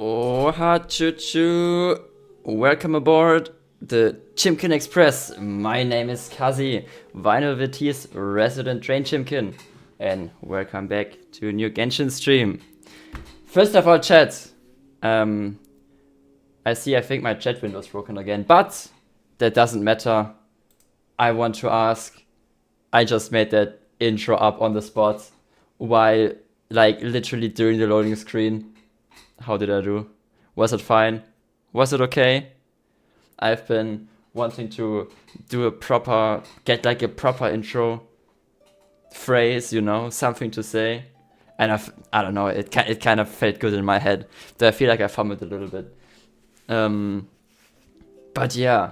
Oh, ha choo choo. Welcome aboard the Chimkin Express. My name is Kazzy, VinylVT's resident train Chimkin. And welcome back to a new Genshin stream. First of all, chat. I think my chat window is broken again, but that doesn't matter. I want to ask. I just made that intro up on the spot while, literally during the loading screen. How did I do? Was it fine? Was it okay? I've been wanting to do a proper intro phrase, something to say. And I don't know, it kind of felt good in my head. So I feel like I fumbled a little bit. But yeah,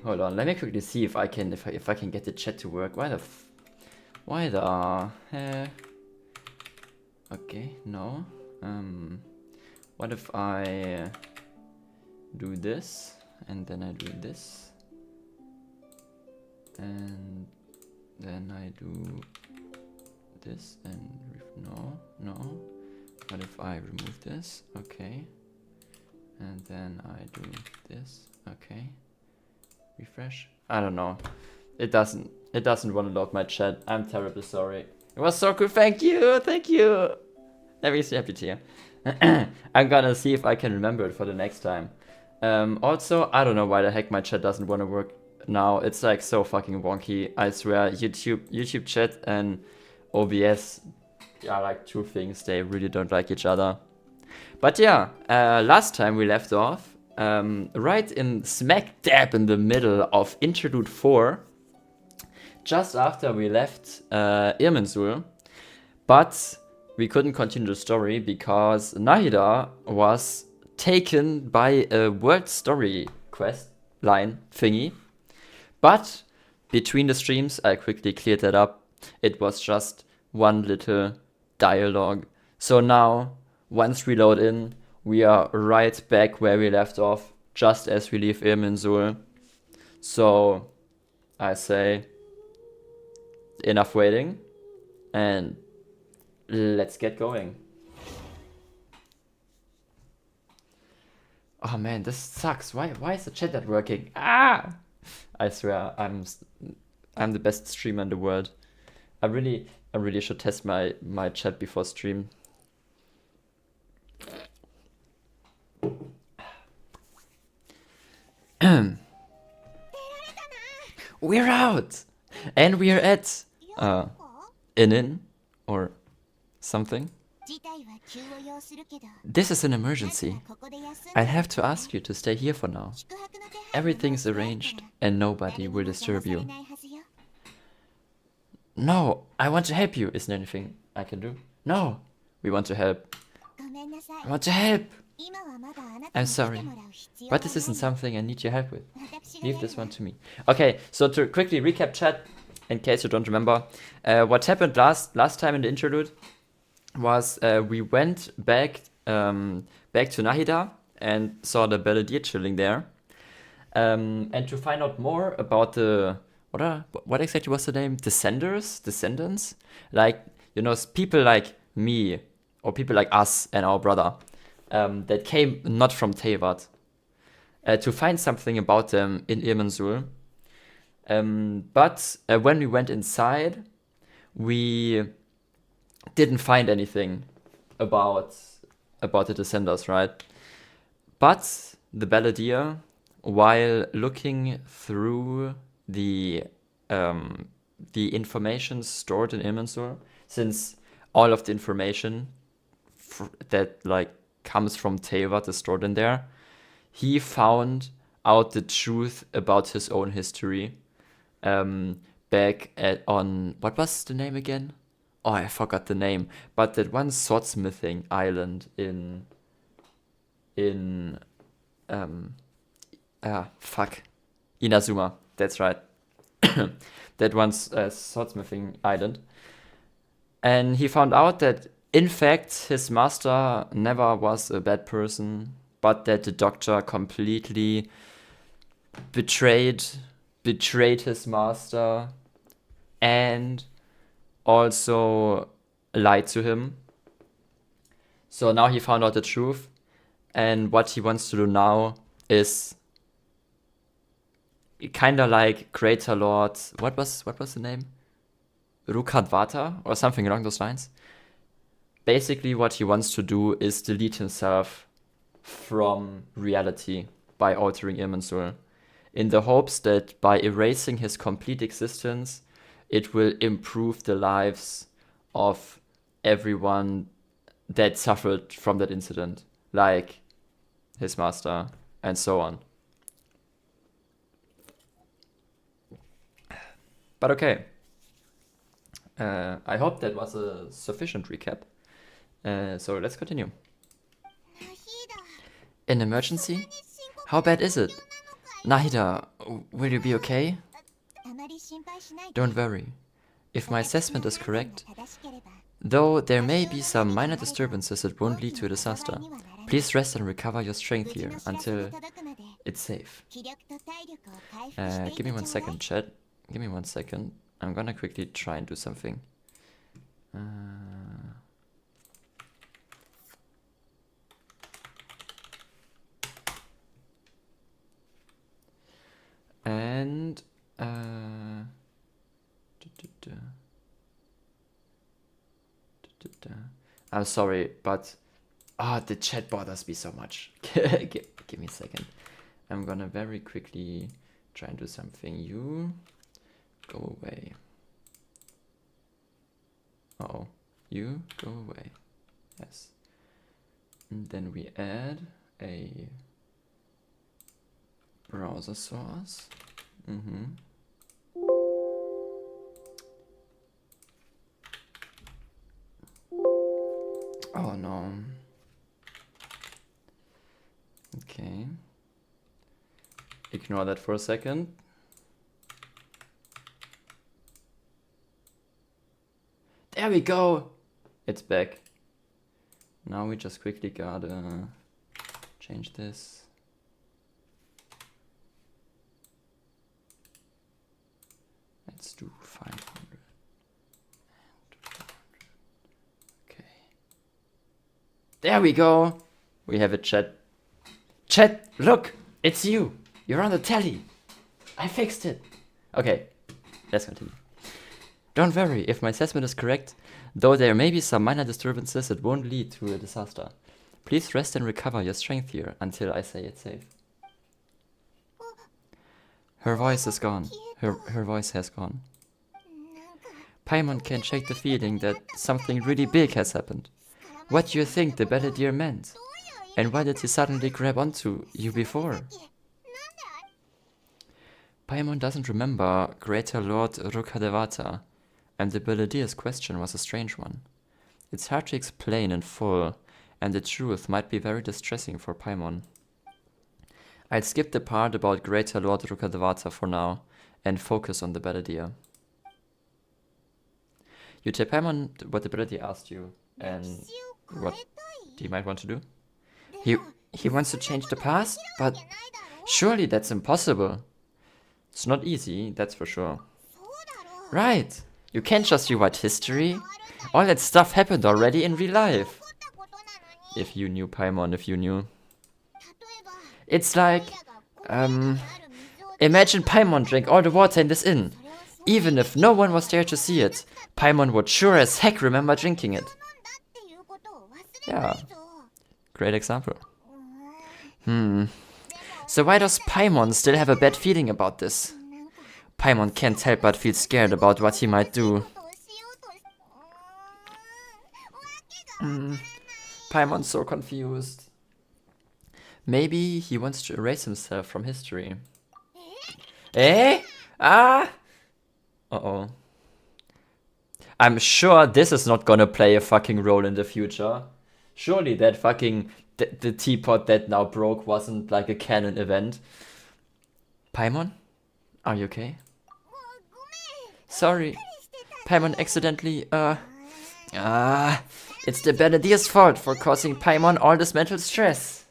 hold on, let me quickly see if I can get the chat to work. Why the okay, no. What if I do this and then I do this and then I do this and no. What if I remove this? Okay. And then I do this. Okay. Refresh. I don't know. It doesn't want to load my chat. I'm terribly sorry. It was so cool. Thank you. That makes me happy to hear. I'm gonna see if I can remember it for the next time. Also, I don't know why the heck my chat doesn't want to work now. It's like so fucking wonky. I swear, YouTube chat and OBS are like two things. They really don't like each other. But yeah, last time we left off right in smack dab in the middle of Interlude 4, just after we left Irminsul, but we couldn't continue the story because Nahida was taken by a world story quest line thingy. But between the streams, I quickly cleared that up. It was just one little dialogue. So now, once we load in, we are right back where we left off, just as we leave Irminsul. So I say, enough waiting, and let's get going. Oh man, this sucks. Why is the chat not working? Ah! I swear, I'm the best streamer in the world. I really should test my chat before stream. We're out! And we're at Inin or something. This is an emergency. I have to ask you to stay here for now. Everything's arranged and nobody will disturb you. No, I want to help you. Isn't there anything I can do? No, we want to help. I want to help. I'm sorry, but this isn't something I need your help with. Leave this one to me. Okay, so to quickly recap chat, in case you don't remember, what happened last time in the interlude was we went back to Nahida and saw the Beledier chilling there. And to find out more about the what exactly was the name? Descendants? Like, people like me or people like us and our brother that came not from Teyvat. To find something about them in Irminsul. But when we went inside, we didn't find anything about the Descendants, right? But the Beledier, while looking through the information stored in Irminsul, since all of the information that comes from Teyvat is stored in there, he found out the truth about his own history. Back on what was the name again? Oh, I forgot the name. But that one swordsmithing island in Inazuma. That's right. That one's swordsmithing island. And he found out that in fact his master never was a bad person, but that the doctor completely betrayed his master and also lied to him. So now he found out the truth, and what he wants to do now is kind of like Greater Lord. What was the name? Rukadvata or something along those lines. Basically, what he wants to do is delete himself from reality by altering Irminsul, in the hopes that by erasing his complete existence, it will improve the lives of everyone that suffered from that incident, like his master and so on. But okay. I hope that was a sufficient recap. So let's continue. An emergency? How bad is it? Nahida, will you be okay? Don't worry. If my assessment is correct, though there may be some minor disturbances, it won't lead to a disaster. Please rest and recover your strength here until it's safe. Give me 1 second, chat. Give me 1 second. I'm gonna quickly try and do something. And I'm sorry, but the chat bothers me so much. Give me a second. I'm gonna very quickly try and do something. You go away. Uh-oh. You go away. Yes. And then we add a browser source. Oh no. Okay. Ignore that for a second. There we go! It's back. Now we just quickly gotta change this. Let's do 500 and 400. Okay. There we go! We have a chat. Chat, look! It's you! You're on the telly! I fixed it! Okay, let's continue. Don't worry, if my assessment is correct, though there may be some minor disturbances, it won't lead to a disaster. Please rest and recover your strength here until I say it's safe. Her voice is gone. Her voice has gone. Paimon can't shake the feeling that something really big has happened. What do you think the Balladeer meant? And why did he suddenly grab onto you before? Paimon doesn't remember Greater Lord Rukadevata, and the Balladeer's question was a strange one. It's hard to explain in full, and the truth might be very distressing for Paimon. I'll skip the part about Greater Lord Rukadevata for now, and focus on the Balladeer. You tell Paimon what the Balladeer asked you, and what he might want to do. He wants to change the past, but surely that's impossible. It's not easy, that's for sure. Right! You can't just rewrite history. All that stuff happened already in real life. If you knew, Paimon, if you knew. It's like, imagine Paimon drank all the water in this inn. Even if no one was there to see it, Paimon would sure as heck remember drinking it. Yeah. Great example. So why does Paimon still have a bad feeling about this? Paimon can't help but feel scared about what he might do. Paimon's so confused. Maybe he wants to erase himself from history. Eh? Ah! Uh-oh. I'm sure this is not gonna play a fucking role in the future. Surely that fucking... the teapot that now broke wasn't like a canon event. Paimon? Are you okay? Sorry. Paimon accidentally, it's the Balladeer's fault for causing Paimon all this mental stress.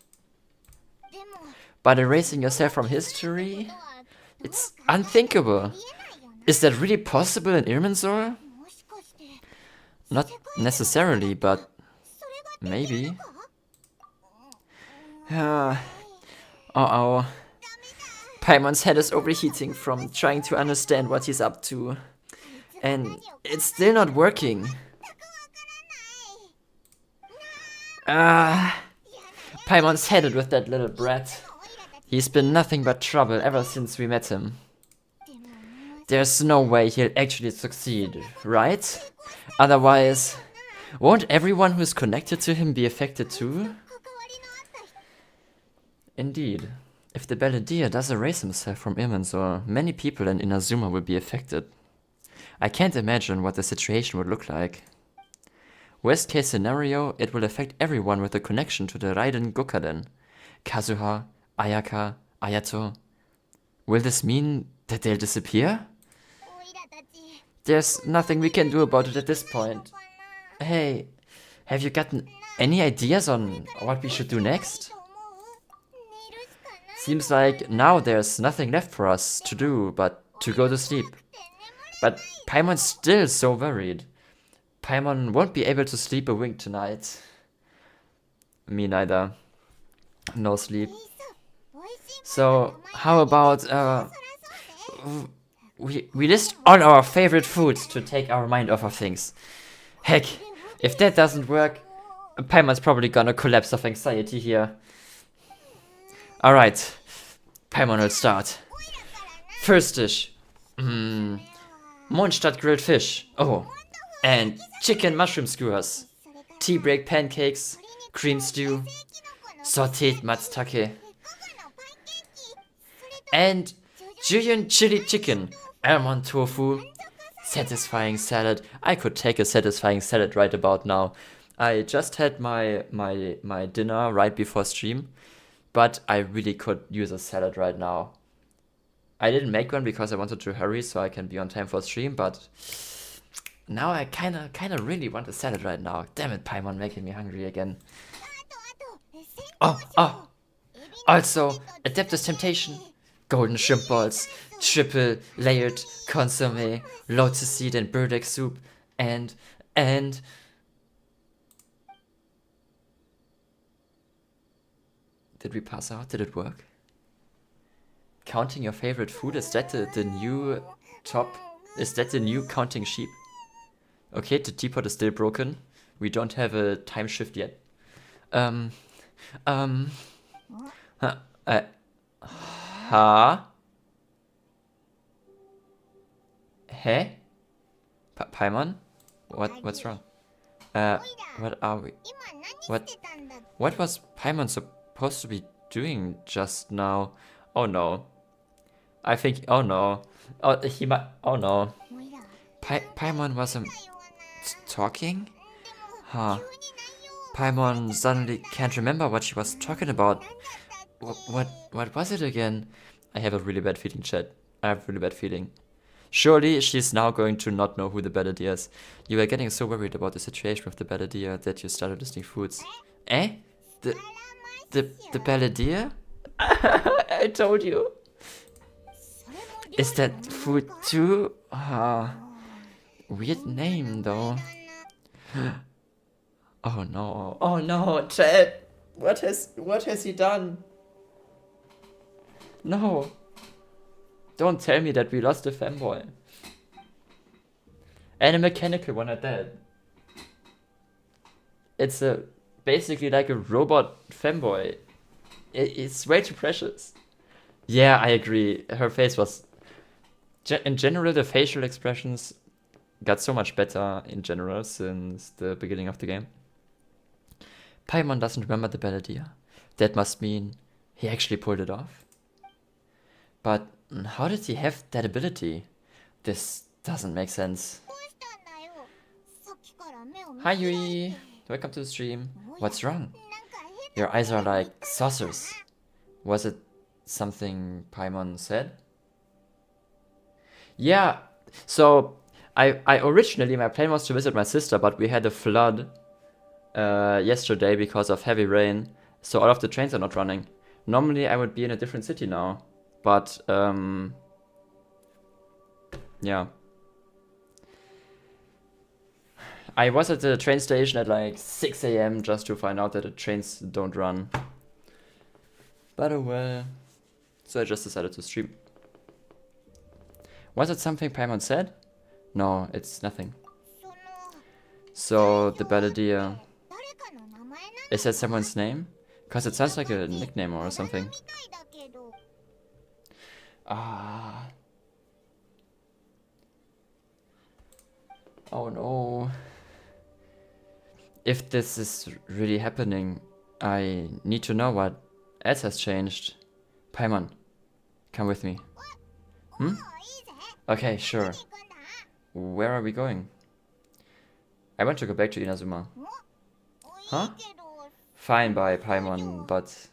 But erasing yourself from history? It's unthinkable. Is that really possible in Irminsul? Not necessarily, but Maybe. Oh. Paimon's head is overheating from trying to understand what he's up to. And it's still not working. Paimon's headed with that little brat. He's been nothing but trouble ever since we met him. There's no way he'll actually succeed, right? Otherwise, won't everyone who's connected to him be affected too? Indeed. If the Balladeer does erase himself from Irminsul, many people in Inazuma will be affected. I can't imagine what the situation would look like. Worst case scenario, it will affect everyone with a connection to the Raiden Gokaden. Kazuha, Ayaka, Ayato. Will this mean that they'll disappear? There's nothing we can do about it at this point. Hey, have you gotten any ideas on what we should do next? Seems like now there's nothing left for us to do but to go to sleep. But Paimon's still so worried. Paimon won't be able to sleep a wink tonight. Me neither. No sleep. So, how about, we list all our favorite foods to take our mind off of things. Heck, if that doesn't work, Paimon's probably gonna collapse of anxiety here. Alright, Paimon will start. First dish. Mondstadt grilled fish. Oh, and chicken mushroom skewers. Tea break pancakes. Cream stew. Sauteed matsutake. And Julian chili chicken. Almond tofu. Satisfying salad. I could take a satisfying salad right about now. I just had my dinner right before stream, but I really could use a salad right now. I didn't make one because I wanted to hurry so I can be on time for stream, but now I kinda really want a salad right now. Damn it, Paimon, making me hungry again. Oh! Also, Adeptus Temptation. Golden shrimp balls, triple layered consomme, lotus seed and burdock soup, and... Did we pass out? Did it work? Counting your favorite food? Is that the new top? Is that the new counting sheep? Okay, the teapot is still broken. We don't have a time shift yet. Hey? Paimon? What's wrong? What are we? What was Paimon supposed to be doing just now? Oh no. I think, oh no. Oh, he might, oh no. Paimon wasn't talking? Huh. Paimon suddenly can't remember what she was talking about. What was it again? I have a really bad feeling, chat. I have a really bad feeling. Surely she's now going to not know who the Balladeer is. You were getting so worried about the situation with the Balladeer that you started listing foods. Eh? The Balladeer? I told you. Is that food too? Weird name though. Oh no. Oh no, chat. What has he done? No. Don't tell me that we lost a fanboy. And a mechanical one at that. It's basically like a robot fanboy. It's way too precious. Yeah, I agree. Her face was... In general, the facial expressions got so much better in general since the beginning of the game. Paimon doesn't remember the Balladeer. That must mean he actually pulled it off. But how did he have that ability? This doesn't make sense. Hi Yui! Welcome to the stream. What's wrong? Your eyes are like saucers. Was it something Paimon said? Yeah, so I originally, my plan was to visit my sister, but we had a flood yesterday because of heavy rain, so all of the trains are not running. Normally I would be in a different city now, but yeah. I was at the train station at like 6 a.m. just to find out that the trains don't run. But oh well. So I just decided to stream. Was it something Paimon said? No, it's nothing. So the bad idea. Is that someone's name? Because it sounds like a nickname or something. Ah. Oh no. If this is really happening, I need to know what else has changed. Paimon, come with me. Hmm? Okay, sure. Where are we going? I want to go back to Inazuma. Huh? Fine by Paimon, but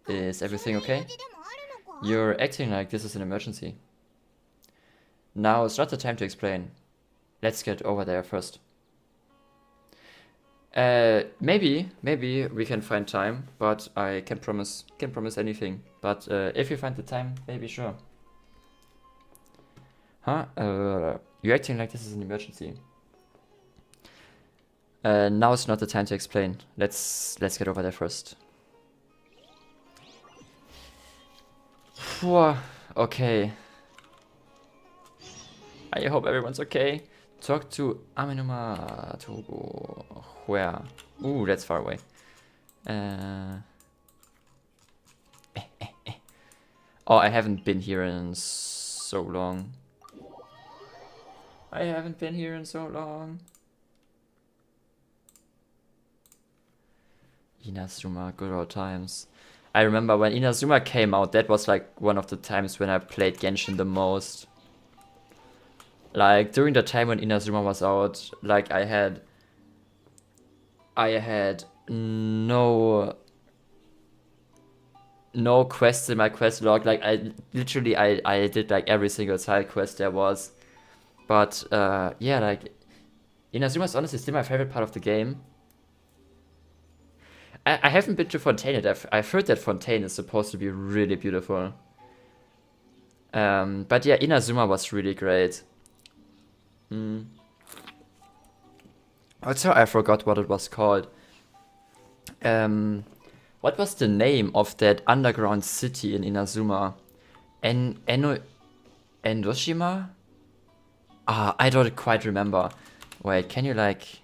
is everything okay? You're acting like this is an emergency. Now it's not the time to explain. Let's get over there first. Maybe we can find time, but I can't promise anything. But if you find the time, maybe sure. Huh? You're acting like this is an emergency. Now it's not the time to explain. Let's get over there first. Okay. I hope everyone's okay. Talk to Aminuma Togo. Where? Ooh, that's far away. Oh, I haven't been here in so long. Inazuma, good old times. I remember when Inazuma came out, that was like one of the times when I played Genshin the most. Like during the time when Inazuma was out, like I had no quests in my quest log. Like I did like every single side quest there was. But yeah, like Inazuma is honestly still my favorite part of the game. I haven't been to Fontaine yet. I've heard that Fontaine is supposed to be really beautiful. But yeah, Inazuma was really great. Also, I forgot what it was called. What was the name of that underground city in Inazuma? Endoshima? Ah, I don't quite remember. Wait, can you like...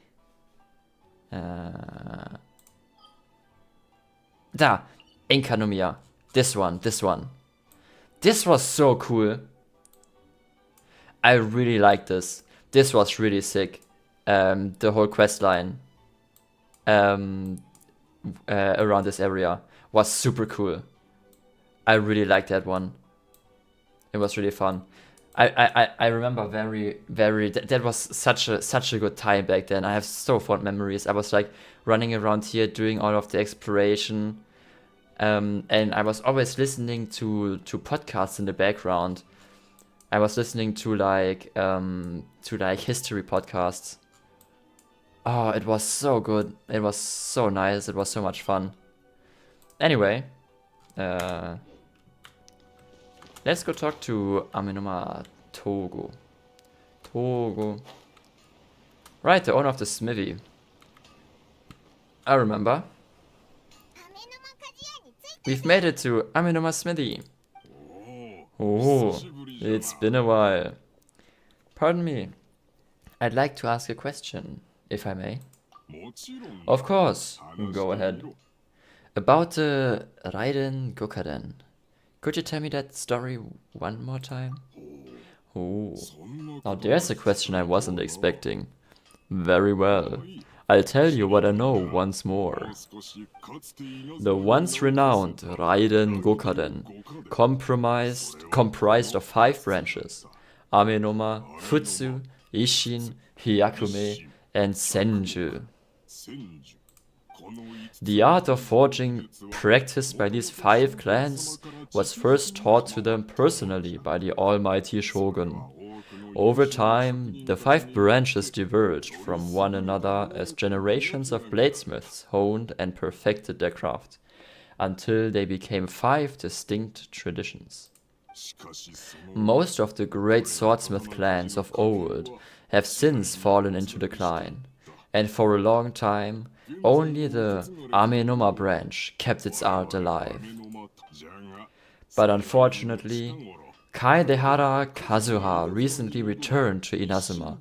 Da! Enkanomiya. This one. This was so cool. I really like this. This was really sick. The whole quest line around this area was super cool. I really liked that one. It was really fun. I remember very that was such a good time back then. I have so fond memories. I was like running around here doing all of the exploration, and I was always listening to podcasts in the background. I was listening to like history podcasts. Oh, it was so good. It was so nice. It was so much fun. Anyway, let's go talk to Aminuma Togo. Right, the owner of the smithy. I remember. We've made it to Aminuma Smithy. Oh, it's been a while. Pardon me. I'd like to ask a question, if I may. Of course, go ahead. About the Raiden Gokaden. Could you tell me that story one more time? Oh, now there's a question I wasn't expecting. Very well. I'll tell you what I know once more. The once renowned Raiden Gokaden comprised of 5 branches: Amenoma, Futsu, Isshin, Hyakume, and Senju. The art of forging practiced by these 5 clans was first taught to them personally by the almighty Shogun. Over time, the 5 branches diverged from one another as generations of bladesmiths honed and perfected their craft, until they became 5 distinct traditions. Most of the great swordsmith clans of old have since fallen into decline, and for a long time, only the Amenoma branch kept its art alive. But unfortunately, Kaedehara Kazuha recently returned to Inazuma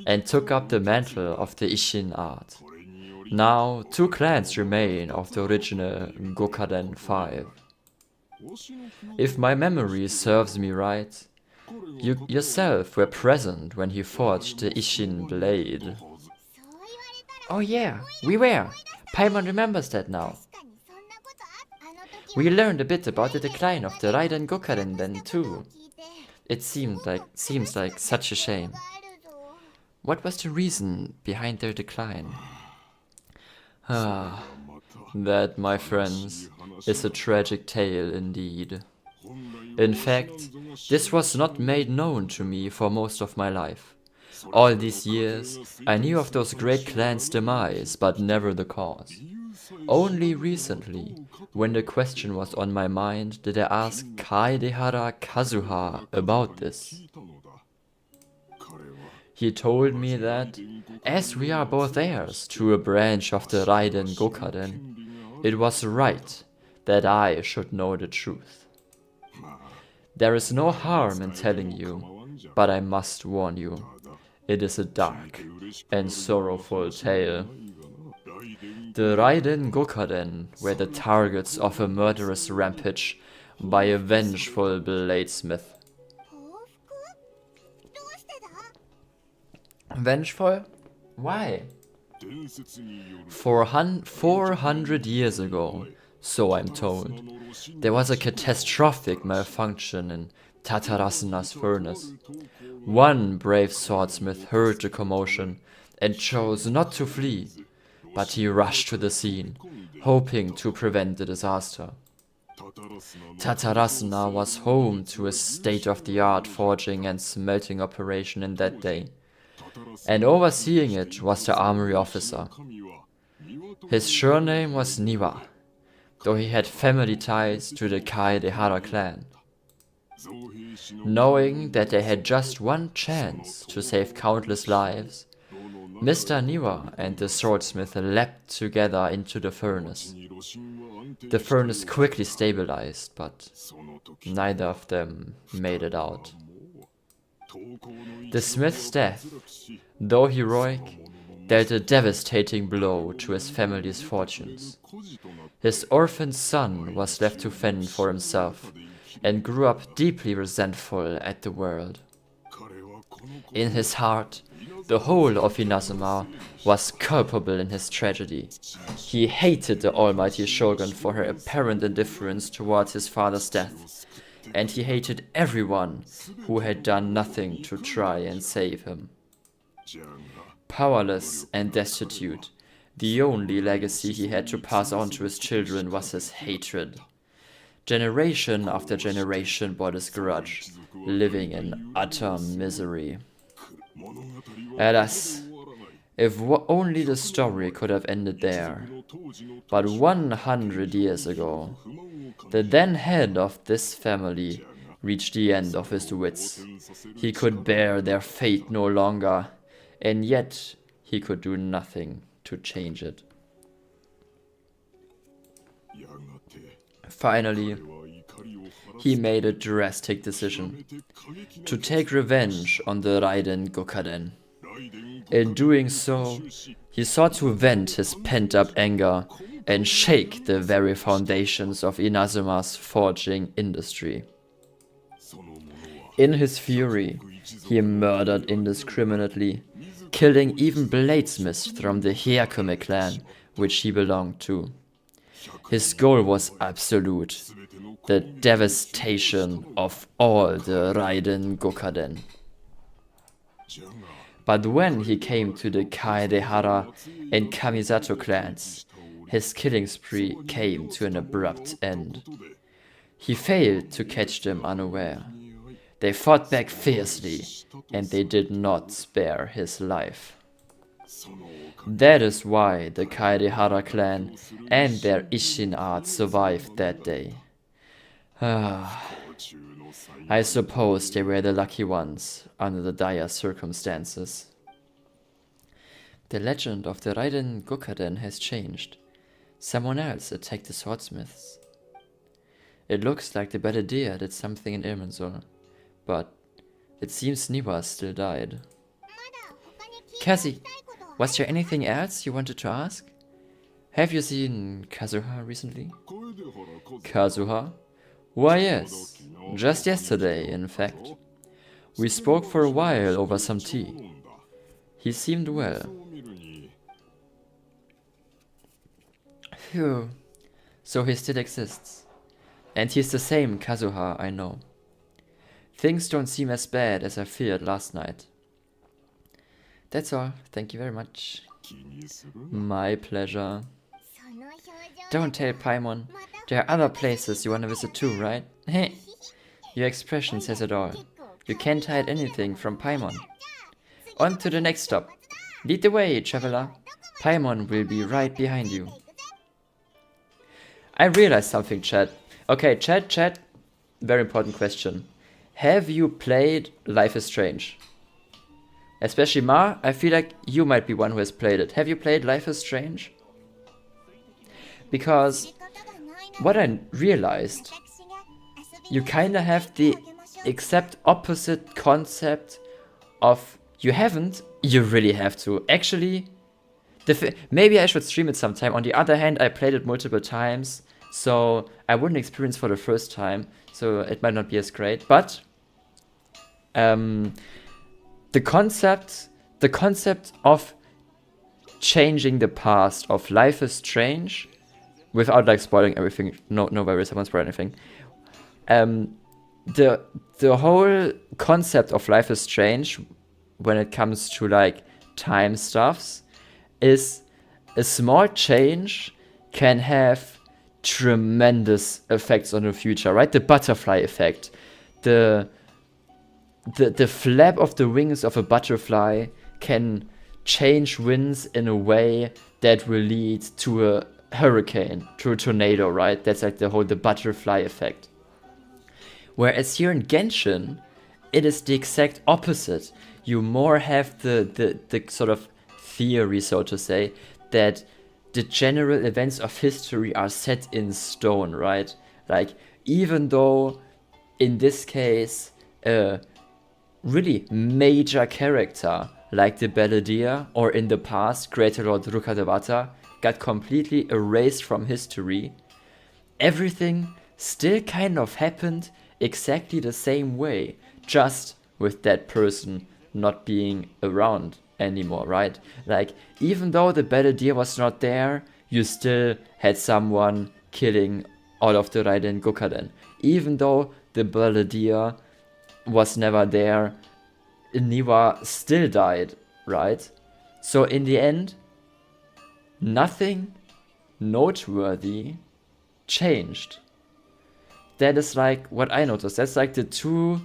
and took up the mantle of the Isshin art. Now, 2 clans remain of the original Gokaden 5. If my memory serves me right, you yourself were present when he forged the Isshin blade. Oh yeah, we were. Paimon remembers that now. We learned a bit about the decline of the Raiden Gokaden then too. It seems like such a shame. What was the reason behind their decline? Ah, that, my friends, is a tragic tale indeed. In fact, this was not made known to me for most of my life. All these years, I knew of those great clans' demise, but never the cause. Only recently, when the question was on my mind, did I ask Kaedehara Kazuha about this. He told me that, as we are both heirs to a branch of the Raiden Gokaden, it was right that I should know the truth. There is no harm in telling you, but I must warn you, it is a dark and sorrowful tale. The Raiden Gokaden were the targets of a murderous rampage by a vengeful bladesmith. Vengeful? Why? 400 years ago, so I'm told, there was a catastrophic malfunction in Tatarasuna's furnace. One brave swordsmith heard the commotion and chose not to flee, but he rushed to the scene, hoping to prevent the disaster. Tatarasuna was home to a state-of-the-art forging and smelting operation in that day, and overseeing it was the armory officer. His surname was Niwa, though he had family ties to the Kaedehara clan. Knowing that they had just one chance to save countless lives, Mr. Niwa and the swordsmith leapt together into the furnace. The furnace quickly stabilized, but neither of them made it out. The smith's death, though heroic, dealt a devastating blow to his family's fortunes. His orphaned son was left to fend for himself, and grew up deeply resentful at the world. In his heart, the whole of Inazuma was culpable in his tragedy. He hated the almighty shogun for her apparent indifference towards his father's death, and he hated everyone who had done nothing to try and save him. Powerless and destitute, the only legacy he had to pass on to his children was his hatred. Generation after generation bore this grudge, living in utter misery. Alas, if only the story could have ended there. But 100 years ago, the then head of this family reached the end of his wits. He could bear their fate no longer, and yet he could do nothing to change it. Finally, he made a drastic decision to take revenge on the Raiden Gokaden. In doing so, he sought to vent his pent-up anger and shake the very foundations of Inazuma's forging industry. In his fury, he murdered indiscriminately, killing even bladesmiths from the Hyakume clan, which he belonged to. His goal was absolute, the devastation of all the Raiden Gokaden. But when he came to the Kaedehara and Kamisato clans, his killing spree came to an abrupt end. He failed to catch them unaware. They fought back fiercely, and they did not spare his life. That is why the Kaedehara clan and their Isshin art survived that day. I suppose they were the lucky ones under the dire circumstances. The legend of the Raiden Gokaden has changed. Someone else attacked the swordsmiths. It looks like the Battledeer did something in Irminsul, but it seems Niwa still died. Kazzy, was there anything else you wanted to ask? Have you seen Kazuha recently? Kazuha? Why yes, just yesterday in fact. We spoke for a while over some tea. He seemed well. Phew. So he still exists. And he's the same Kazuha I know. Things don't seem as bad as I feared last night. That's all. Thank you very much. My pleasure. Don't tell Paimon. There are other places you want to visit too, right? Hey, your expression says it all. You can't hide anything from Paimon. On to the next stop. Lead the way, traveler. Paimon will be right behind you. I realized something, chat. Okay, chat. Very important question. Have you played Life is Strange? Especially Ma, I feel like you might be one who has played it. Have you played Life is Strange? Because what I realized, you kinda have the exact opposite concept of you haven't, you really have to. Actually, maybe I should stream it sometime. On the other hand, I played it multiple times, so I wouldn't experience for the first time, so it might not be as great. But the concept of changing the past of Life is Strange, without like spoiling everything, no worries, I won't spoil anything. The whole concept of Life is Strange, when it comes to like time stuffs, is a small change can have tremendous effects on the future, right? The butterfly effect, the flap of the wings of a butterfly can change winds in a way that will lead to a hurricane, to a tornado, right? That's like the butterfly effect. Whereas here in Genshin, it is the exact opposite. You more have the sort of theory, so to say, that the general events of history are set in stone, right? Like, even though in this case, a really major character like the Battledeer, or in the past, Greater Lord Rukkhadevata, got completely erased from history, everything still kind of happened exactly the same way, just with that person not being around anymore, right? Like, even though the Battledeer was not there, you still had someone killing all of the Raiden Gokaden. Even though the Battledeer was never there, Niwa still died, right? So in the end, nothing noteworthy changed. That is like what I noticed. That's like the two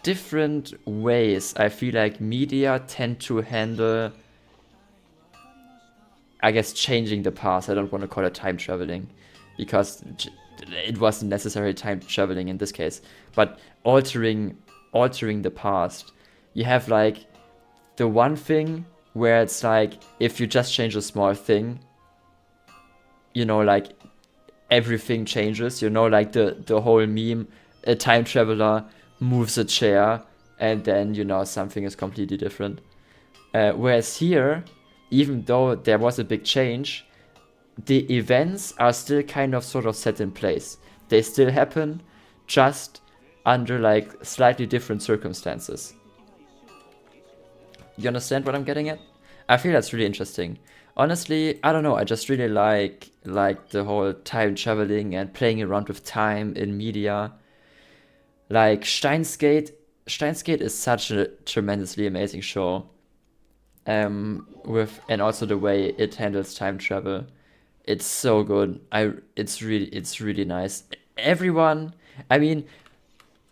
different ways I feel like media tend to handle, I guess, changing the past. I don't want to call it time traveling, because it wasn't necessarily time traveling in this case, but altering the past. You have like the one thing where it's like, if you just change a small thing, you know, like everything changes, you know, like the whole meme, a time traveler moves a chair and then, you know, something is completely different. Whereas here, even though there was a big change, the events are still kind of sort of set in place. They still happen, just under like slightly different circumstances. You understand what I'm getting at? I feel that's really interesting. Honestly, I don't know, I just really like the whole time traveling and playing around with time in media. Like Steins Gate is such a tremendously amazing show. And also the way it handles time travel. It's so good. It's really nice. Everyone, I mean,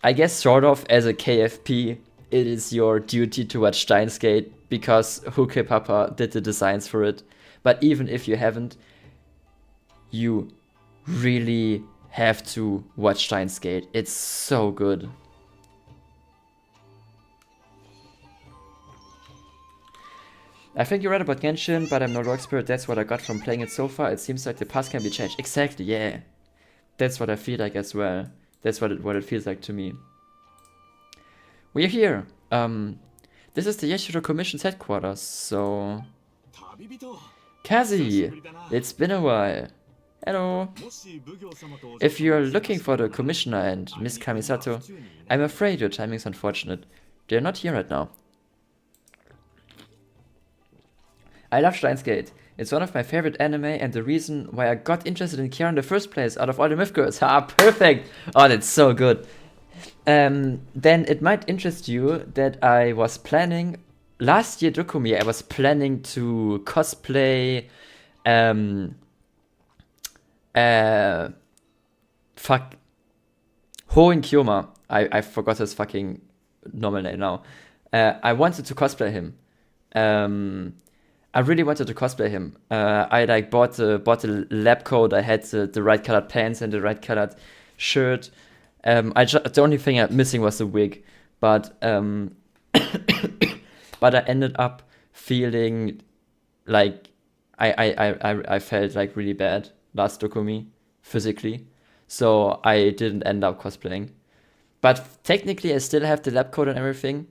I guess sort of as a KFP, it is your duty to watch Steins Gate because Huke Papa did the designs for it. But even if you haven't, you really have to watch Steins Gate. It's so good. I think you're right about Genshin, but I'm no lore expert. That's what I got from playing it so far. It seems like the past can be changed. Exactly, yeah. That's what I feel like as well. That's what it feels like to me. We're here. This is the Yashiro Commission's headquarters, so... Kazzy! It's been a while. Hello. If you're looking for the Commissioner and Miss Kamisato, I'm afraid your timing's unfortunate. They're not here right now. I love Steins Gate. It's one of my favorite anime and the reason why I got interested in Kira in the first place out of all the myth girls. Ha, perfect! Oh, that's so good. Then it might interest you that I was planning, last year Dokumi, I was planning to cosplay, Hoen Kyoma. I forgot his fucking normal name now. I wanted to cosplay him. I really wanted to cosplay him. I like bought the lab coat. I had the right colored pants and the right colored shirt. The only thing I'm missing was the wig, but but I ended up feeling like I felt like really bad last Dokumi physically, so I didn't end up cosplaying. But technically, I still have the lab coat and everything.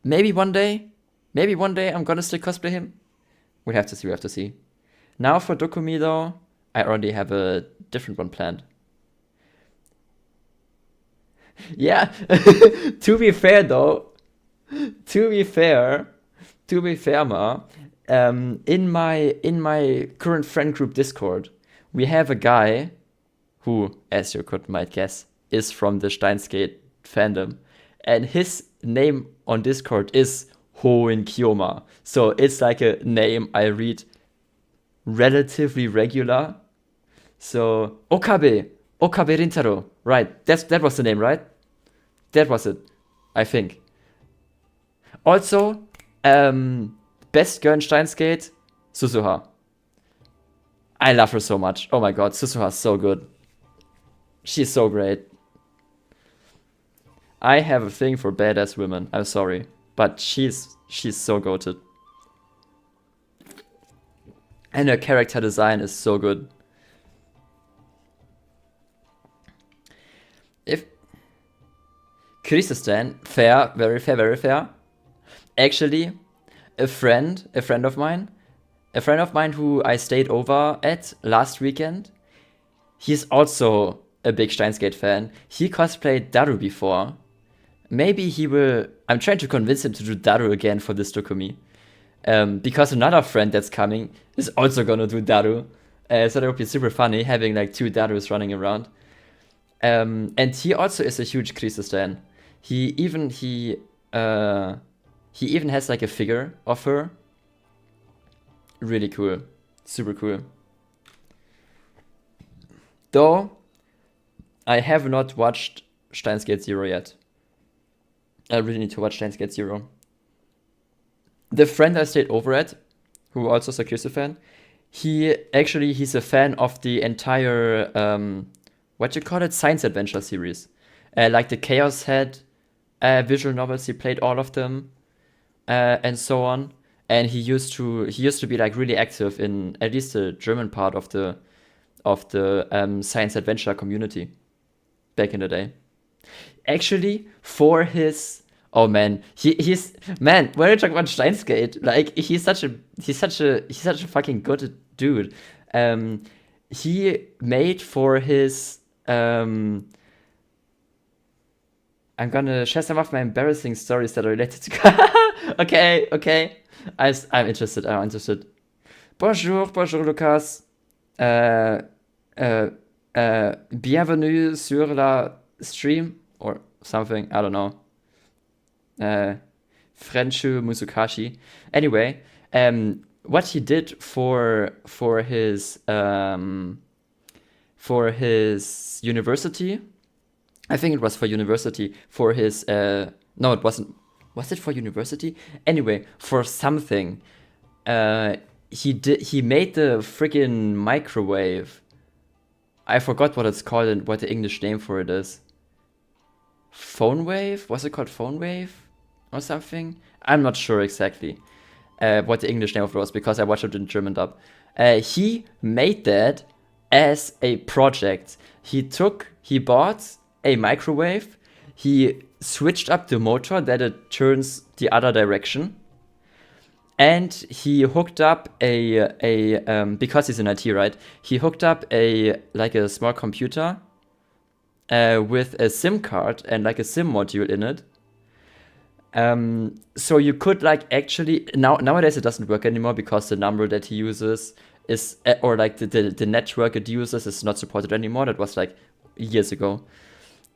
Maybe one day I'm gonna still cosplay him. We have to see. We have to see. Now for Dokumi though, I already have a different one planned. Yeah, to be fair, Ma, in my current friend group Discord, we have a guy who, as you might guess, is from the Steins Gate fandom, and his name on Discord is Hoen Kyoma. So it's like a name I read relatively regular. So Okabe Rintaro, right? That was the name, right? That was it, I think. Also, best girl in Steins Gate, Susuha. I love her so much. Oh my god, Susuha is so good. She's so great. I have a thing for badass women. I'm sorry, but she's so goated. And her character design is so good. If Christistan, fair, very fair, very fair. Actually, a friend of mine who I stayed over at last weekend, he's also a big Steins Gate fan. He cosplayed Daru before. Maybe he will. I'm trying to convince him to do Daru again for this Dokumi. Because another friend that's coming is also gonna do Daru. So that would be super funny having like two Darus running around. And he also is a huge Krisis stan. He even has like a figure of her. Really cool. Super cool. Though, I have not watched Steins Gate Zero yet. I really need to watch Steins Gate Zero. The friend I stayed over at, who also is a Kyusu fan, he's a fan of the entire, science adventure series. Like the Chaos Head visual novels, he played all of them, and so on. And he used to be like really active in at least the German part of the science adventure community back in the day. Actually, for his when you talk about Steins Gate, like he's such a fucking good dude. He made for his I'm gonna share some of my embarrassing stories that are related to okay. I'm interested. Bonjour Lucas. Bienvenue sur la stream or something. I don't know. Frenchu Musukashi. Anyway, what he did for his university, I think it was for university, for his no, it wasn't. Was it for university? Anyway, for something, he made the friggin' microwave. I forgot what it's called and what the English name for it is. Phone wave? Was it called phone wave or something? I'm not sure exactly what the English name of it was because I watched it in German dub. He made that as a project. He bought a microwave, he switched up the motor that it turns the other direction, and he hooked up because he's in IT, right? He hooked up a small computer with a SIM card and like a SIM module in it. So you could actually nowadays it doesn't work anymore because the number that he uses is or the network it uses is not supported anymore. That was years ago.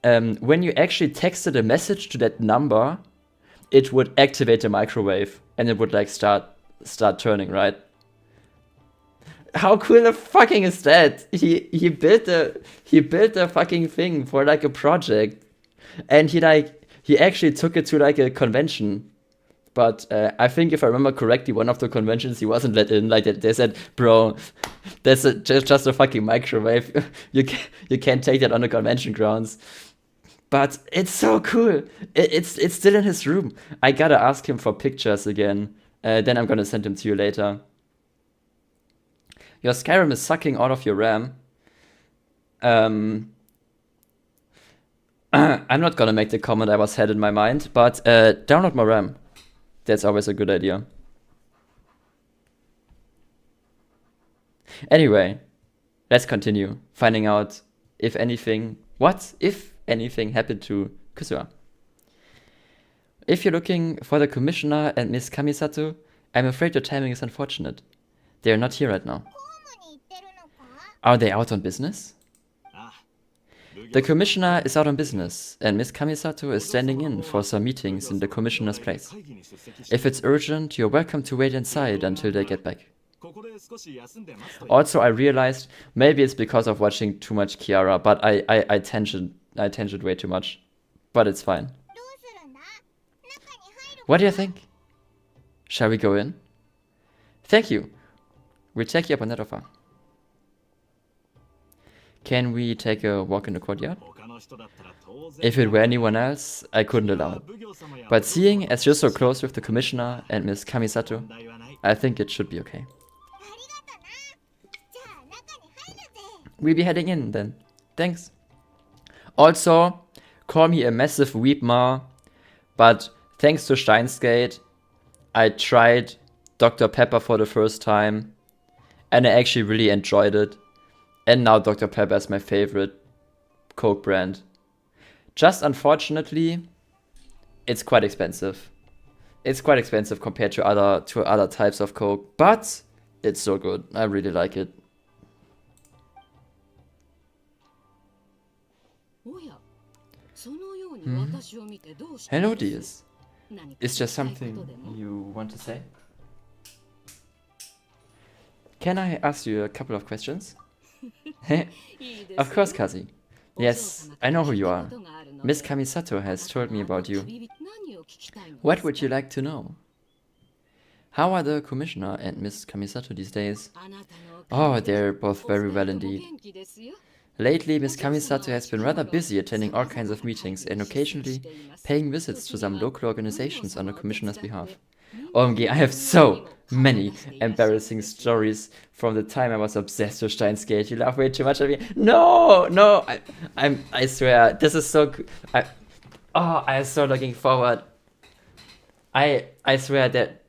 When you actually texted a message to that number, it would activate the microwave and it would start turning, right? How cool the fucking is that? He built a fucking thing for a project, and he actually took it to a convention. But I think if I remember correctly, one of the conventions he wasn't let in. They said, "Bro, that's just a fucking microwave. You can't take that on the convention grounds." But it's so cool. It's still in his room. I gotta ask him for pictures again. Then I'm gonna send them to you later. Your Skyrim is sucking all of your RAM. I'm not gonna make the comment I had in my mind, but download more RAM. That's always a good idea. Anyway, let's continue finding out if anything happened to Kusura. If you're looking for the commissioner and Miss Kamisato, I'm afraid your timing is unfortunate. They are not here right now. Are they out on business? The commissioner is out on business, and Miss Kamisato is standing in for some meetings in the commissioner's place. If it's urgent, you're welcome to wait inside until they get back. Also, I realized maybe it's because of watching too much Kiara, but I tangent way too much. But it's fine. What do you think? Shall we go in? Thank you. We'll take you up on that offer. Can we take a walk in the courtyard? If it were anyone else, I couldn't allow it. But seeing as you're so close with the commissioner and Miss Kamisato, I think it should be okay. We'll be heading in then. Thanks. Also, call me a massive weepma, but thanks to Steinsgate, I tried Dr. Pepper for the first time, and I actually really enjoyed it. And now Dr. Pepper is my favorite Coke brand. Just unfortunately, it's quite expensive. It's quite expensive compared to other types of Coke, but it's so good. I really like it. Hello, dears. Is there something you want to say? Can I ask you a couple of questions? Of course, Kazzy. Yes, I know who you are. Miss Kamisato has told me about you. What would you like to know? How are the commissioner and Miss Kamisato these days? Oh, they're both very well indeed. Lately, Miss Kamisato has been rather busy attending all kinds of meetings and occasionally paying visits to some local organizations on the commissioner's behalf. OMG, I have so many embarrassing stories from the time I was obsessed with Steinsgate. You laugh way too much at me. No, I swear, this is so. I'm so looking forward. I swear that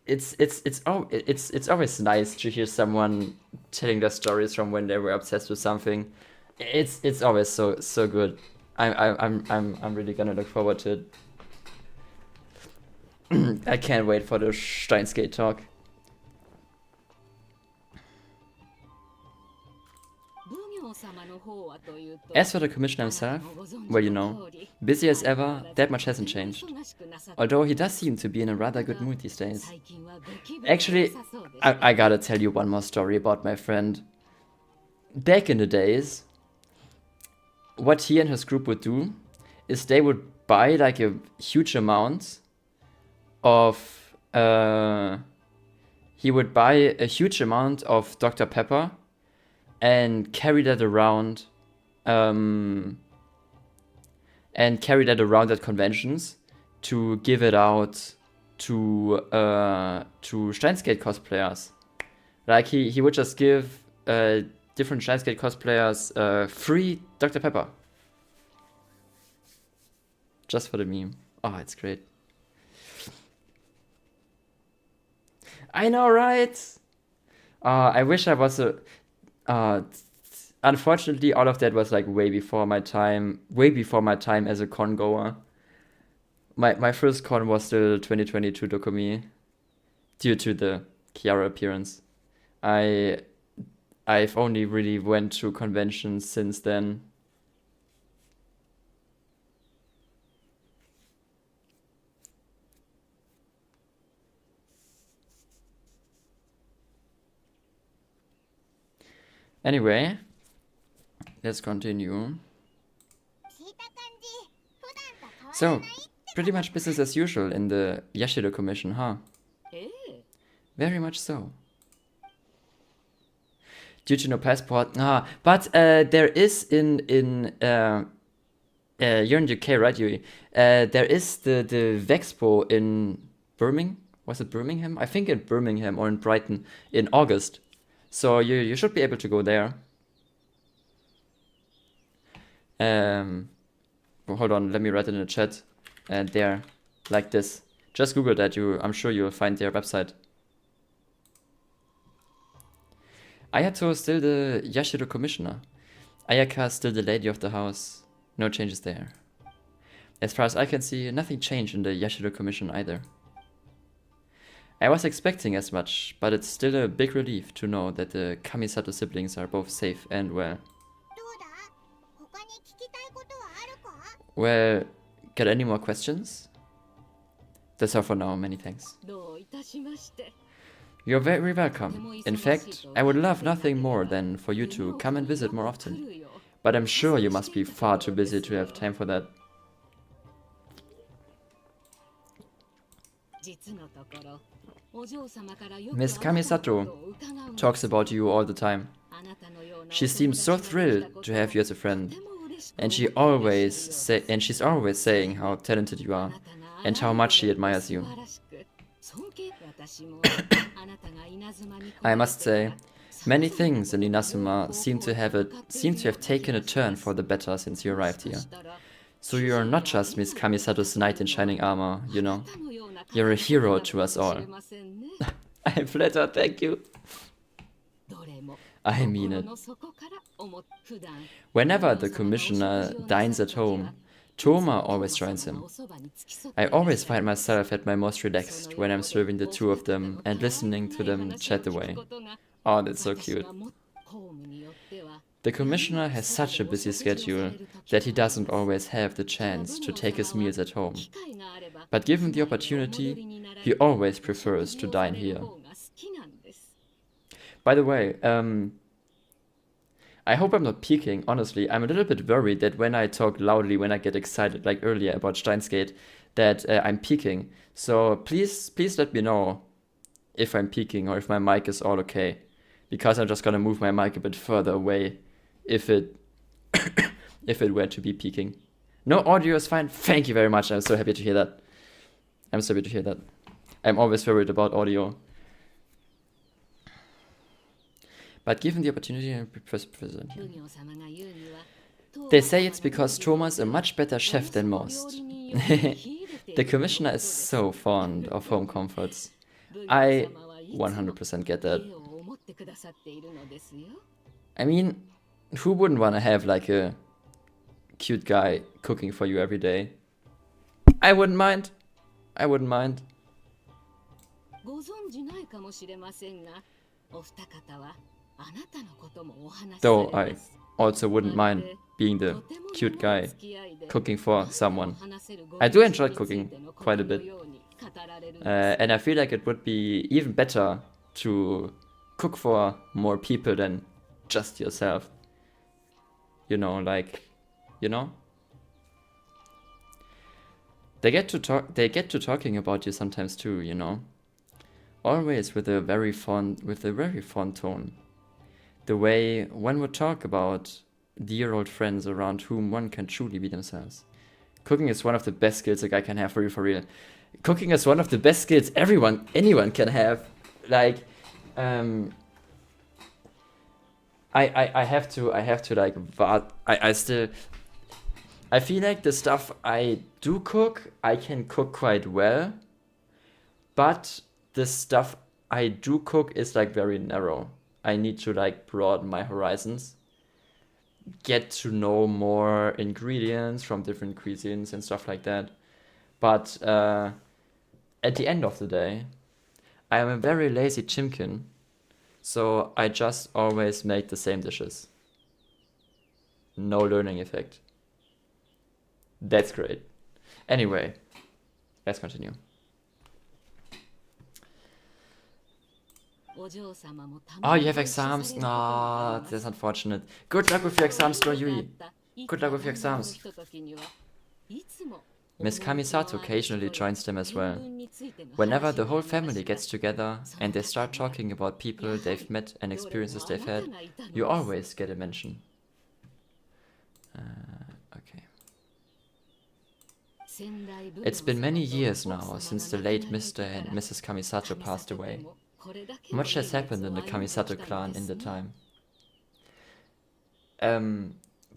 it's always nice to hear someone telling their stories from when they were obsessed with something. It's always so good. I'm really gonna look forward to it. I can't wait for the Steinsgate talk. As for the commissioner himself, well, you know, busy as ever, that much hasn't changed. Although he does seem to be in a rather good mood these days. Actually, I gotta tell you one more story about my friend. Back in the days, what he and his group would do is they would buy a huge amount of he would buy a huge amount of Dr. Pepper and carry that around at conventions to give it out to Steinsgate cosplayers. Like he would just give different Steinsgate cosplayers free Dr. Pepper. Just for the meme. Oh, it's great. I know, right? I wish I was a... unfortunately, all of that was like way before my time as a con goer. My first con was still 2022 Dokumi, due to the Kiara appearance. I've only really went to conventions since then. Anyway, let's continue. So, pretty much business as usual in the Yashiro Commission, huh? Very much so. Due to no passport, but there is in you're in UK, right, Yui? There is the Vexpo in Birmingham. Was it Birmingham? I think in Birmingham or in Brighton in August. So you should be able to go there. Hold on, let me write it in the chat. There, like this. Just Google that. I'm sure you'll find their website. Ayato is still the Yashiro commissioner. Ayaka is still the lady of the house. No changes there. As far as I can see, nothing changed in the Yashiro commission either. I was expecting as much, but it's still a big relief to know that the Kamisato siblings are both safe and well. Well, got any more questions? That's all for now, many thanks. You're very welcome. In fact, I would love nothing more than for you to come and visit more often. But I'm sure you must be far too busy to have time for that. Miss Kamisato talks about you all the time. She seems so thrilled to have you as a friend. And she's always saying how talented you are and how much she admires you. I must say, many things in Inazuma seem to have taken a turn for the better since you arrived here. So you are not just Miss Kamisato's knight in shining armor, you know. You're a hero to us all. I'm flattered, thank you. I mean it. Whenever the commissioner dines at home, Toma always joins him. I always find myself at my most relaxed when I'm serving the two of them and listening to them chat away. Oh, that's so cute. The commissioner has such a busy schedule that he doesn't always have the chance to take his meals at home. But given the opportunity, he always prefers to dine here. By the way, I hope I'm not peeking, honestly. I'm a little bit worried that when I talk loudly, when I get excited, like earlier about Steinsgate, that I'm peeking. So please let me know if I'm peeking or if my mic is all okay. Because I'm just gonna move my mic a bit further away if it if it were to be peaking. No, audio is fine. Thank you very much. I'm so happy to hear that. I'm always worried about audio. But given the opportunity, I'm present here. They say it's because Toma's a much better chef than most. The commissioner is so fond of home comforts. I 100% get that. I mean, who wouldn't want to have like a cute guy cooking for you every day? I wouldn't mind. Though I also wouldn't mind being the cute guy cooking for someone. I do enjoy cooking quite a bit. And I feel like it would be even better to cook for more people than just yourself. You know, like, you know? They get to talking about you sometimes too, you know? Always with a very fond tone. the way one would talk about dear old friends around whom one can truly be themselves. Cooking is one of the best skills a guy can have, for real. Cooking is one of the best skills anyone can have. Like, I have to like, I feel like the stuff I do cook, I can cook quite well, but the stuff I do cook is like very narrow. I need to like broaden my horizons, get to know more ingredients from different cuisines and stuff like that. But at the end of the day, I am a very lazy chimkin, so I just always make the same dishes. No learning effect. That's great. Anyway, let's continue. Oh, you have exams? No, that's unfortunate. Good luck with your exams, no Yui. Good luck with your exams. Miss Kamisato occasionally joins them as well. Whenever the whole family gets together and they start talking about people they've met and experiences they've had, you always get a mention. Okay. It's been many years now since the late Mr. and Mrs. Kamisato passed away. Much has happened in the Kamisato clan in the time.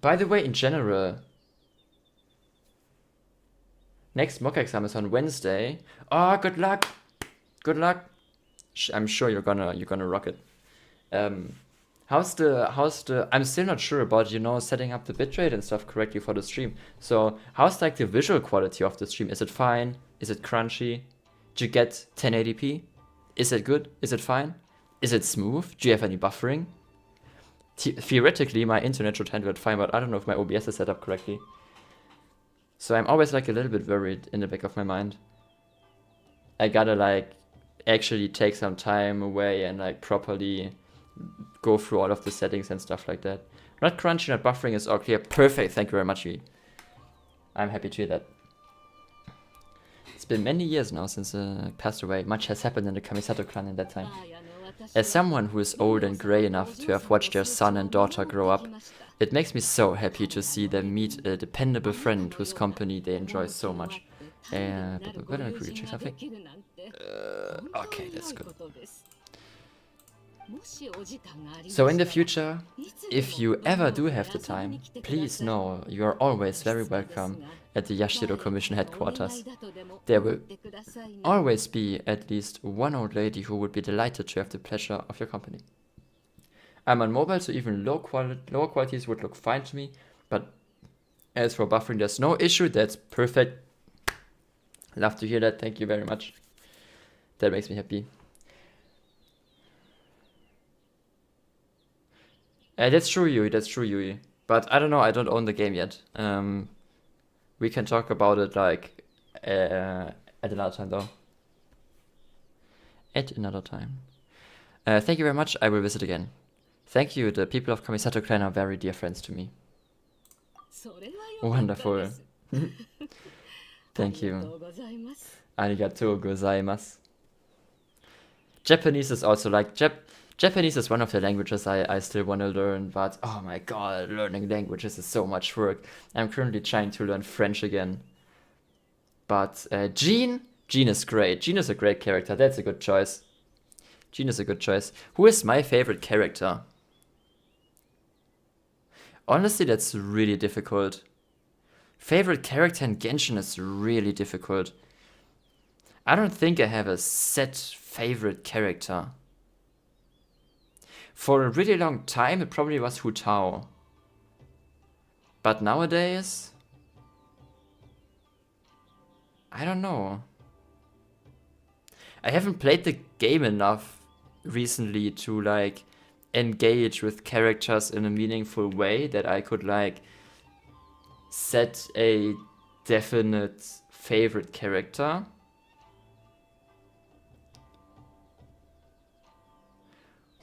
By the way, in general, next mock exam is on Wednesday. Oh, good luck! Good luck! I'm sure you're gonna rock it. How's the? I'm still not sure about setting up the bitrate and stuff correctly for the stream. So how's like the visual quality of the stream? Is it fine? Is it crunchy? Do you get 1080p? Is it good? Is it fine? Is it smooth? Do you have any buffering? Theoretically, my internet should handle it fine, but I don't know if my OBS is set up correctly. So I'm always like a little bit worried in the back of my mind. I gotta like actually take some time away and like properly go through all of the settings and stuff like that. Not crunchy, not buffering is all clear. Perfect, thank you very much, Yui. I'm happy to hear that. It's been many years now since passed away. Much has happened in the Kamisato clan in that time. As someone who is old and grey enough to have watched their son and daughter grow up, it makes me so happy to see them meet a dependable friend whose company they enjoy so much. Could you check something? Okay, that's good. So in the future, if you ever do have the time, please know you are always very welcome at the Yashiro Commission headquarters. There will always be at least one old lady who would be delighted to have the pleasure of your company. I'm on mobile, so even lower qualities would look fine to me, but as for buffering, there's no issue. That's perfect. Love to hear that. Thank you very much. That makes me happy. That's true, Yui. That's true, Yui. But I don't know. I don't own the game yet. We can talk about it like at another time, though. At another time. Thank you very much. I will visit again. Thank you. The people of Kamisato clan are very dear friends to me. Wonderful. Thank you. Arigatou gozaimasu. Japanese is also like Japanese is one of the languages I still want to learn, but oh my god, learning languages is so much work. I'm currently trying to learn French again. But Jean is great. Jean is a great character. That's a good choice. Jean is a good choice. Who is my favorite character? Honestly, that's really difficult. Favorite character in Genshin is really difficult. I don't think I have a set favorite character. For a really long time, it probably was Hu Tao. But nowadays, I don't know. I haven't played the game enough recently to like engage with characters in a meaningful way that I could like set a definite favorite character.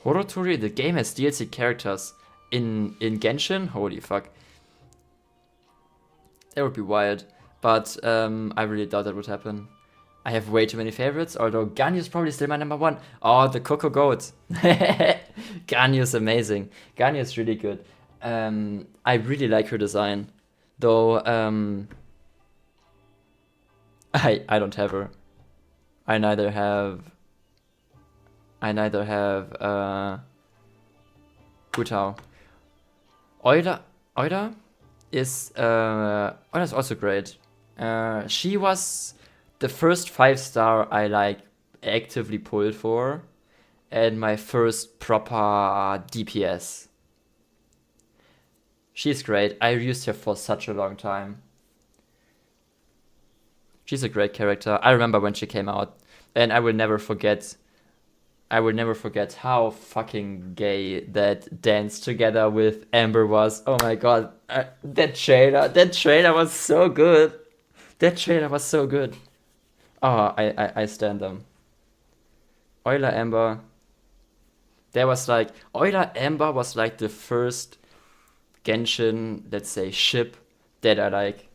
Horotori, the game has DLC characters in Genshin? Holy fuck. That would be wild. But I really doubt that would happen. I have way too many favorites, although Ganyu is probably still my number one. Oh, the Coco Goat. Ganyu is amazing. Ganyu is really good. I really like her design. Though, I don't have her. I neither have Hutao. Oida is Oida's also great. She was the first 5-star I like actively pulled for, and my first proper DPS. She's great. I used her for such a long time. She's a great character. I remember when she came out, and I will never forget how fucking gay that dance together with Amber was. Oh my god, that trailer was so good. That trailer was so good. Oh, I stand them. Euler Amber. Euler Amber was like the first Genshin, let's say, ship that I like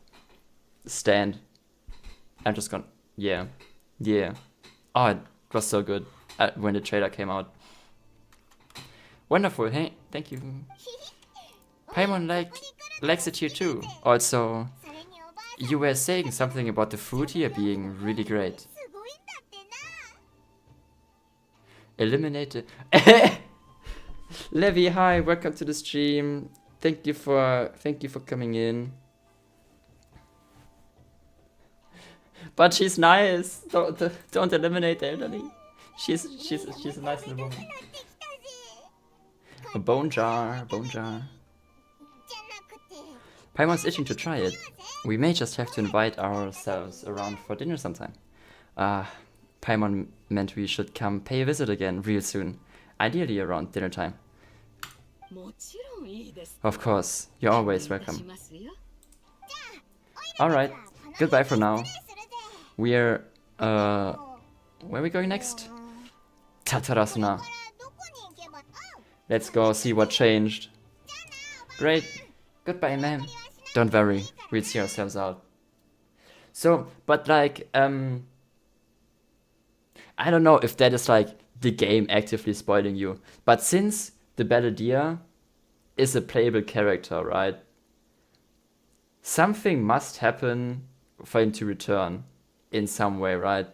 stand. I'm just gonna, yeah. Oh, it was so good when the trailer came out. Wonderful, hey, thank you. Paimon likes it here too. Also, you were saying something about the food here being really great. Eliminated. Levi, hi, welcome to the stream. Thank you for coming in. But she's nice. Don't eliminate the elderly. She's a nice little woman. A bone jar. Paimon's itching to try it. We may just have to invite ourselves around for dinner sometime. Paimon meant we should come pay a visit again real soon. Ideally around dinner time. Of course, you're always welcome. Alright, goodbye for now. We're, where are we going next? Tatarasuna. Let's go see what changed. Great. Goodbye, ma'am. Don't worry, we'll see ourselves out. So, but like, I don't know if that is like the game actively spoiling you. But since the Balladeer is a playable character, right? Something must happen for him to return in some way, right?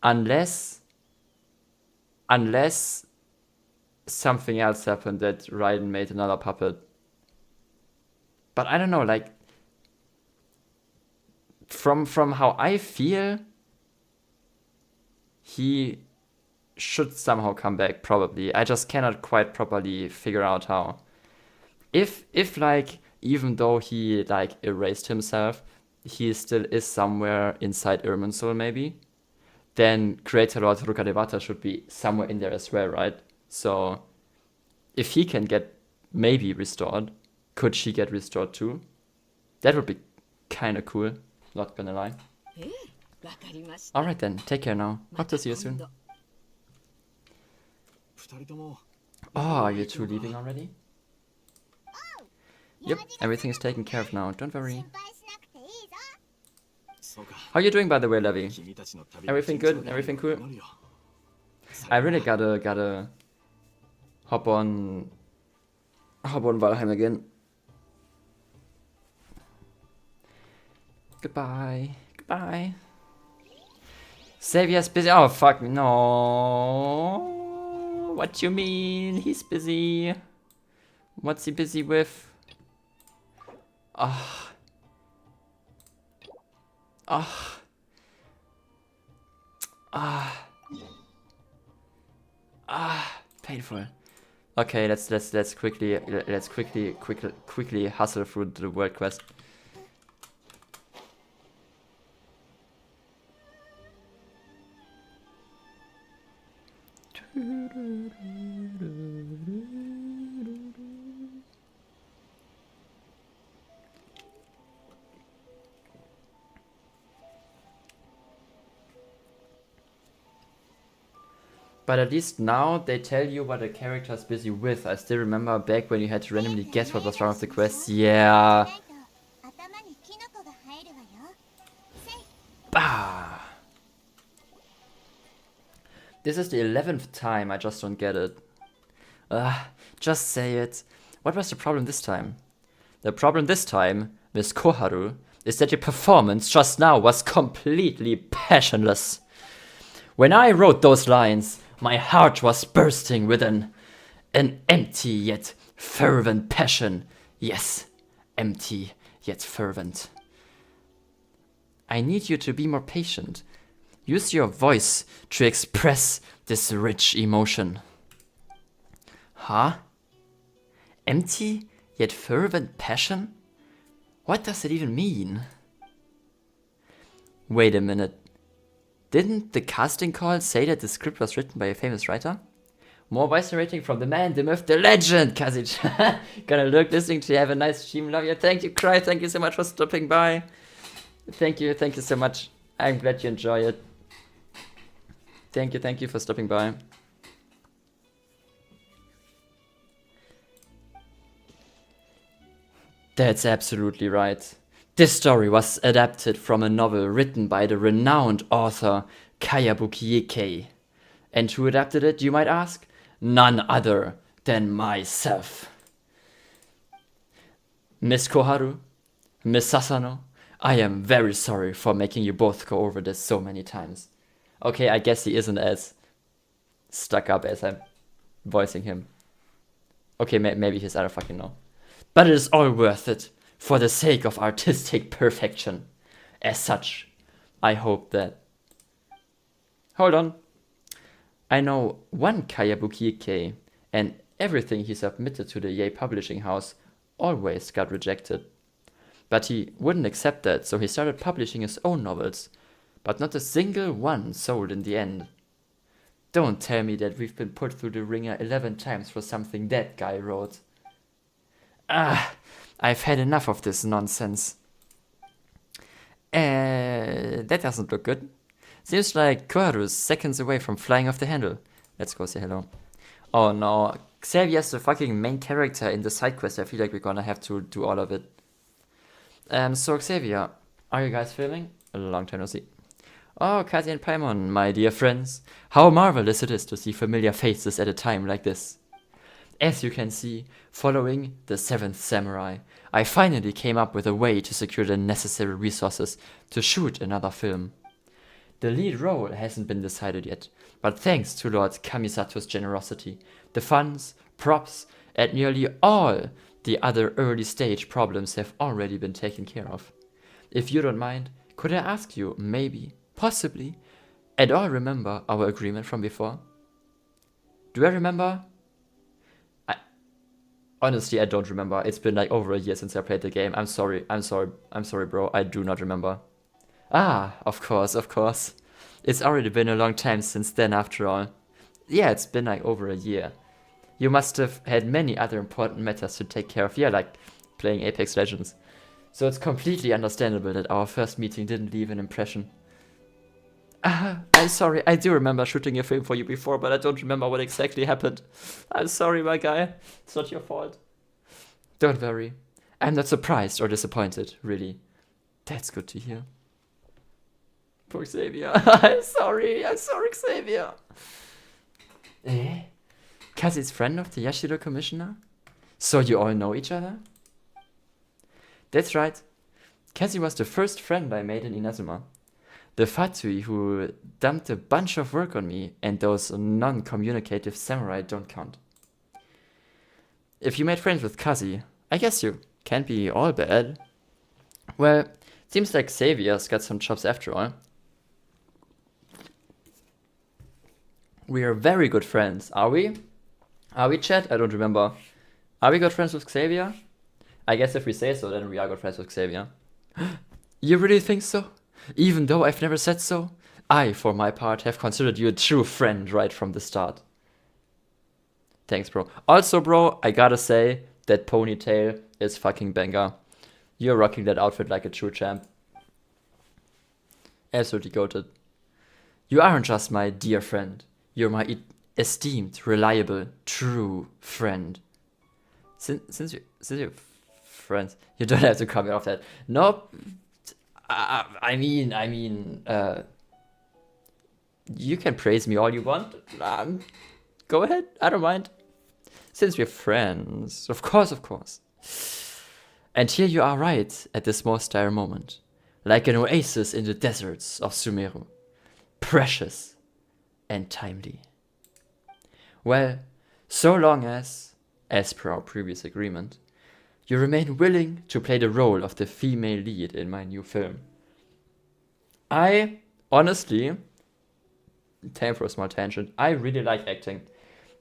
Unless something else happened that Raiden made another puppet. But I don't know, like from how I feel, he should somehow come back, probably. I just cannot quite properly figure out how. If like, even though he like erased himself, he still is somewhere inside Irminsul maybe, then Creator Lord Rukadevata should be somewhere in there as well, right? So if he can get maybe restored, could she get restored too? That would be kind of cool, not gonna lie. Alright then, take care now. Hope to see you soon. Oh, are you two leaving already? Yep, everything is taken care of now, don't worry. How are you doing, by the way, Levi? Everything good? Everything cool? I really gotta hop on Valheim again. Goodbye. Xavier's busy. Oh fuck, no. What you mean? He's busy. What's he busy with? Painful. Okay, let's quickly hustle through the world quest. But at least now they tell you what a character is busy with. I still remember back when you had to randomly guess what was wrong with the quest. Yeah. This is the 11th time, I just don't get it. Just say it. What was the problem this time? The problem this time, Miss Koharu, is that your performance just now was completely passionless. When I wrote those lines, my heart was bursting with an empty yet fervent passion. Yes, empty yet fervent. I need you to be more patient. Use your voice to express this rich emotion. Huh? Empty yet fervent passion? What does it even mean? Wait a minute. Didn't the casting call say that the script was written by a famous writer? More voice narrating from the man, the myth, the legend, Kazzy-chan. Gonna look, listening to you. Have a nice stream. Love you. Thank you, Cry. Thank you so much for stopping by. Thank you so much. I'm glad you enjoy it. Thank you for stopping by. That's absolutely right. This story was adapted from a novel written by the renowned author Kayabuki Ike. And who adapted it, you might ask? None other than myself. Miss Koharu, Miss Sasano, I am very sorry for making you both go over this so many times. Okay, I guess he isn't as stuck up as I'm voicing him. Okay, maybe he's, I don't fucking know. But it is all worth it for the sake of artistic perfection. As such, I hope that... Hold on. I know one Kayabuki Ike, and everything he submitted to the Yay publishing house always got rejected. But he wouldn't accept that, so he started publishing his own novels. But not a single one sold in the end. Don't tell me that we've been put through the ringer 11 times for something that guy wrote. I've had enough of this nonsense. That doesn't look good. Seems like Koharu's seconds away from flying off the handle. Let's go say hello. Oh no, Xavier's the fucking main character in the side quest. I feel like we're gonna have to do all of it. So Xavier, are you guys filming? A long time no see. Oh, Kazzy and Paimon, my dear friends. How marvelous it is to see familiar faces at a time like this. As you can see, following the 7th Samurai, I finally came up with a way to secure the necessary resources to shoot another film. The lead role hasn't been decided yet, but thanks to Lord Kamisato's generosity, the funds, props, and nearly all the other early stage problems have already been taken care of. If you don't mind, could I ask you, maybe, possibly, at all remember our agreement from before? Do I remember? Honestly, I don't remember. It's been like over a year since I played the game. I'm sorry, bro. I do not remember. Ah, of course. It's already been a long time since then, after all. Yeah, it's been like over a year. You must have had many other important matters to take care of. Yeah, like playing Apex Legends. So it's completely understandable that our first meeting didn't leave an impression. I'm sorry. I do remember shooting a film for you before, but I don't remember what exactly happened. I'm sorry, my guy. It's not your fault. Don't worry. I'm not surprised or disappointed, really. That's good to hear. Poor Xavier. I'm sorry, Xavier. Kazzy's friend of the Yashiro commissioner? So you all know each other? That's right. Kazzy was the first friend I made in Inazuma. The Fatui who dumped a bunch of work on me, and those non-communicative samurai don't count. If you made friends with Kazzy, I guess you can't be all bad. Well, seems like Xavier's got some chops after all. We are very good friends, are we? Are we, chat? I don't remember. Are we good friends with Xavier? I guess if we say so, then we are good friends with Xavier. You really think so? Even though I've never said so? I, for my part, have considered you a true friend right from the start. Thanks, bro. Also, bro, I gotta say, that ponytail is fucking banger. You're rocking that outfit like a true champ. Absolutely goated. You aren't just my dear friend. You're my esteemed, reliable, true friend. Since you're friends, you don't have to comment off that. Nope. I mean, You can praise me all you want. Go ahead, I don't mind. Since we're friends, of course, of course. And here you are right at this most dire moment, like an oasis in the deserts of Sumeru. Precious and timely. Well, so long as per our previous agreement, you remain willing to play the role of the female lead in my new film. I, honestly, time for a small tangent, I really like acting.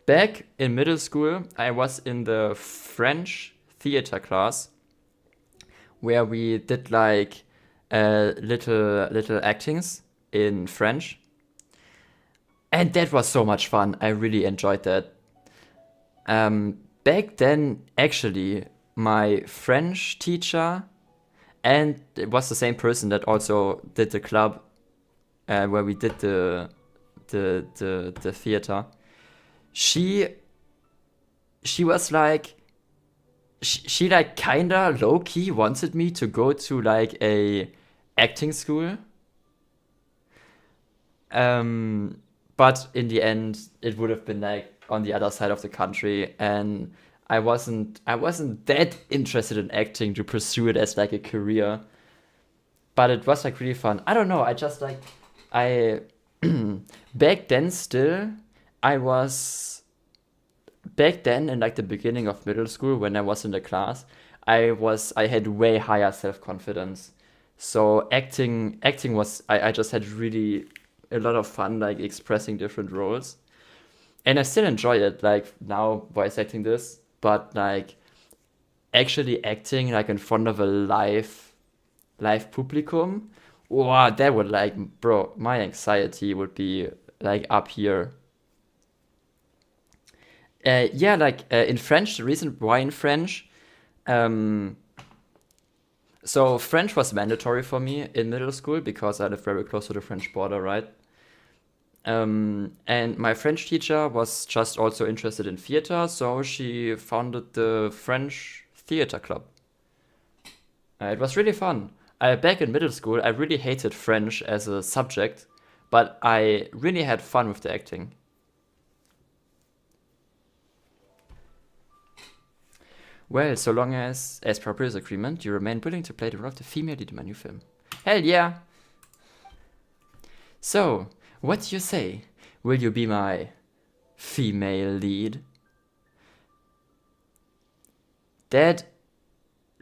Back in middle school, I was in the French theater class where we did like little actings in French. And that was so much fun. I really enjoyed that. Back then, actually, my French teacher, and it was the same person that also did the club where we did the theater. She was like, she like kinda low key wanted me to go to like a acting school. But in the end, it would have been like on the other side of the country, and I wasn't that interested in acting to pursue it as like a career. But it was like really fun. I don't know. I just like back then still back then in like the beginning of middle school when I was in the class, I had way higher self-confidence. So acting was I just had really a lot of fun like expressing different roles. And I still enjoy it, like now voice acting this, but like actually acting like in front of a live publicum, wow, that would like, bro, my anxiety would be like up here. In French, the reason why in French, so French was mandatory for me in middle school because I lived very close to the French border, right? And my French teacher was just also interested in theater, so she founded the French theater club. It was really fun. Back in middle school, I really hated French as a subject, but I really had fun with the acting. Well, so long as per previous agreement, you remain willing to play the role of the female lead in my new film. Hell yeah! So, what do you say? Will you be my female lead? That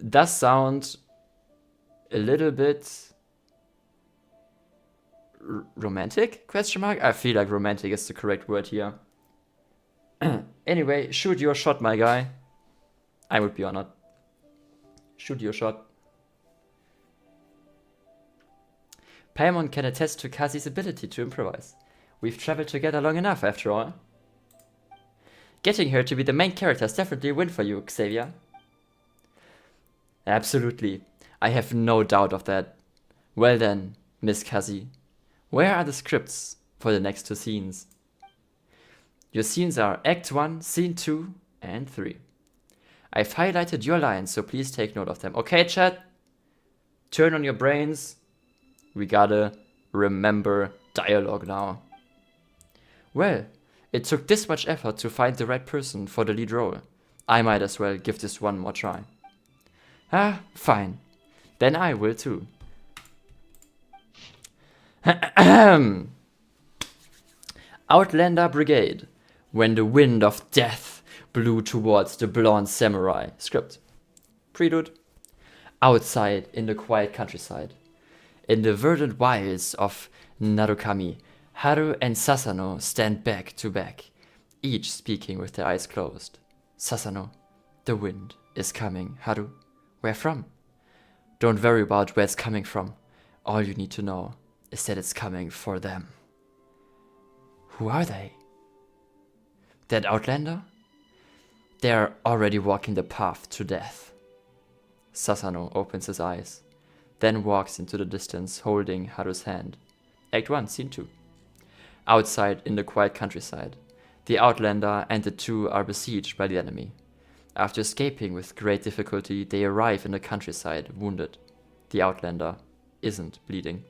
does sound a little bit romantic? Question mark? I feel like romantic is the correct word here. Anyway, shoot your shot, my guy. I would be honored. Shoot your shot. Paimon can attest to Kazzy's ability to improvise. We've traveled together long enough, after all. Getting her to be the main character is definitely a win for you, Xavier. Absolutely. I have no doubt of that. Well then, Miss Kazzy, where are the scripts for the next two scenes? Your scenes are Act 1, Scene 2, and 3. I've highlighted your lines, so please take note of them. Okay, chat? Turn on your brains. We gotta remember dialogue now. Well, it took this much effort to find the right person for the lead role. I might as well give this one more try. Ah, fine. Then I will too. Outlander Brigade. When the wind of death blew towards the blonde samurai. Script. Prelude. Outside in the quiet countryside. In the verdant wilds of Narukami, Haru and Sasano stand back to back, each speaking with their eyes closed. Sasano, the wind is coming. Haru, where from? Don't worry about where it's coming from. All you need to know is that it's coming for them. Who are they? That outlander? They're already walking the path to death. Sasano opens his eyes, then walks into the distance holding Haru's hand. Act 1, Scene 2. Outside in the quiet countryside, the outlander and the two are besieged by the enemy. After escaping with great difficulty, they arrive in the countryside, wounded. The outlander isn't bleeding.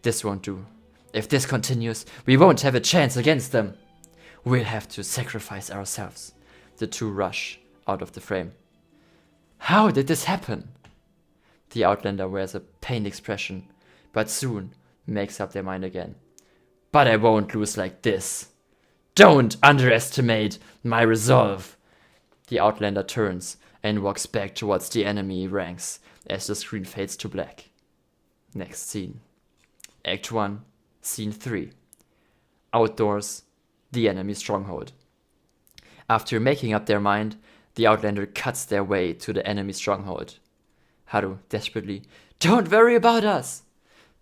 This won't do. If this continues, we won't have a chance against them. We'll have to sacrifice ourselves. The two rush out of the frame. How did this happen? The Outlander wears a pained expression, but soon makes up their mind again. But I won't lose like this. Don't underestimate my resolve. The Outlander turns and walks back towards the enemy ranks as the screen fades to black. Next scene. Act 1, Scene 3. Outdoors, the enemy stronghold. After making up their mind, the Outlander cuts their way to the enemy stronghold. Haru, desperately, don't worry about us!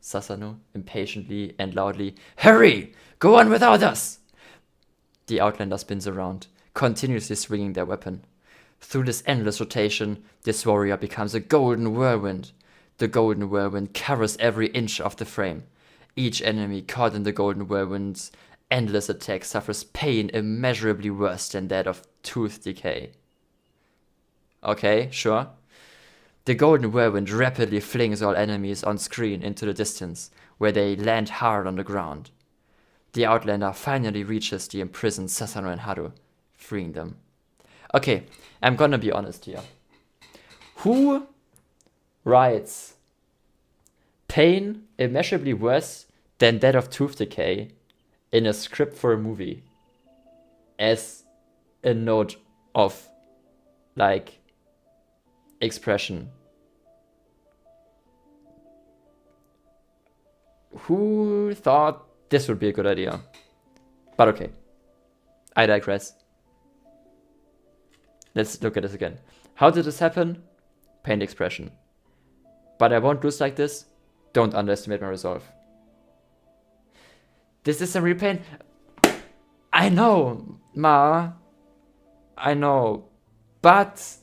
Sasano, impatiently and loudly, hurry! Go on without us! The Outlander spins around, continuously swinging their weapon. Through this endless rotation, this warrior becomes a golden whirlwind. The golden whirlwind covers every inch of the frame. Each enemy caught in the golden whirlwind's endless attack suffers pain immeasurably worse than that of tooth decay. Okay, sure. The golden whirlwind rapidly flings all enemies on screen into the distance, where they land hard on the ground. The Outlander finally reaches the imprisoned Sasano and Haru, freeing them. Okay, I'm gonna be honest here. Who writes pain immeasurably worse than that of tooth decay in a script for a movie as a note of, like, expression? Who thought this would be a good idea? But okay, I digress. Let's look at this again. How did this happen? Pain expression. But I won't lose like this. Don't underestimate my resolve. This is a real pain. I know, Ma. I know. But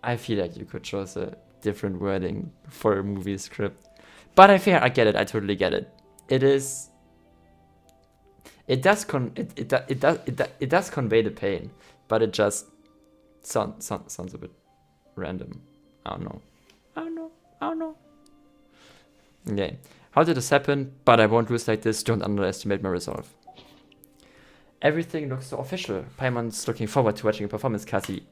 I feel like you could choose a different wording for a movie script. But I get it. I totally get it. It is. It does convey the pain, but it just sounds a bit random. I don't know. Okay. How did this happen? But I won't lose like this. Don't underestimate my resolve. Everything looks so official. Paimon's looking forward to watching a performance, Kazzy.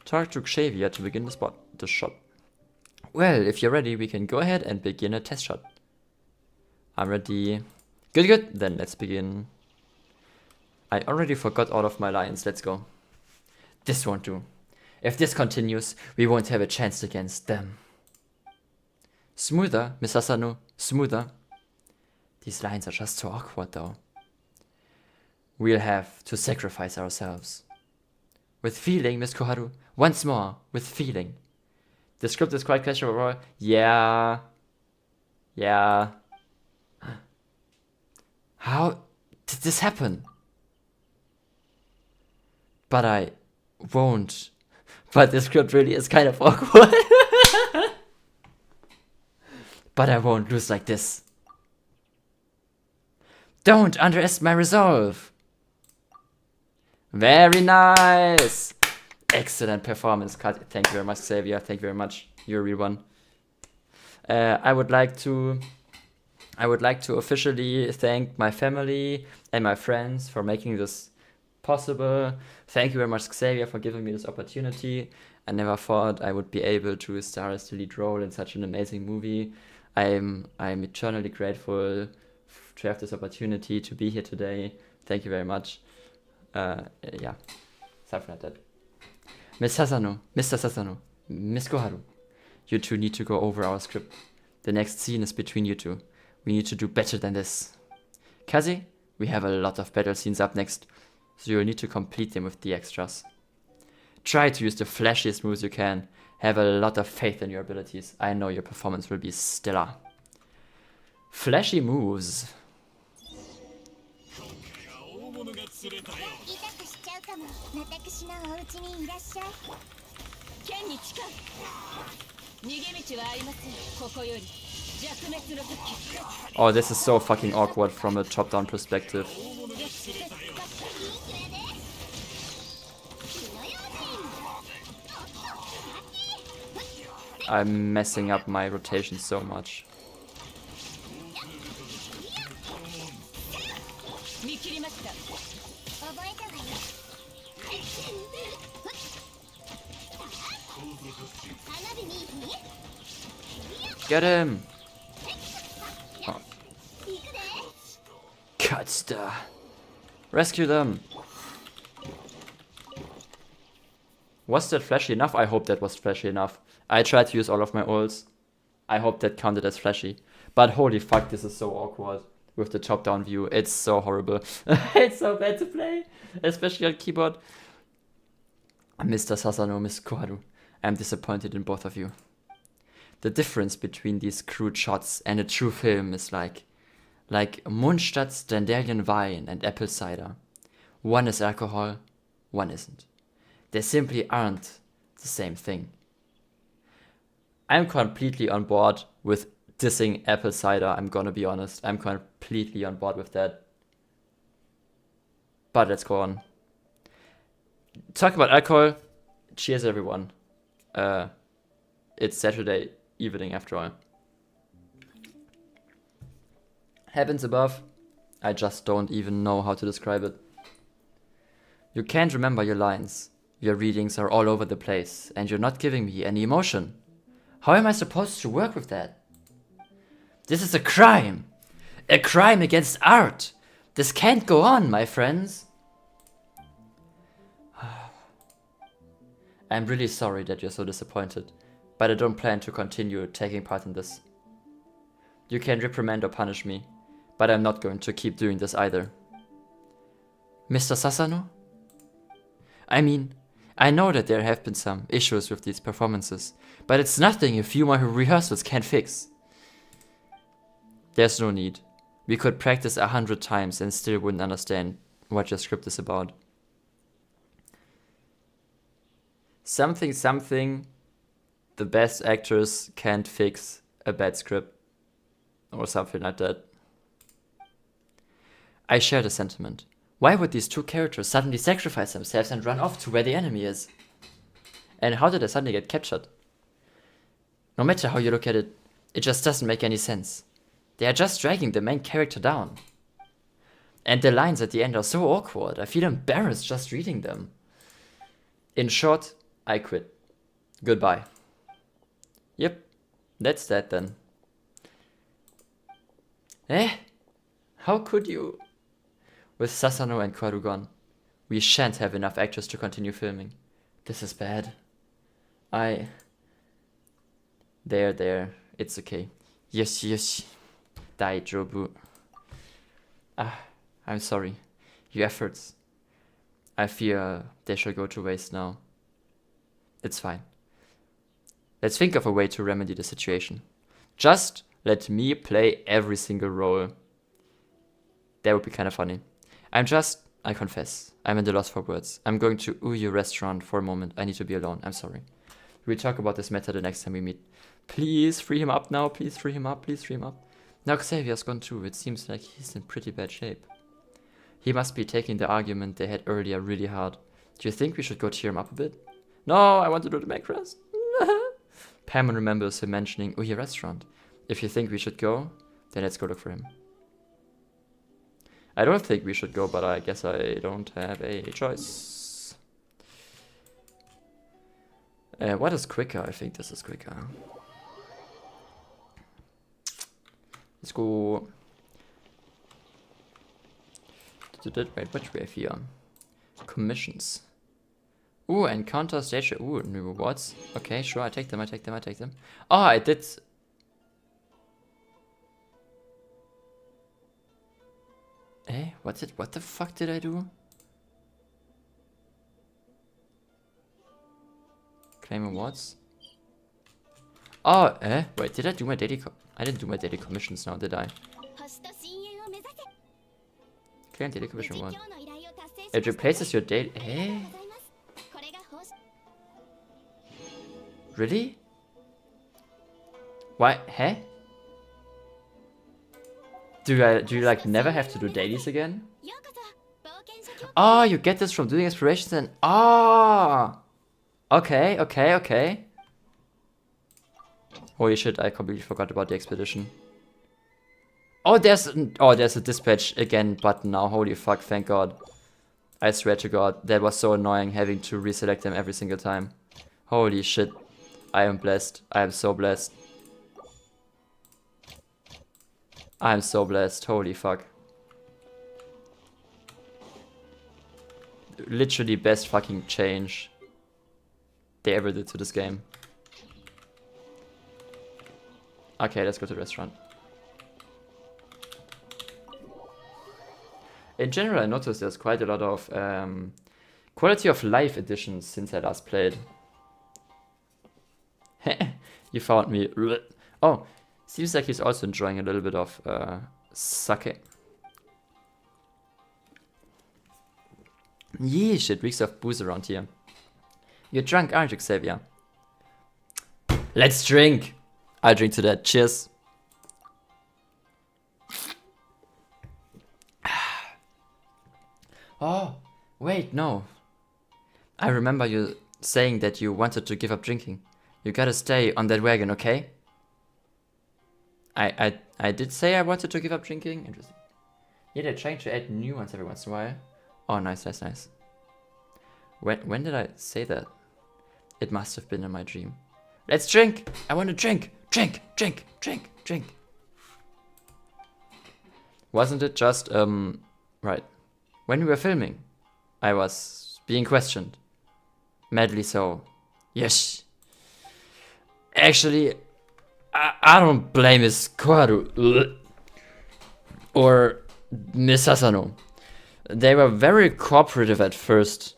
Talk to Xavier to begin the shot. Well, if you're ready, we can go ahead and begin a test shot. I'm ready. Good. Then let's begin. I already forgot all of my lines. Let's go. This won't do. If this continues, we won't have a chance against them. Smoother, Miss Asano. Smoother. These lines are just so awkward, though. We'll have to sacrifice ourselves. With feeling, Miss Koharu. Once more, with feeling. The script is quite questionable. Yeah. How did this happen? But I won't. But the script really is kind of awkward. But I won't lose like this. Don't underestimate my resolve. Very nice. Excellent performance. Thank you very much, Xavier. Thank you very much. You're a real one. I would like to officially thank my family and my friends for making this possible. Thank you very much, Xavier, for giving me this opportunity. I never thought I would be able to star as the lead role in such an amazing movie. I'm eternally grateful to have this opportunity to be here today. Thank you very much. Yeah, something like that. Mr. Sasano, Miss Koharu, you two need to go over our script. The next scene is between you two. We need to do better than this. Kazzy, we have a lot of battle scenes up next, so you'll need to complete them with the extras. Try to use the flashiest moves you can. Have a lot of faith in your abilities. I know your performance will be stellar. Flashy moves. Oh, this is so fucking awkward from a top-down perspective. I'm messing up my rotation so much. Get him! Oh. Gotsta! Rescue them! Was that flashy enough? I hope that was flashy enough. I tried to use all of my ults. I hope that counted as flashy. But holy fuck, this is so awkward with the top-down view. It's so horrible. It's so bad to play, especially on keyboard. Mr. Sasano, Miss Koharu, I'm disappointed in both of you. The difference between these crude shots and a true film is like Mundstadt's dandelion wine and apple cider. One is alcohol, one isn't. They simply aren't the same thing. I'm completely on board with dissing apple cider, I'm gonna be honest. I'm completely on board with that. But let's go on. Talk about alcohol. Cheers, everyone. It's Saturday evening after all. Heavens above. I just don't even know how to describe it. You can't remember your lines. Your readings are all over the place, and you're not giving me any emotion. How am I supposed to work with that? This is a crime! A crime against art! This can't go on, my friends! I'm really sorry that you're so disappointed, but I don't plan to continue taking part in this. You can reprimand or punish me, but I'm not going to keep doing this either. Mr. Sasano? I mean, I know that there have been some issues with these performances, but it's nothing a few more rehearsals can't fix. There's no need. We could practice 100 times and still wouldn't understand what your script is about. Something, the best actors can't fix a bad script. Or something like that. I share the sentiment. Why would these two characters suddenly sacrifice themselves and run off to where the enemy is? And how did they suddenly get captured? No matter how you look at it, it just doesn't make any sense. They are just dragging the main character down. And the lines at the end are so awkward, I feel embarrassed just reading them. In short, I quit. Goodbye. Yep, that's that then. How could you? With Sasano and Koharu gone, we shan't have enough actors to continue filming. This is bad. There, it's okay. Yes. Daijobu. I'm sorry. Your efforts. I fear they shall go to waste now. It's fine. Let's think of a way to remedy the situation. Just let me play every single role. That would be kind of funny. I confess, I'm in the loss for words. I'm going to Uyu restaurant for a moment. I need to be alone. I'm sorry. We'll talk about this matter the next time we meet. Please free him up now. Please free him up. Now Xavier's gone too. It seems like he's in pretty bad shape. He must be taking the argument they had earlier really hard. Do you think we should go cheer him up a bit? No, I want to do the macros. Pam remembers him mentioning Uyu restaurant. If you think we should go, then let's go look for him. I don't think we should go, but I guess I don't have a choice. What is quicker? I think this is quicker. Let's go. Wait, what do we have here? Commissions. Ooh, encounter stage. Ooh, new rewards. Okay, sure, I take them. Oh, I did. What the fuck did I do? Claim awards. Oh, wait, did I do my daily I didn't do my daily commissions now, did I? Claim daily commission award. It replaces your daily. Really? Why? Do you like never have to do dailies again? Oh, you get this from doing explorations and okay. Holy shit, I completely forgot about the expedition. Oh, there's a dispatch again button now. Holy fuck, thank God. I swear to God, that was so annoying having to reselect them every single time. Holy shit. I am blessed. I am so blessed. I am so blessed. Holy fuck. Literally best fucking change they ever did to this game. Okay, let's go to the restaurant. In general, I noticed there's quite a lot of quality of life editions since I last played. You found me. Oh, seems like he's also enjoying a little bit of sake. Yee, shit reeks of booze around here. You're drunk, aren't you, Xavier? Let's drink! I'll drink to that. Cheers. Oh, wait, no. I remember you saying that you wanted to give up drinking. You gotta stay on that wagon, okay? I did say I wanted to give up drinking. Interesting. Yeah, they're trying to add new ones every once in a while. Oh, nice, nice, nice. When did I say that? It must have been in my dream. Let's drink! I want to drink! Drink! Drink! Drink! Drink! Wasn't it just, right. When we were filming, I was being questioned. Madly so. Yes. Actually, I don't blame Miss Kwaru or Miss Asano. They were very cooperative at first.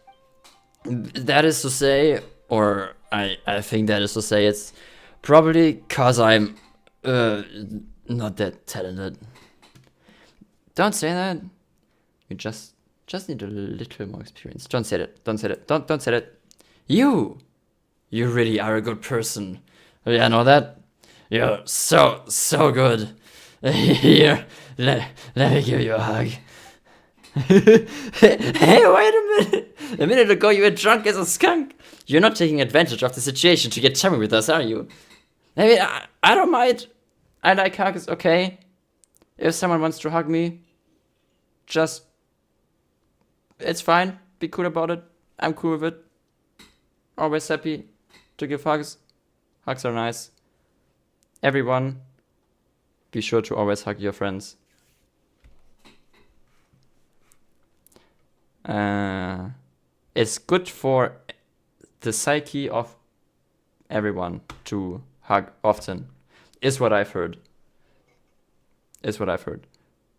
That is to say, or I think that is to say, it's probably cause I'm not that talented. Don't say that. You just need a little more experience. Don't say that. Don't say that. Don't say that. You really are a good person. Yeah, know that? You're so good. Here, let me give you a hug. Hey, wait a minute. A minute ago you were drunk as a skunk. You're not taking advantage of the situation to get chummy with us, are you? I mean, I don't mind. I like hugs, okay? If someone wants to hug me, just... it's fine. Be cool about it. I'm cool with it. Always happy to give hugs. Hugs are nice. Everyone, be sure to always hug your friends. It's good for the psyche of everyone to hug often. Is what I've heard.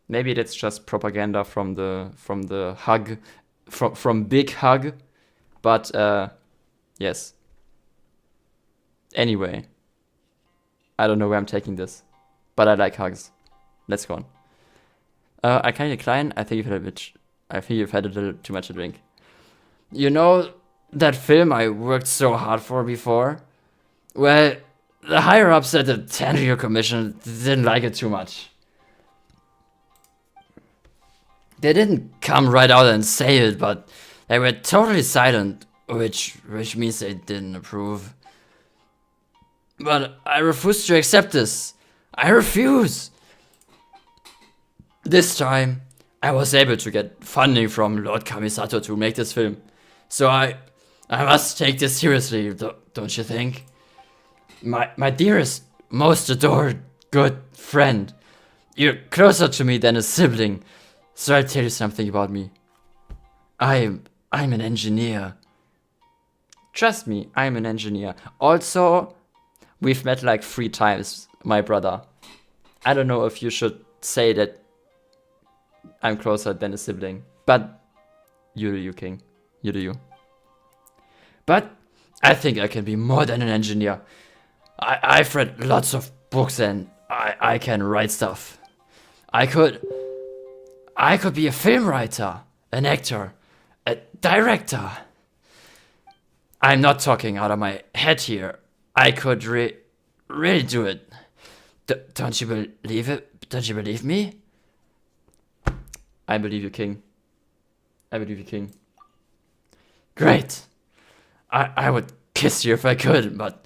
Maybe that's just propaganda from the hug, from Big Hug, but yes. Anyway, I don't know where I'm taking this, but I like hugs. Let's go on. I can decline. I think you've had a little too much to drink. You know that film I worked so hard for before? Well, the higher ups at the Tenryu Commission didn't like it too much. They didn't come right out and say it, but they were totally silent, which means they didn't approve. But I refuse to accept this. I refuse. This time, I was able to get funding from Lord Kamisato to make this film. So I must take this seriously, don't you think? My dearest, most adored, good friend. You're closer to me than a sibling. So I'll tell you something about me. I'm an engineer. Trust me, I'm an engineer. Also, we've met like 3 times, my brother. I don't know if you should say that I'm closer than a sibling. But you do you, King. You do you. But I think I can be more than an engineer. I've read lots of books and I can write stuff. I could be a film writer, an actor, a director. I'm not talking out of my head here. I could really do it. Don't you believe it? Don't you believe me? I believe you, King. I believe you, King. Great. I would kiss you if I could, but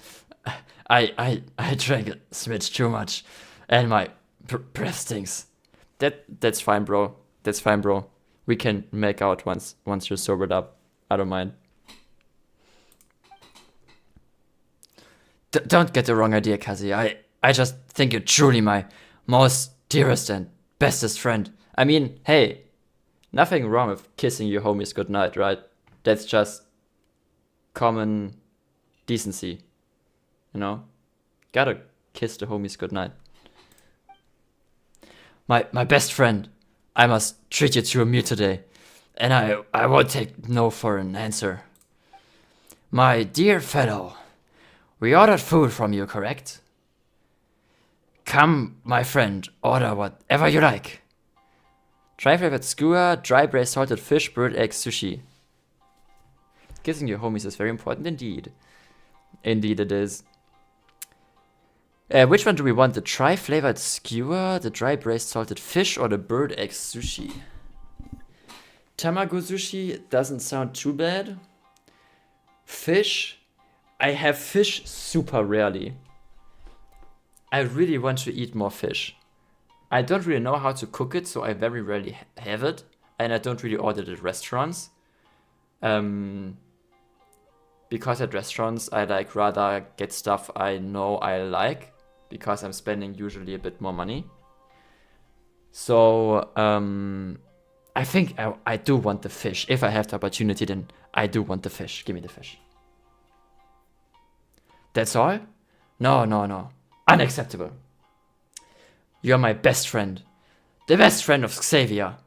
I drank a smidge too much, and my breath stinks. That's fine, bro. That's fine, bro. We can make out once you're sobered up. I don't mind. Don't get the wrong idea, Kazzy. I just think you're truly my most dearest and bestest friend. I mean, hey, nothing wrong with kissing your homies goodnight, right? That's just common decency, you know? Gotta kiss the homies goodnight. My best friend, I must treat you to a meal today, and I won't take no for an answer. My dear fellow, we ordered food from you, correct? Come, my friend, order whatever you like. Dry flavored skewer, dry braised salted fish, bird egg, sushi. Kissing your homies is very important indeed. Indeed it is. Which one do we want? The dry flavored skewer, the dry braised salted fish, or the bird egg sushi? Tamago sushi doesn't sound too bad. Fish. I have fish super rarely. I really want to eat more fish. I don't really know how to cook it, so I very rarely have it. And I don't really order it at restaurants. Because at restaurants I like rather get stuff I know I like, because I'm spending usually a bit more money. So I think I do want the fish. If I have the opportunity, then I do want the fish. Give me the fish. That's all? No. Unacceptable. You're my best friend. The best friend of Xavier.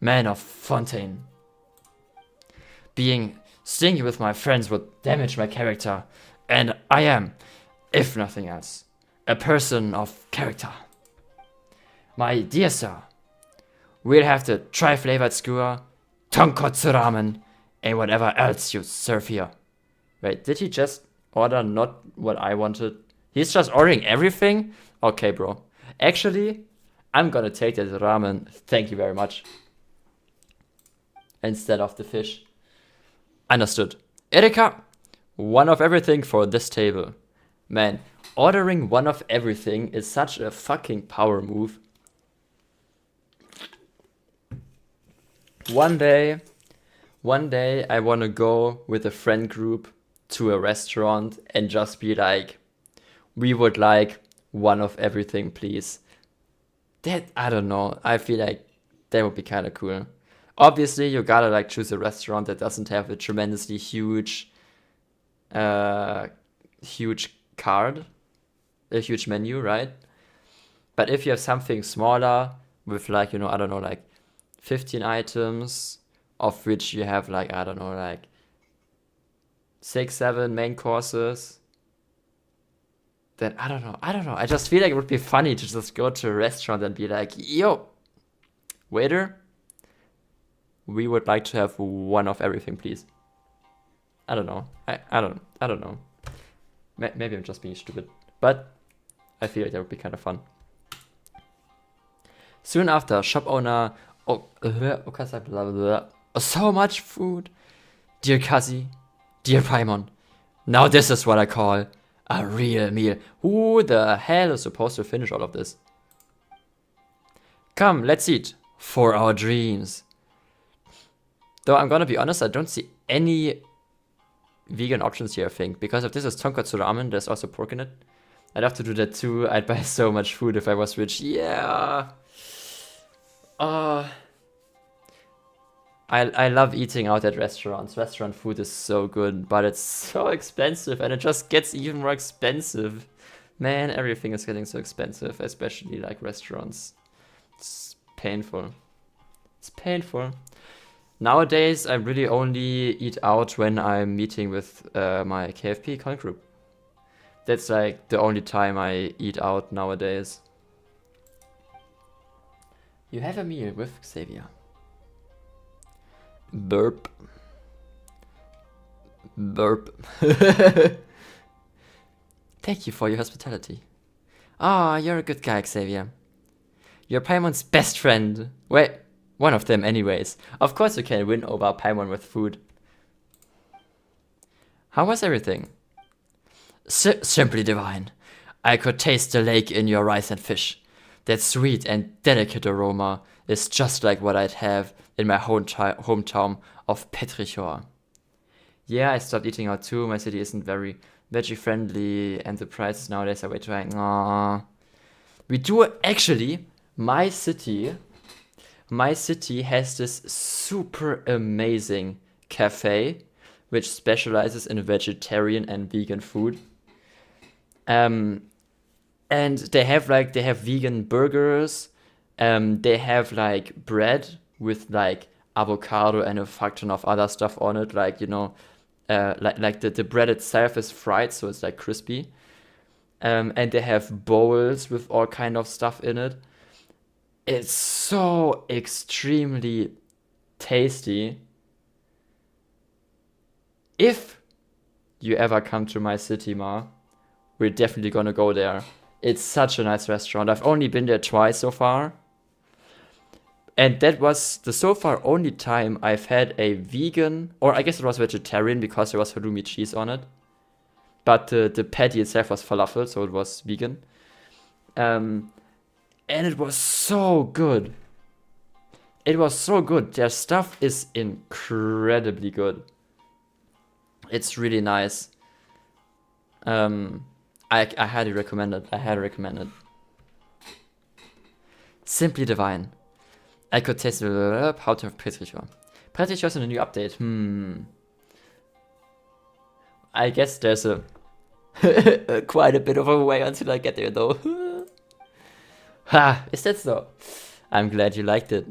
Man of Fontaine. Being stingy with my friends would damage my character. And I am, if nothing else, a person of character. My dear sir, we'll have the tri-flavored skewer, tonkotsu ramen, and whatever else you serve here. Wait, did he just order not what I wanted? He's just ordering everything? Okay, bro. Actually, I'm gonna take that ramen. Thank you very much. Instead of the fish. Understood. Erika, one of everything for this table. Man, ordering one of everything is such a fucking power move. One day I wanna go with a friend group to a restaurant and just be like, we would like one of everything, please. That, I don't know, I feel like that would be kind of cool. Obviously, you gotta like choose a restaurant that doesn't have a tremendously huge card, a huge menu, right? But if you have something smaller with like, you know, I don't know, like 15 items, of which you have like, I don't know, like 6-7 main courses, then I don't know. I just feel like it would be funny to just go to a restaurant and be like, yo, waiter, we would like to have one of everything, please. I don't know. I don't know. Maybe I'm just being stupid, but I feel like that would be kind of fun. Soon after, shop owner, so much food. Dear Kazzy, dear Paimon, now this is what I call a real meal. Who the hell is supposed to finish all of this? Come, let's eat for our dreams. Though I'm gonna be honest, I don't see any vegan options here, I think. Because if this is tonkotsu ramen, there's also pork in it. I'd have to do that too. I'd buy so much food if I was rich. Yeah. I love eating out at restaurants. Restaurant food is so good, but it's so expensive, and it just gets even more expensive. Man, everything is getting so expensive, especially like restaurants. It's painful. It's painful. Nowadays, I really only eat out when I'm meeting with my KFP con group. That's like the only time I eat out nowadays. You have a meal with Xavier. Burp. Burp. Thank you for your hospitality. Ah, you're a good guy, Xavier. You're Paimon's best friend. Wait, one of them anyways. Of course you can win over Paimon with food. How was everything? Simply divine. I could taste the lake in your rice and fish. That sweet and delicate aroma is just like what I'd have in my hometown of Petrichor. Yeah, I stopped eating out too. My city isn't very veggie friendly, and the prices nowadays are way too high. Aww. We do actually. My city has this super amazing cafe, which specializes in vegetarian and vegan food. Um, and they have vegan burgers. They have like bread with like avocado and a fuck ton of other stuff on it, like like the bread itself is fried, so it's like crispy. And they have bowls with all kind of stuff in it. It's so extremely tasty. If you ever come to my city, Ma, we're definitely gonna go there. It's such a nice restaurant. I've only been there twice so far. And that was the so far only time I've had a vegan, or I guess it was vegetarian because there was halloumi cheese on it. But the patty itself was falafel, so it was vegan. And it was so good. It was so good. Their stuff is incredibly good. It's really nice. I highly recommend it. I highly recommend it. Simply divine. I could taste the how to have Petrichor. Petrichor is in a new update. I guess there's a quite a bit of a way until I get there, though. Ha! Is that so? I'm glad you liked it.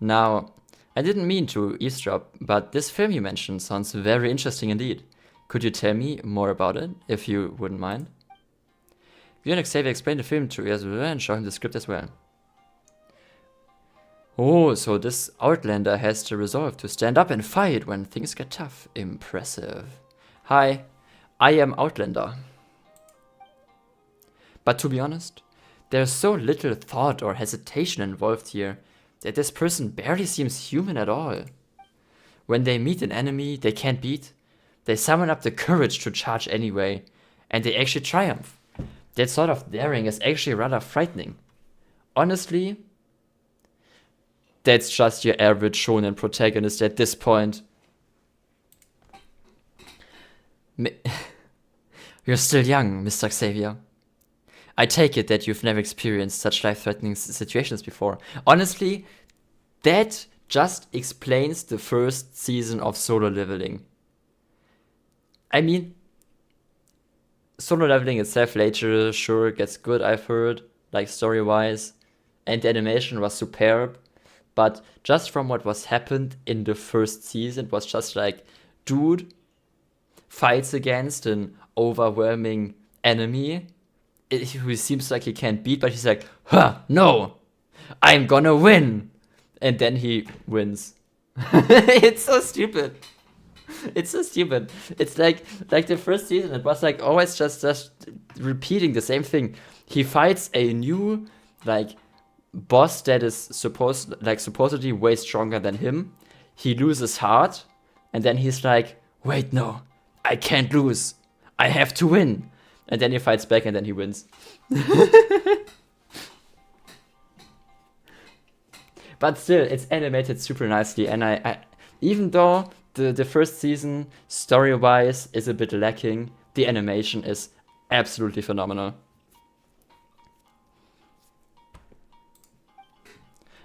Now, I didn't mean to eavesdrop, but this film you mentioned sounds very interesting indeed. Could you tell me more about it, if you wouldn't mind? You and Xavier explain the film to us and show him the script as well. Oh, so this Outlander has the resolve to stand up and fight when things get tough. Impressive. Hi, I am Outlander. But to be honest, there's so little thought or hesitation involved here that this person barely seems human at all. When they meet an enemy they can't beat, they summon up the courage to charge anyway, and they actually triumph. That sort of daring is actually rather frightening. Honestly, that's just your average shonen protagonist at this point. You're still young, Mr. Xavier. I take it that you've never experienced such life-threatening situations before. Honestly, that just explains the first season of Solo Leveling. I mean, Solo Leveling itself later sure gets good, I've heard, like story-wise, and the animation was superb, but just from what was happened in the first season, it was just like, dude fights against an overwhelming enemy who seems like he can't beat, but he's like, no, I'm gonna win. And then he wins. It's so stupid. It's so stupid. It's like the first season, it was like always just repeating the same thing. He fights a new, like, boss that is supposedly way stronger than him. He loses heart, and then he's like, wait, no, I can't lose. I have to win. And then he fights back and then he wins. But still, it's animated super nicely. And I even though the first season, story-wise, is a bit lacking, the animation is absolutely phenomenal.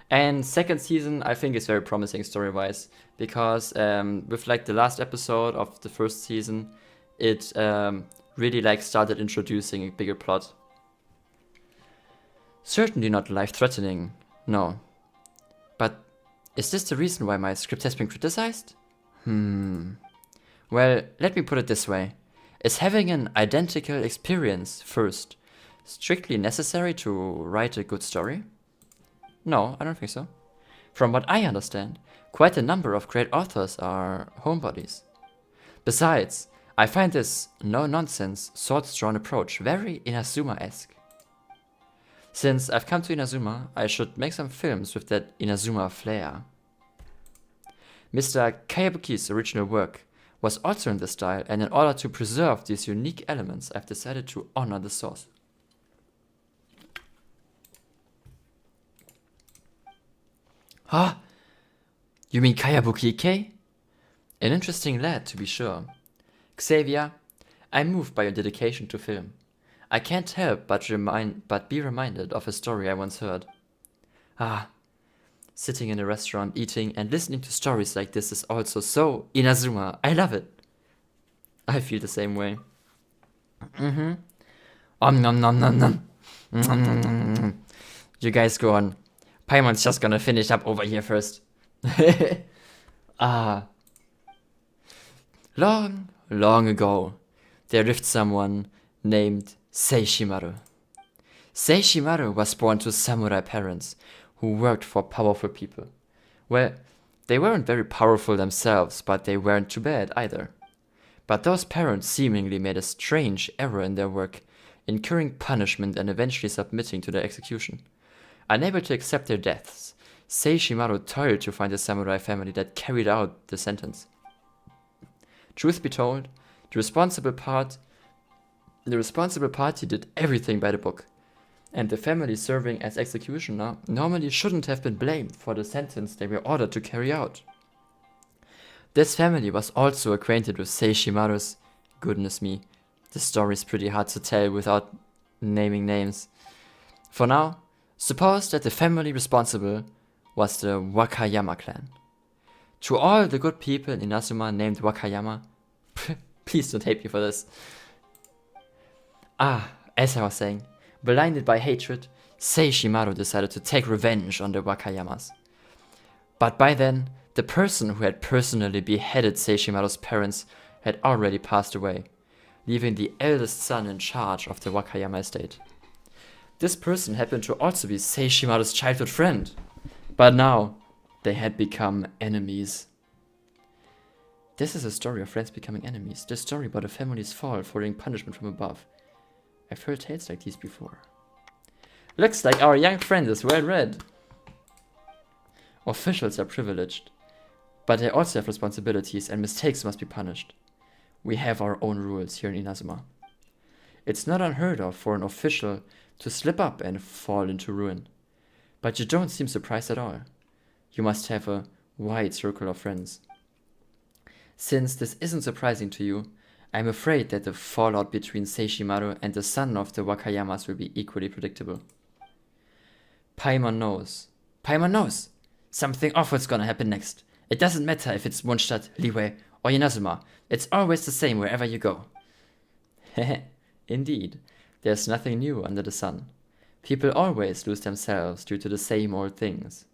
And second season, I think, is very promising story-wise. Because with like the last episode of the first season, it really like started introducing a bigger plot. Certainly not life-threatening, no. But is this the reason why my script has been criticized? Well, let me put it this way. Is having an identical experience first strictly necessary to write a good story? No, I don't think so. From what I understand, quite a number of great authors are homebodies. Besides, I find this no-nonsense, swords-drawn approach very Inazuma-esque. Since I've come to Inazuma, I should make some films with that Inazuma flair. Mr. Kayabuki's original work was also in the style, and in order to preserve these unique elements, I've decided to honor the source. Huh? You mean Kayabuki Ike? An interesting lad, to be sure. Xavier, I'm moved by your dedication to film. I can't help but be reminded of a story I once heard. Sitting in a restaurant, eating and listening to stories like this is also so Inazuma. I love it. I feel the same way. Nom nom nom nom nom. You guys go on. Paimon's just gonna finish up over here first. Long ago, there lived someone named Seishimaru. Seishimaru was born to samurai parents who worked for powerful people. Well, they weren't very powerful themselves, but they weren't too bad either. But those parents seemingly made a strange error in their work, incurring punishment and eventually submitting to their execution. Unable to accept their deaths, Seishimaru toiled to find a samurai family that carried out the sentence. Truth be told, the responsible party did everything by the book, and the family serving as executioner normally shouldn't have been blamed for the sentence they were ordered to carry out. This family was also acquainted with Seishimaru's... Goodness me, this story is pretty hard to tell without naming names. For now, suppose that the family responsible was the Wakayama clan. To all the good people in Inazuma named Wakayama, please don't hate me for this. As I was saying, blinded by hatred, Seishimaru decided to take revenge on the Wakayamas. But by then, the person who had personally beheaded Seishimaru's parents had already passed away, leaving the eldest son in charge of the Wakayama estate. This person happened to also be Seishimaru's childhood friend, but now they had become enemies. This is a story of friends becoming enemies, the story about a family's fall following punishment from above. I've heard tales like these before. Looks like our young friend is well read. Officials are privileged, but they also have responsibilities and mistakes must be punished. We have our own rules here in Inazuma. It's not unheard of for an official to slip up and fall into ruin. But you don't seem surprised at all. You must have a wide circle of friends. Since this isn't surprising to you, I'm afraid that the fallout between Seishimaru and the son of the Wakayamas will be equally predictable. Paimon knows. Paimon knows! Something awful's gonna happen next. It doesn't matter if it's Mondstadt, Liyue, or Inazuma. It's always the same wherever you go. Heh, indeed. There's nothing new under the sun. People always lose themselves due to the same old things.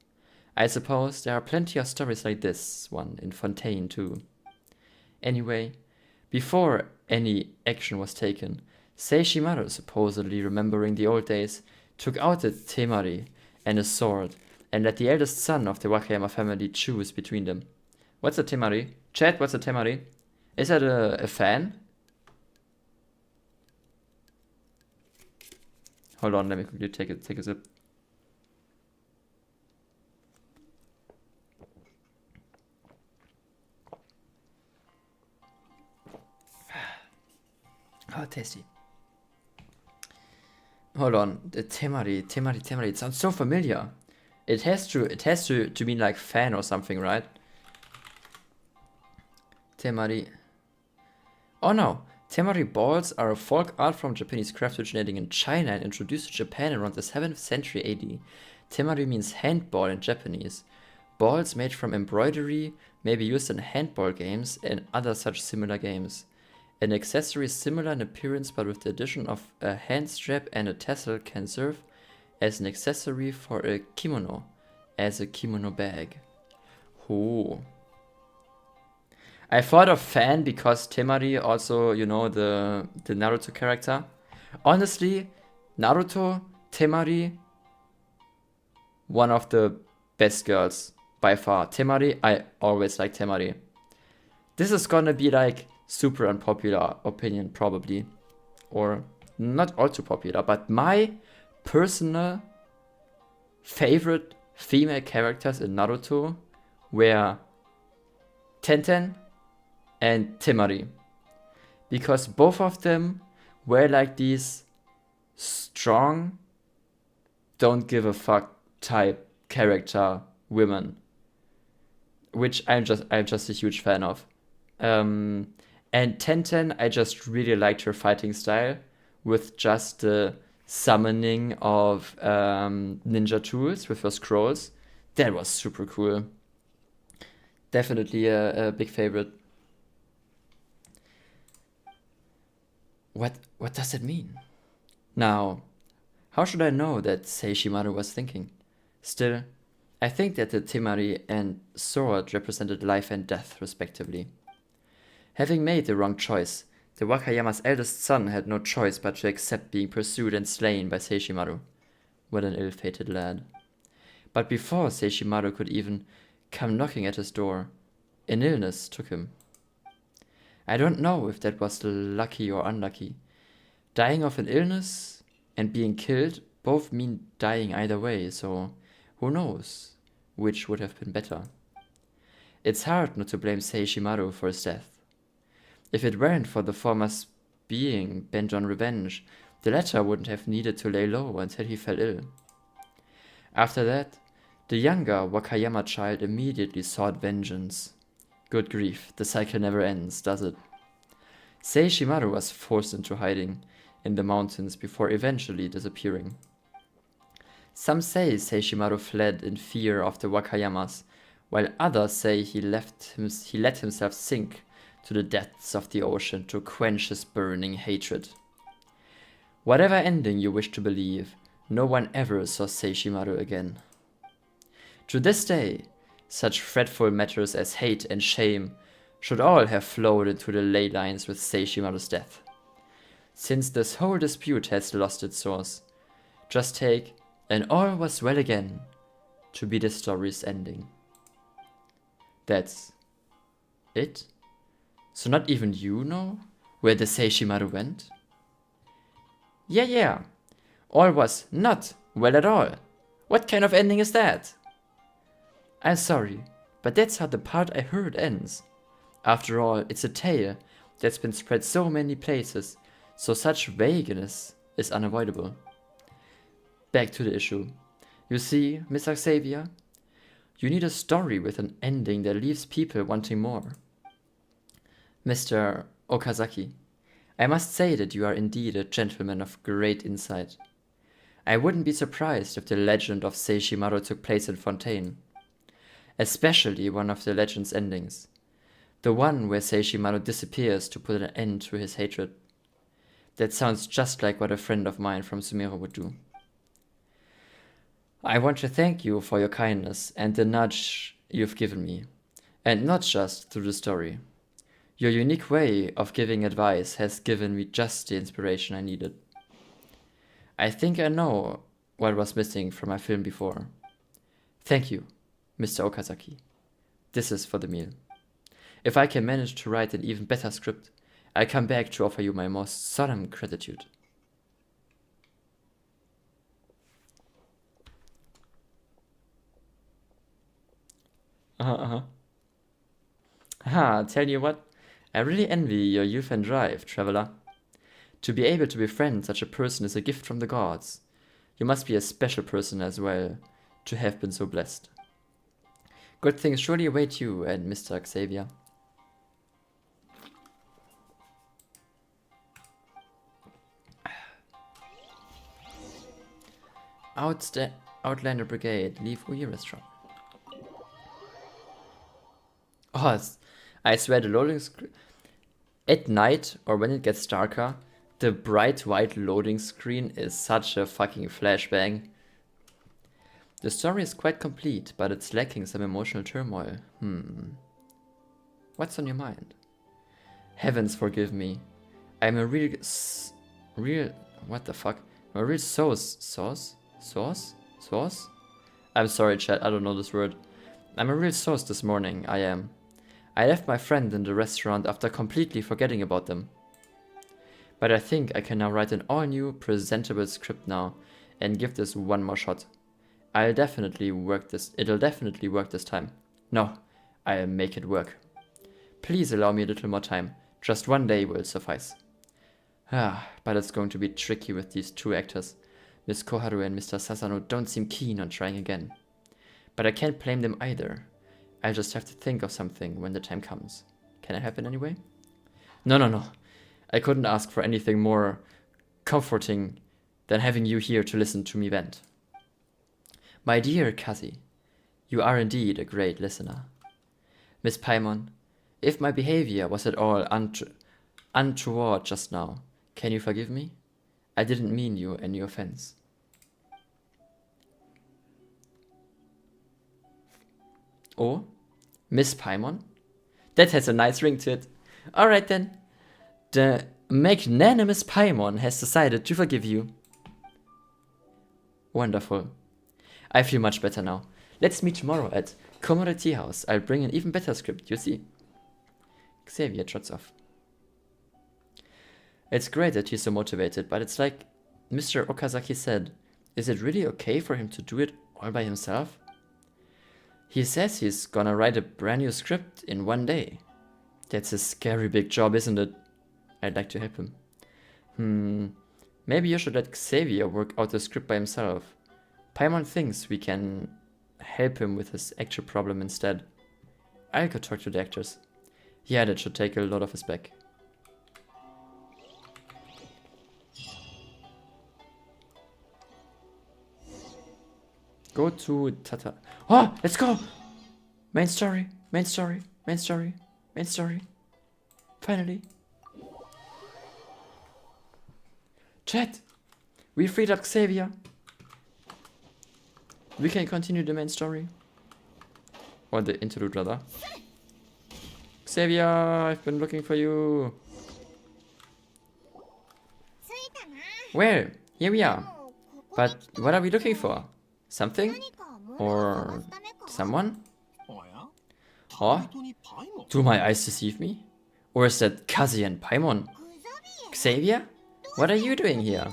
I suppose there are plenty of stories like this one in Fontaine too. Anyway, before any action was taken, Seishimaru, supposedly remembering the old days, took out a temari and a sword and let the eldest son of the Wakayama family choose between them. What's a temari? Chat, what's a temari? Is that a fan? Hold on, let me quickly take a sip. Oh, tasty. Hold on, the temari. It sounds so familiar. It has to mean like fan or something, right? Temari. Oh no, temari balls are a folk art from Japanese craft originating in China and introduced to Japan around the 7th century AD. Temari means handball in Japanese. Balls made from embroidery may be used in handball games and other such similar games. An accessory similar in appearance but with the addition of a hand strap and a tassel can serve as an accessory for a kimono, as a kimono bag. Oh. I thought of fan because Temari also, you know, the Naruto character. Honestly, Naruto, Temari, one of the best girls by far. Temari, I always like Temari. This is gonna be like super unpopular opinion probably, or not all too popular, but my personal favorite female characters in Naruto were Tenten and Temari. Because both of them were like these strong, don't give a fuck type character women, which I'm just a huge fan of. And Tenten, I just really liked her fighting style with just the summoning of ninja tools with her scrolls. That was super cool. Definitely a big favorite. What does it mean? Now, how should I know that Seishimaru was thinking? Still, I think that the Temari and sword represented life and death, respectively. Having made the wrong choice, the Wakayama's eldest son had no choice but to accept being pursued and slain by Seishimaru. What an ill-fated lad. But before Seishimaru could even come knocking at his door, an illness took him. I don't know if that was lucky or unlucky. Dying of an illness and being killed both mean dying either way, so who knows which would have been better. It's hard not to blame Seishimaru for his death. If it weren't for the former's being bent on revenge, the latter wouldn't have needed to lay low until he fell ill. After that, the younger Wakayama child immediately sought vengeance. Good grief, the cycle never ends, does it? Seishimaru was forced into hiding in the mountains before eventually disappearing. Some say Seishimaru fled in fear of the Wakayamas, while others say he let himself sink to the depths of the ocean to quench his burning hatred. Whatever ending you wish to believe, no one ever saw Seishimaru again. To this day, such fretful matters as hate and shame should all have flowed into the ley lines with Seishimaru's death. Since this whole dispute has lost its source, just take "and all was well again" to be the story's ending. That's it? So not even you know where the Seishimaru went? Yeah. All was not well at all. What kind of ending is that? I'm sorry, but that's how the part I heard ends. After all, it's a tale that's been spread so many places, so such vagueness is unavoidable. Back to the issue. You see, Miss Xavier, you need a story with an ending that leaves people wanting more. Mr. Okazaki, I must say that you are indeed a gentleman of great insight. I wouldn't be surprised if the legend of Seishimaru took place in Fontaine. Especially one of the legend's endings. The one where Seishimaru disappears to put an end to his hatred. That sounds just like what a friend of mine from Sumeru would do. I want to thank you for your kindness and the nudge you've given me. And not just through the story. Your unique way of giving advice has given me just the inspiration I needed. I think I know what was missing from my film before. Thank you, Mr. Okazaki. This is for the meal. If I can manage to write an even better script, I come back to offer you my most solemn gratitude. Tell you what, I really envy your youth and drive, traveler. To be able to befriend such a person is a gift from the gods. You must be a special person as well, to have been so blessed. Good things surely await you and Mr. Xavier. Outlander Brigade, leave Uyi restaurant. Oh, I swear the loading screen... At night, or when it gets darker, the bright white loading screen is such a fucking flashbang. The story is quite complete, but it's lacking some emotional turmoil. What's on your mind? Heavens forgive me. I'm a real... What the fuck? I'm a real sauce? I'm sorry, chat, I don't know this word. I'm a real sauce this morning, I am. I left my friend in the restaurant after completely forgetting about them. But I think I can now write an all-new, presentable script now and give this one more shot. It'll definitely work this time. No, I'll make it work. Please allow me a little more time. Just one day will suffice. But it's going to be tricky with these two actors. Miss Koharu and Mr. Sasano don't seem keen on trying again. But I can't blame them either. I'll just have to think of something when the time comes. Can I help in any way? No. I couldn't ask for anything more comforting than having you here to listen to me vent. My dear Kazzy, you are indeed a great listener. Miss Paimon, if my behavior was at all untoward just now, can you forgive me? I didn't mean you any offense. Oh, Miss Paimon? That has a nice ring to it. Alright then. The magnanimous Paimon has decided to forgive you. Wonderful. I feel much better now. Let's meet tomorrow at Komore Tea House. I'll bring an even better script, you see. Xavier trots off. It's great that he's so motivated, but it's like Mr. Okazaki said. Is it really okay for him to do it all by himself? He says he's gonna write a brand new script in one day. That's a scary big job, isn't it? I'd like to help him. Maybe you should let Xavier work out the script by himself. Paimon thinks we can help him with his actual problem instead. I'll go talk to the actors. Yeah, that should take a lot of his back. Go to Tata. Oh, let's go! Main story. Finally. Chat! We freed up Xavier. We can continue the main story. Or the interlude, rather. Xavier, I've been looking for you. Well, here we are. But what are we looking for? Something? Or someone? Or? Do my eyes deceive me? Or is that Kazzy and Paimon? Xavier? What are you doing here?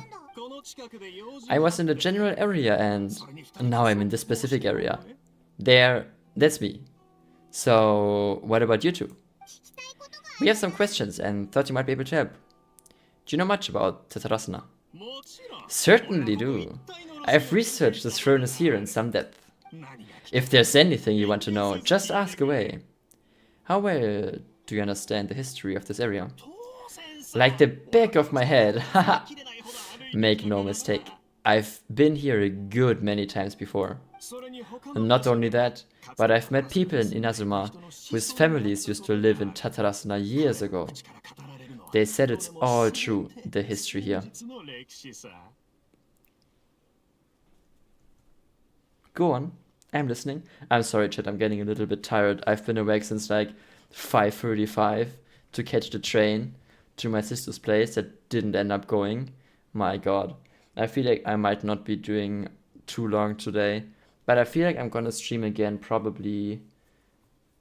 I was in the general area and now I'm in the specific area. There, that's me. So, what about you two? We have some questions and thought you might be able to help. Do you know much about Tatarasana? Certainly do. I've researched this furnace here in some depth. If there's anything you want to know, just ask away. How well do you understand the history of this area? Like the back of my head, haha. Make no mistake, I've been here a good many times before. And not only that, but I've met people in Inazuma whose families used to live in Tatarasana years ago. They said it's all true, the history here. Go on, I'm listening. I'm sorry chat, I'm getting a little bit tired. I've been awake since like 5:35 to catch the train to my sister's place that didn't end up going. My god. I feel like I might not be doing too long today, but I feel like I'm gonna stream again probably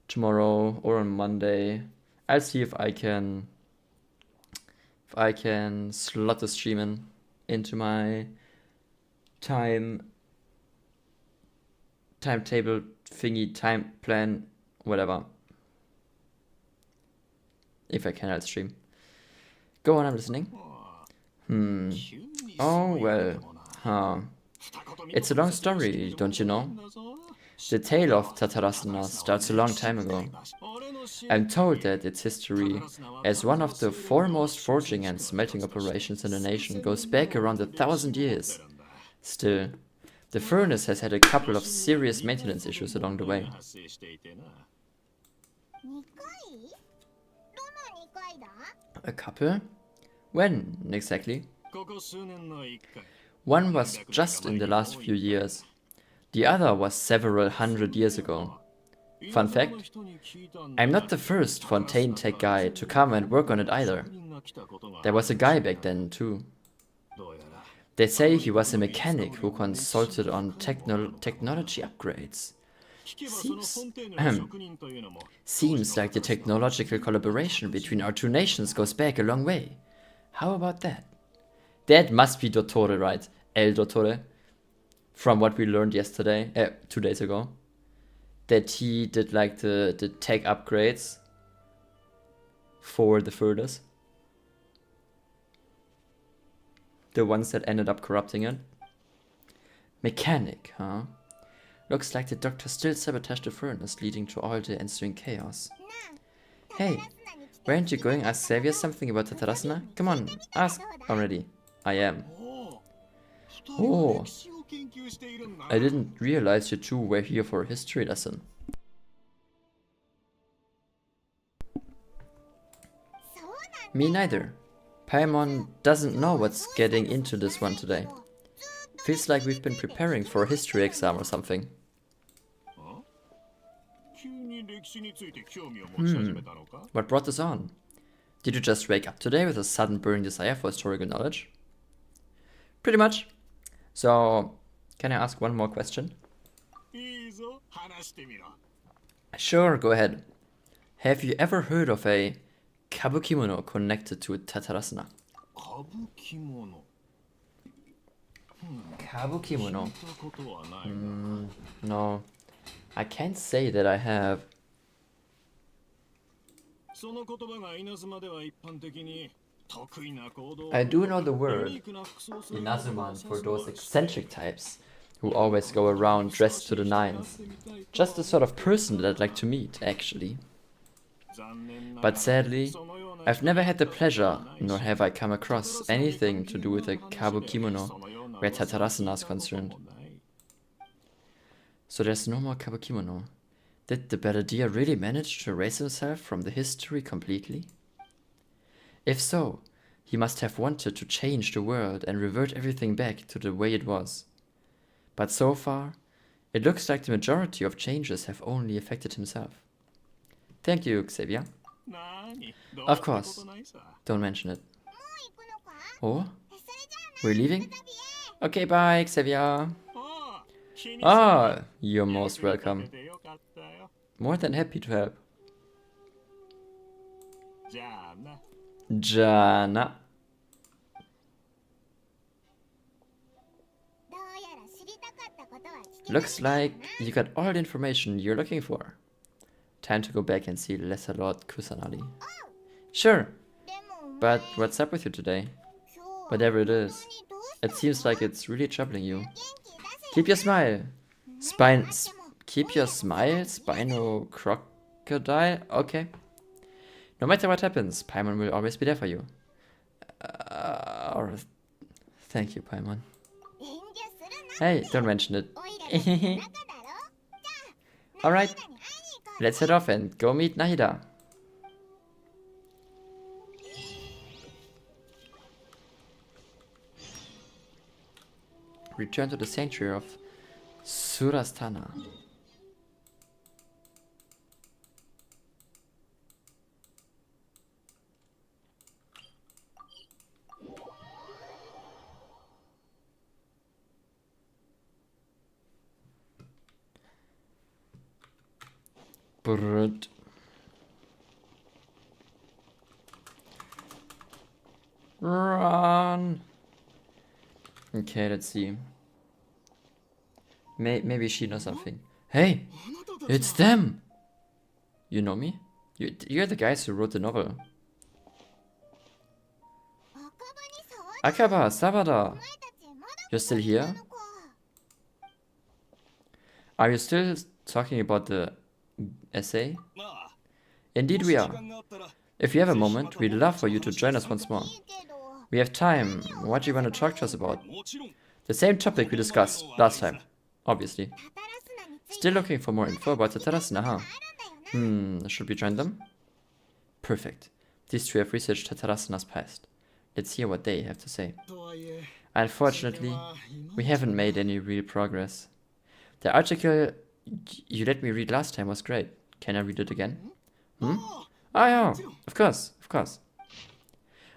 tomorrow or on Monday. I'll see if I can slot the stream into my timetable thingy, time plan, whatever. If I can, I'll stream. Go on, I'm listening. Oh, well. It's a long story, don't you know? The tale of Tatarasana starts a long time ago. I'm told that its history as one of the foremost forging and smelting operations in the nation goes back around 1,000 years. Still, the furnace has had a couple of serious maintenance issues along the way. A couple? When, exactly? One was just in the last few years. The other was several hundred years ago. Fun fact, I'm not the first Fontaine Tech guy to come and work on it either. There was a guy back then too. They say he was a mechanic who consulted on technology upgrades. Seems like the technological collaboration between our two nations goes back a long way. How about that? That must be Dottore, right? El Dottore. From what we learned yesterday, 2 days ago. That he did like the tech upgrades forward the furthest. The ones that ended up corrupting it. Mechanic, huh? Looks like the doctor still sabotaged the furnace, leading to all the ensuing chaos. Hey, weren't you going to ask Xavier something about Tatarasana? Come on, ask already. I am. Oh, I didn't realize you two were here for a history lesson. Me neither. Paimon doesn't know what's getting into this one today. Feels like we've been preparing for a history exam or something. What brought this on? Did you just wake up today with a sudden burning desire for historical knowledge? Pretty much. So, can I ask one more question? Sure, go ahead. Have you ever heard of a kabukimono connected to Tatarasana? Kabukimono? No, I can't say that I have. I do know the word Inazuman for those eccentric types who always go around dressed to the nines. Just the sort of person that I'd like to meet, actually. But sadly, I've never had the pleasure, nor have I come across anything to do with a kabukimono where Tatarasana is concerned. So there's no more kabukimono. Did the Balladeer really manage to erase himself from the history completely? If so, he must have wanted to change the world and revert everything back to the way it was. But so far, it looks like the majority of changes have only affected himself. Thank you, Xavier. Of course. Don't mention it. Oh? We're leaving? Okay, bye, Xavier. Ah, you're most welcome. More than happy to help. Jana. Looks like you got all the information you're looking for. Time to go back and see Lesser Lord Kusanagi. Sure, but what's up with you today? Whatever it is, it seems like it's really troubling you. Keep your smile. Keep your smile, Spino Crocodile? Okay. No matter what happens, Paimon will always be there for you. Thank you, Paimon. Hey, don't mention it. Alright, let's head off and go meet Nahida. Return to the sanctuary of Surastana. Brrrt. Run. Okay, let's see. Maybe she knows something. Hey, it's them. You know me? You're the guys who wrote the novel. Akaba, Sabada. You're still here? Are you still talking about the essay? Indeed we are. If you have a moment, we'd love for you to join us once more. We have time. What do you want to talk to us about? The same topic we discussed last time, obviously. Still looking for more info about the Tatarasana, huh? Should we join them? Perfect. These two have researched Tatarasana's past. Let's hear what they have to say. Unfortunately, we haven't made any real progress. The article you let me read last time was great. Can I read it again? Oh yeah, of course.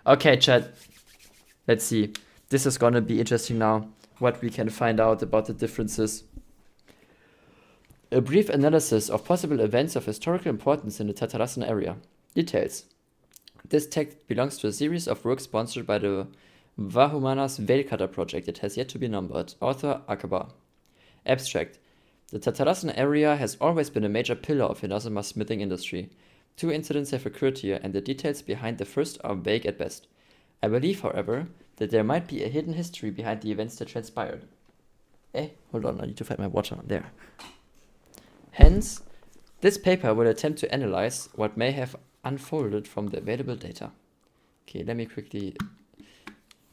Okay, chat. Let's see. This is gonna be interesting now. What we can find out about the differences. A brief analysis of possible events of historical importance in the Tatarasana area. Details. This text belongs to a series of works sponsored by the Vahumanas Veilcutter project. It has yet to be numbered. Author Akaba. Abstract. The Tatarasana area has always been a major pillar of Inazuma's smithing industry. 2 incidents have occurred here, and the details behind the first are vague at best. I believe, however, that there might be a hidden history behind the events that transpired. Hold on, I need to find my water. There. Hence, this paper will attempt to analyze what may have unfolded from the available data. Okay, let me quickly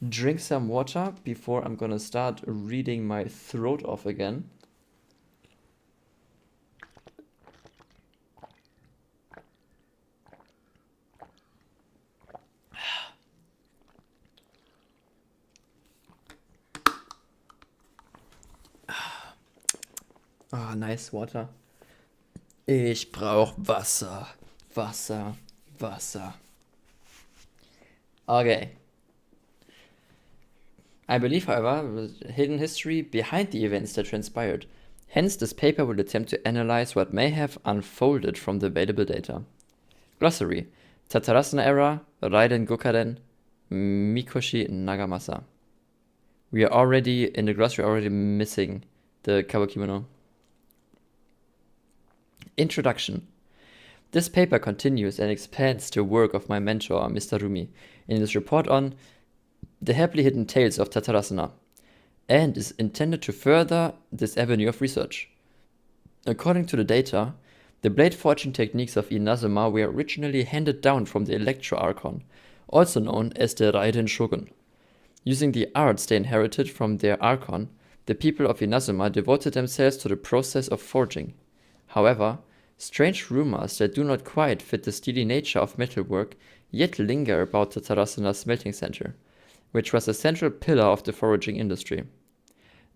drink some water before I'm gonna start reading my throat off again. Ah, nice water. Ich brauch Wasser. Wasser. Wasser. Okay. I believe, however, the hidden history behind the events that transpired. Hence, this paper will attempt to analyze what may have unfolded from the available data. Glossary. Tatarasana era, Raiden Gokaren, Mikoshi Nagamasa. We are already, in the glossary, already missing the Kawakimono. Introduction. This paper continues and expands the work of my mentor, Mr. Rumi, in his report on the happily hidden tales of Tatarasana, and is intended to further this avenue of research. According to the data, the blade forging techniques of Inazuma were originally handed down from the Electro Archon, also known as the Raiden Shogun. Using the arts they inherited from their Archon, the people of Inazuma devoted themselves to the process of forging. However, strange rumors that do not quite fit the steely nature of metalwork yet linger about Tatarasana's smelting center, which was a central pillar of the foraging industry.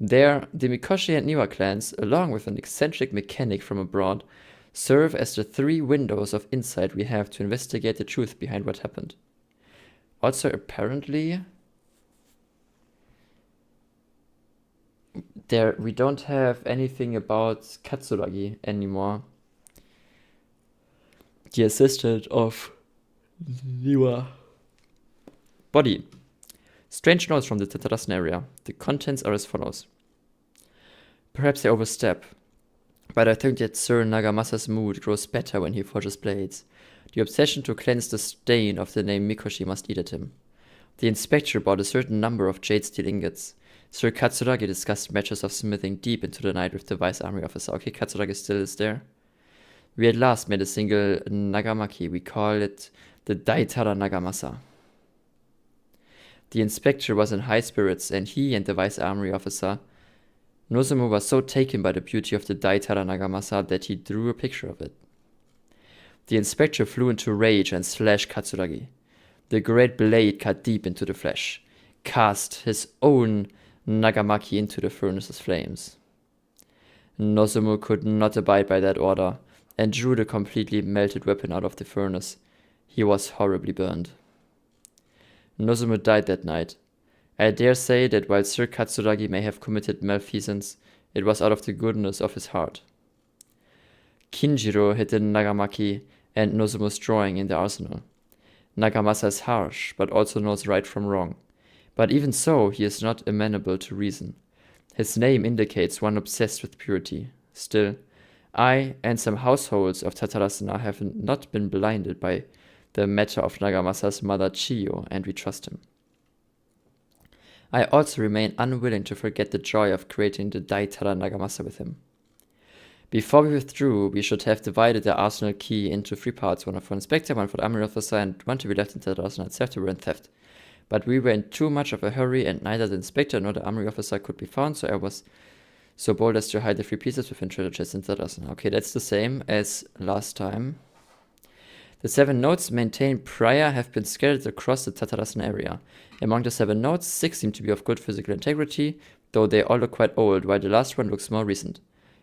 There, the Mikoshi and Niwa clans, along with an eccentric mechanic from abroad, serve as the 3 windows of insight we have to investigate the truth behind what happened. Also, apparently, we don't have anything about Katsuragi anymore. The assistant of Niwa. Body. Strange notes from the Tatarasana area. The contents are as follows. Perhaps I overstep, but I think that Sir Nagamasa's mood grows better when he forges blades. The obsession to cleanse the stain of the name Mikoshi must eat at him. The inspector bought a certain number of jade steel ingots. Sir Katsuragi discussed matters of smithing deep into the night with the vice army officer. Okay, Katsuragi still is there. We at last made a single Nagamaki. We call it the Daitara Nagamasa. The inspector was in high spirits, and he and the vice army officer Nozomu was so taken by the beauty of the Daitara Nagamasa that he drew a picture of it. The inspector flew into rage and slashed Katsuragi. The great blade cut deep into the flesh, cast his own Nagamaki into the furnace's flames. Nozomu could not abide by that order, and drew the completely melted weapon out of the furnace. He was horribly burned. Nozomu died that night. I dare say that while Sir Katsuragi may have committed malfeasance, it was out of the goodness of his heart. Kinjiro hid the Nagamaki and Nozomu's drawing in the arsenal. Nagamasa is harsh, but also knows right from wrong. But even so, he is not amenable to reason. His name indicates one obsessed with purity. Still, I and some households of Tatarasana have not been blinded by the matter of Nagamasa's mother Chiyo, and we trust him. I also remain unwilling to forget the joy of creating the Daitara Nagamasa with him. Before we withdrew, we should have divided the arsenal key into 3 parts, one for inspector, one for the army officer, and one to be left in Tatarasana itself to prevent theft. But we were in too much of a hurry, and neither the inspector nor the army officer could be found, so I was so bold as to hide the 3 pieces within treasure chests in Tatarasana. Okay, that's the same as last time. The 7 notes maintained prior have been scattered across the Tatarasana area. Among the 7 notes, 6 seem to be of good physical integrity, though they all look quite old, while the last one looks more recent.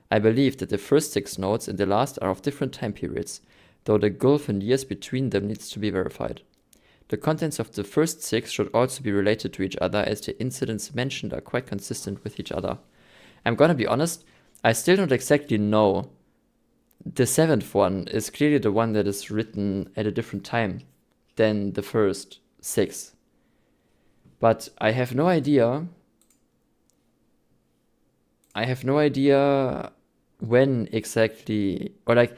I believe that the first 6 notes and the last are of different time periods, though the gulf in years between them needs to be verified. The contents of the first 6 should also be related to each other, as the incidents mentioned are quite consistent with each other. I'm gonna be honest, I still don't exactly know. The 7th one is clearly the one that is written at a different time than the first 6. But I have no idea. when exactly, or like,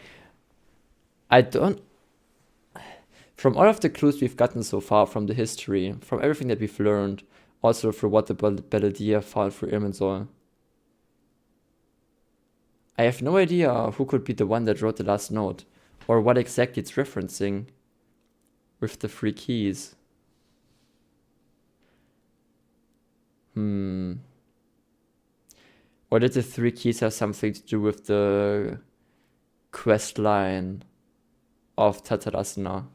I don't From all of the clues we've gotten so far, from the history, from everything that we've learned, also through what the Beledier filed for Irminsul, I have no idea who could be the one that wrote the last note, or what exactly it's referencing with the 3 keys. Or did the 3 keys have something to do with the quest line of Tatarasana?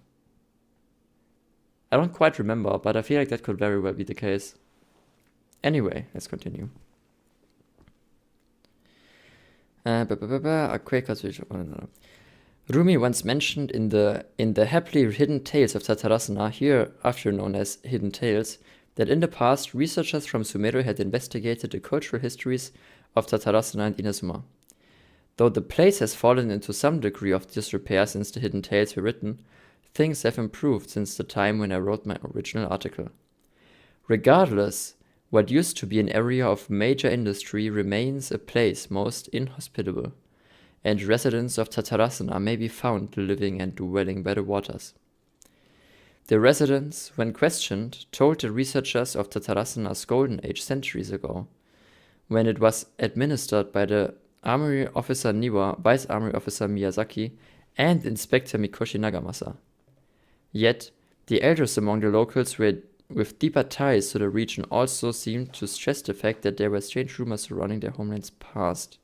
I don't quite remember, but I feel like that could very well be the case. Anyway, let's continue. Rumi once mentioned in the happily hidden tales of Tatarasana, hereafter known as Hidden Tales, that in the past, researchers from Sumeru had investigated the cultural histories of Tatarasana and Inazuma. Though the place has fallen into some degree of disrepair since the Hidden Tales were written, things have improved since the time when I wrote my original article. Regardless, what used to be an area of major industry remains a place most inhospitable, and residents of Tatarasana may be found living and dwelling by the waters. The residents, when questioned, told the researchers of Tatarasana's golden age centuries ago, when it was administered by the Armory Officer Niwa, Vice Armory Officer Miyazaki, and Inspector Mikoshi Nagamasa. Yet, the elders among the locals with deeper ties to the region also seemed to stress the fact that there were strange rumors surrounding their homeland's past.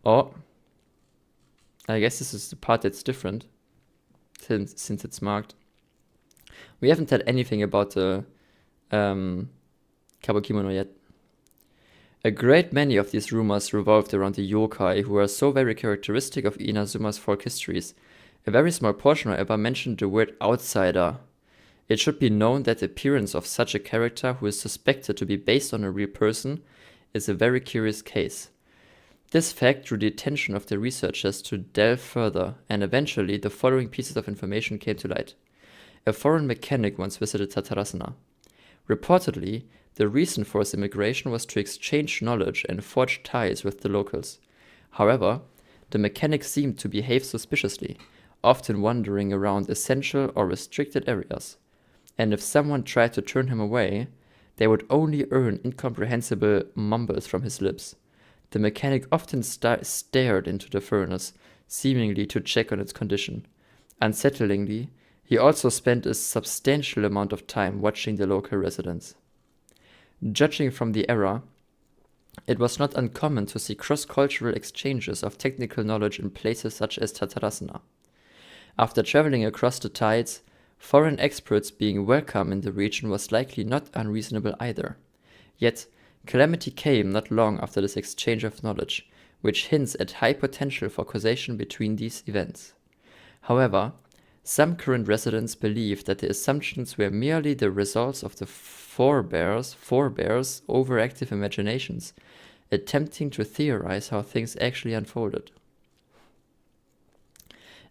Oh, I guess this is the part that's different, since it's marked. We haven't said anything about the Kabukimono yet. A great many of these rumors revolved around the yokai, who are so very characteristic of Inazuma's folk histories. A very small portion, however, mentioned the word outsider. It should be known that the appearance of such a character, who is suspected to be based on a real person, is a very curious case. This fact drew the attention of the researchers to delve further, and eventually the following pieces of information came to light. A foreign mechanic once visited Tatarasana. Reportedly, the reason for his immigration was to exchange knowledge and forge ties with the locals. However, the mechanic seemed to behave suspiciously, often wandering around essential or restricted areas. And if someone tried to turn him away, they would only earn incomprehensible mumbles from his lips. The mechanic often stared into the furnace, seemingly to check on its condition. Unsettlingly, he also spent a substantial amount of time watching the local residents. Judging from the era, it was not uncommon to see cross-cultural exchanges of technical knowledge in places such as Tatarasana. After traveling across the tides, foreign experts being welcome in the region was likely not unreasonable either. Yet, calamity came not long after this exchange of knowledge, which hints at high potential for causation between these events. However, some current residents believe that the assumptions were merely the results of the forebears' overactive imaginations, attempting to theorize how things actually unfolded.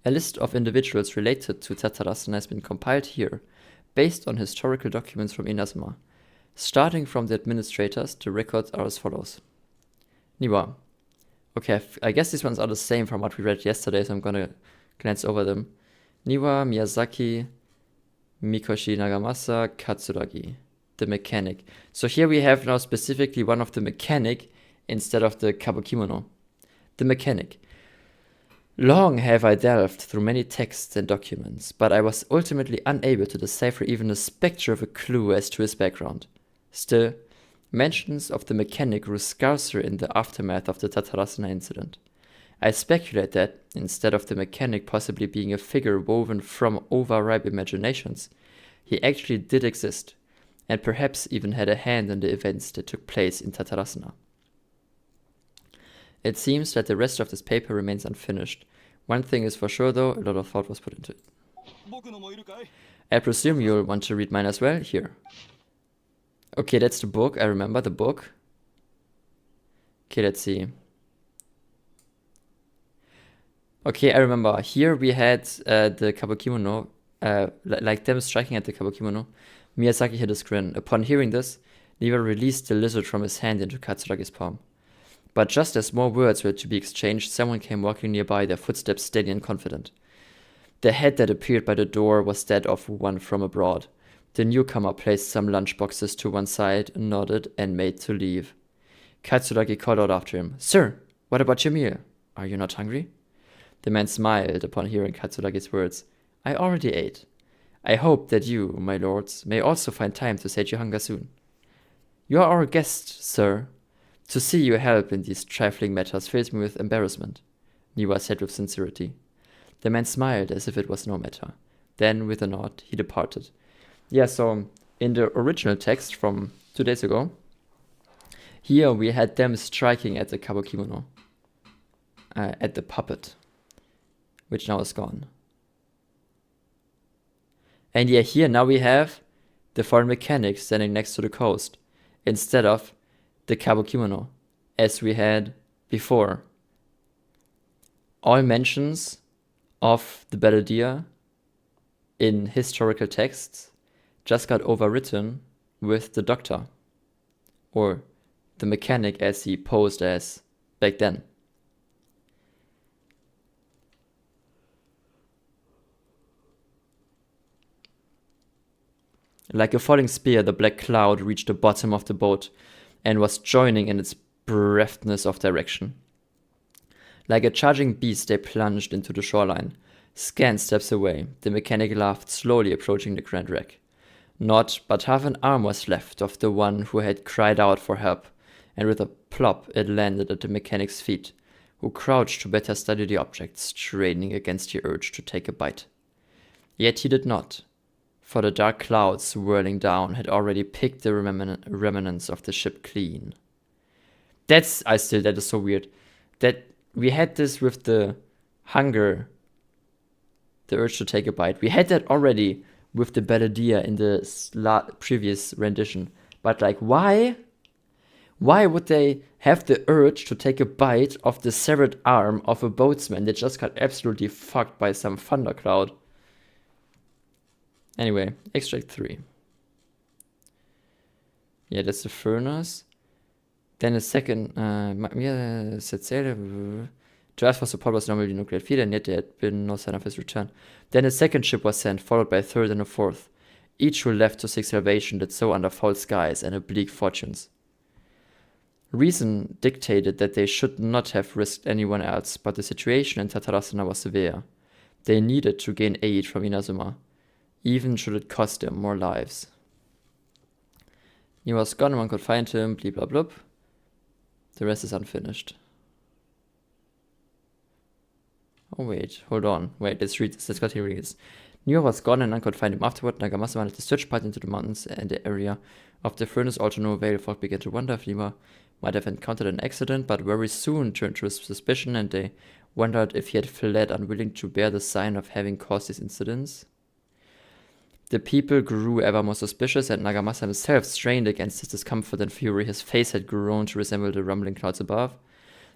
A list of individuals related to Tatarasana has been compiled here, based on historical documents from Inazuma. Starting from the administrators, the records are as follows. Niwa. Okay, I guess these ones are the same from what we read yesterday, so I'm gonna glance over them. Niwa, Miyazaki, Mikoshi Nagamasa, Katsuragi. The mechanic. So here we have now specifically one of the mechanic instead of the Kabukimono. The mechanic. Long have I delved through many texts and documents, but I was ultimately unable to decipher even a spectre of a clue as to his background. Still, mentions of the mechanic grew scarcer in the aftermath of the Tatarasana incident. I speculate that, instead of the mechanic possibly being a figure woven from overripe imaginations, he actually did exist, and perhaps even had a hand in the events that took place in Tatarasana. It seems that the rest of this paper remains unfinished. One thing is for sure though, a lot of thought was put into it. I presume you'll want to read mine as well? Here. Okay, that's the book. I remember the book. Okay, let's see. Okay, I remember. Here we had the Kabukimono, like them striking at the Kabukimono. Miyazaki hid his grin. Upon hearing this, Niwa released the lizard from his hand into Katsuragi's palm. But just as more words were to be exchanged, someone came walking nearby, their footsteps steady and confident. The head that appeared by the door was that of one from abroad. The newcomer placed some lunchboxes to one side, nodded, and made to leave. Katsuragi called out after him, "Sir, what about your meal? Are you not hungry?" The man smiled upon hearing Katsuragi's words. "I already ate. I hope that you, my lords, may also find time to sate your hunger soon." "You are our guest, sir. To see you help in these trifling matters fills me with embarrassment," Niwa said with sincerity. The man smiled as if it was no matter. Then, with a nod, he departed. Yeah, so in the original text from 2 days ago, here we had them striking at the kabukimono, at the puppet, which now is gone. And yeah, here now we have the foreign mechanic standing next to the coast, instead of the kabukimono, as we had before. All mentions of the Belladea in historical texts just got overwritten with the doctor, or the mechanic as he posed as back then. Like a falling spear, the black cloud reached the bottom of the boat and was joining in its breathlessness of direction. Like a charging beast, they plunged into the shoreline. Scant steps away, the mechanic laughed, slowly approaching the grand wreck. Not but half an arm was left of the one who had cried out for help, and with a plop it landed at the mechanic's feet, who crouched to better study the object, straining against the urge to take a bite. Yet he did not, for the dark clouds swirling down had already picked the remnants of the ship clean. That is so weird. That we had this with the hunger, the urge to take a bite. We had that already with the Belladea in the previous rendition. But like, why? Why would they have the urge to take a bite of the severed arm of a boatsman that just got absolutely fucked by some thundercloud? Anyway, extract 3. Yeah, that's the furnace. Then a second, to ask for support was normally nuclear feed, and yet there had been no sign of his return. Then a second ship was sent, followed by a third and a fourth. Each who left to seek salvation did so under foul skies and oblique fortunes. Reason dictated that they should not have risked anyone else, but the situation in Tatarasana was severe. They needed to gain aid from Inazuma, even should it cost them more lives. He was gone, no one could find him, bleep blah blah. The rest is unfinished. Oh wait, hold on. Wait, let's read this. Let's continue this. Niwa was gone and none could find him afterward. Nagamasa wanted to search part into the mountains and the area of the furnace. Also, no available folk began to wonder if Niwa might have encountered an accident, but very soon turned to his suspicion, and they wondered if he had fled, unwilling to bear the sign of having caused these incidents. The people grew ever more suspicious, and Nagamasa himself strained against his discomfort and fury. His face had grown to resemble the rumbling clouds above.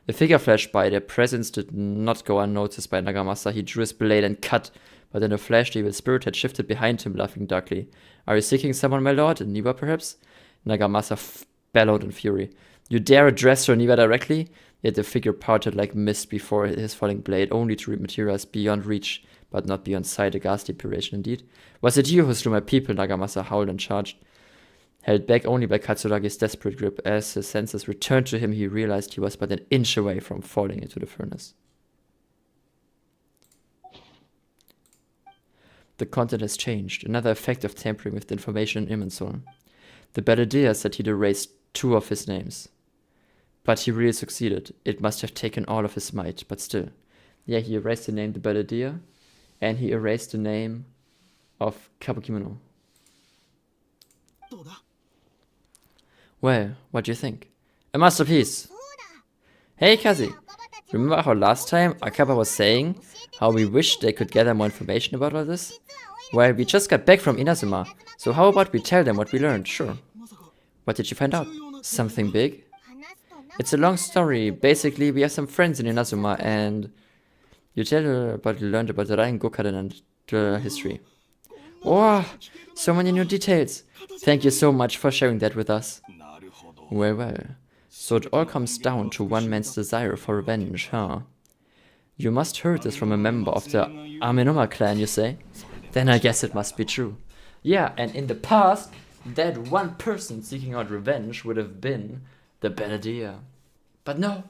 A figure flashed by. Their presence did not go unnoticed by Nagamasa. He drew his blade and cut, but in a flash the evil spirit had shifted behind him, laughing darkly. "Are you seeking someone, my lord? Niwa, perhaps?" Nagamasa bellowed in fury. "You dare address her, Niwa, directly?" Yet the figure parted like mist before his falling blade, only to materialize beyond reach, but not beyond sight. A ghastly apparition indeed. "Was it you who slew my people?" Nagamasa howled and charged, held back only by Katsuragi's desperate grip. As his senses returned to him, he realized he was but an inch away from falling into the furnace. The content has changed, another effect of tampering with the information in Immensol. The Belladea said he'd erased 2 of his names. But he really succeeded. It must have taken all of his might, but still. Yeah, he erased the name the Belladea, and he erased the name of Kabukimono. Well, what do you think? A masterpiece! Hey, Kazzy! Remember how last time Akaba was saying how we wished they could gather more information about all this? Well, we just got back from Inazuma, so how about we tell them what we learned? Sure. What did you find out? Something big? It's a long story. Basically, we have some friends in Inazuma, and you tell her about you learned about the Rain Gokaden and the history. Oh, so many new details. Thank you so much for sharing that with us. Well, well. So it all comes down to one man's desire for revenge, huh? You must heard this from a member of the Aminoma clan, you say? Then I guess it must be true. Yeah, and in the past, that one person seeking out revenge would have been the Belladea. But no,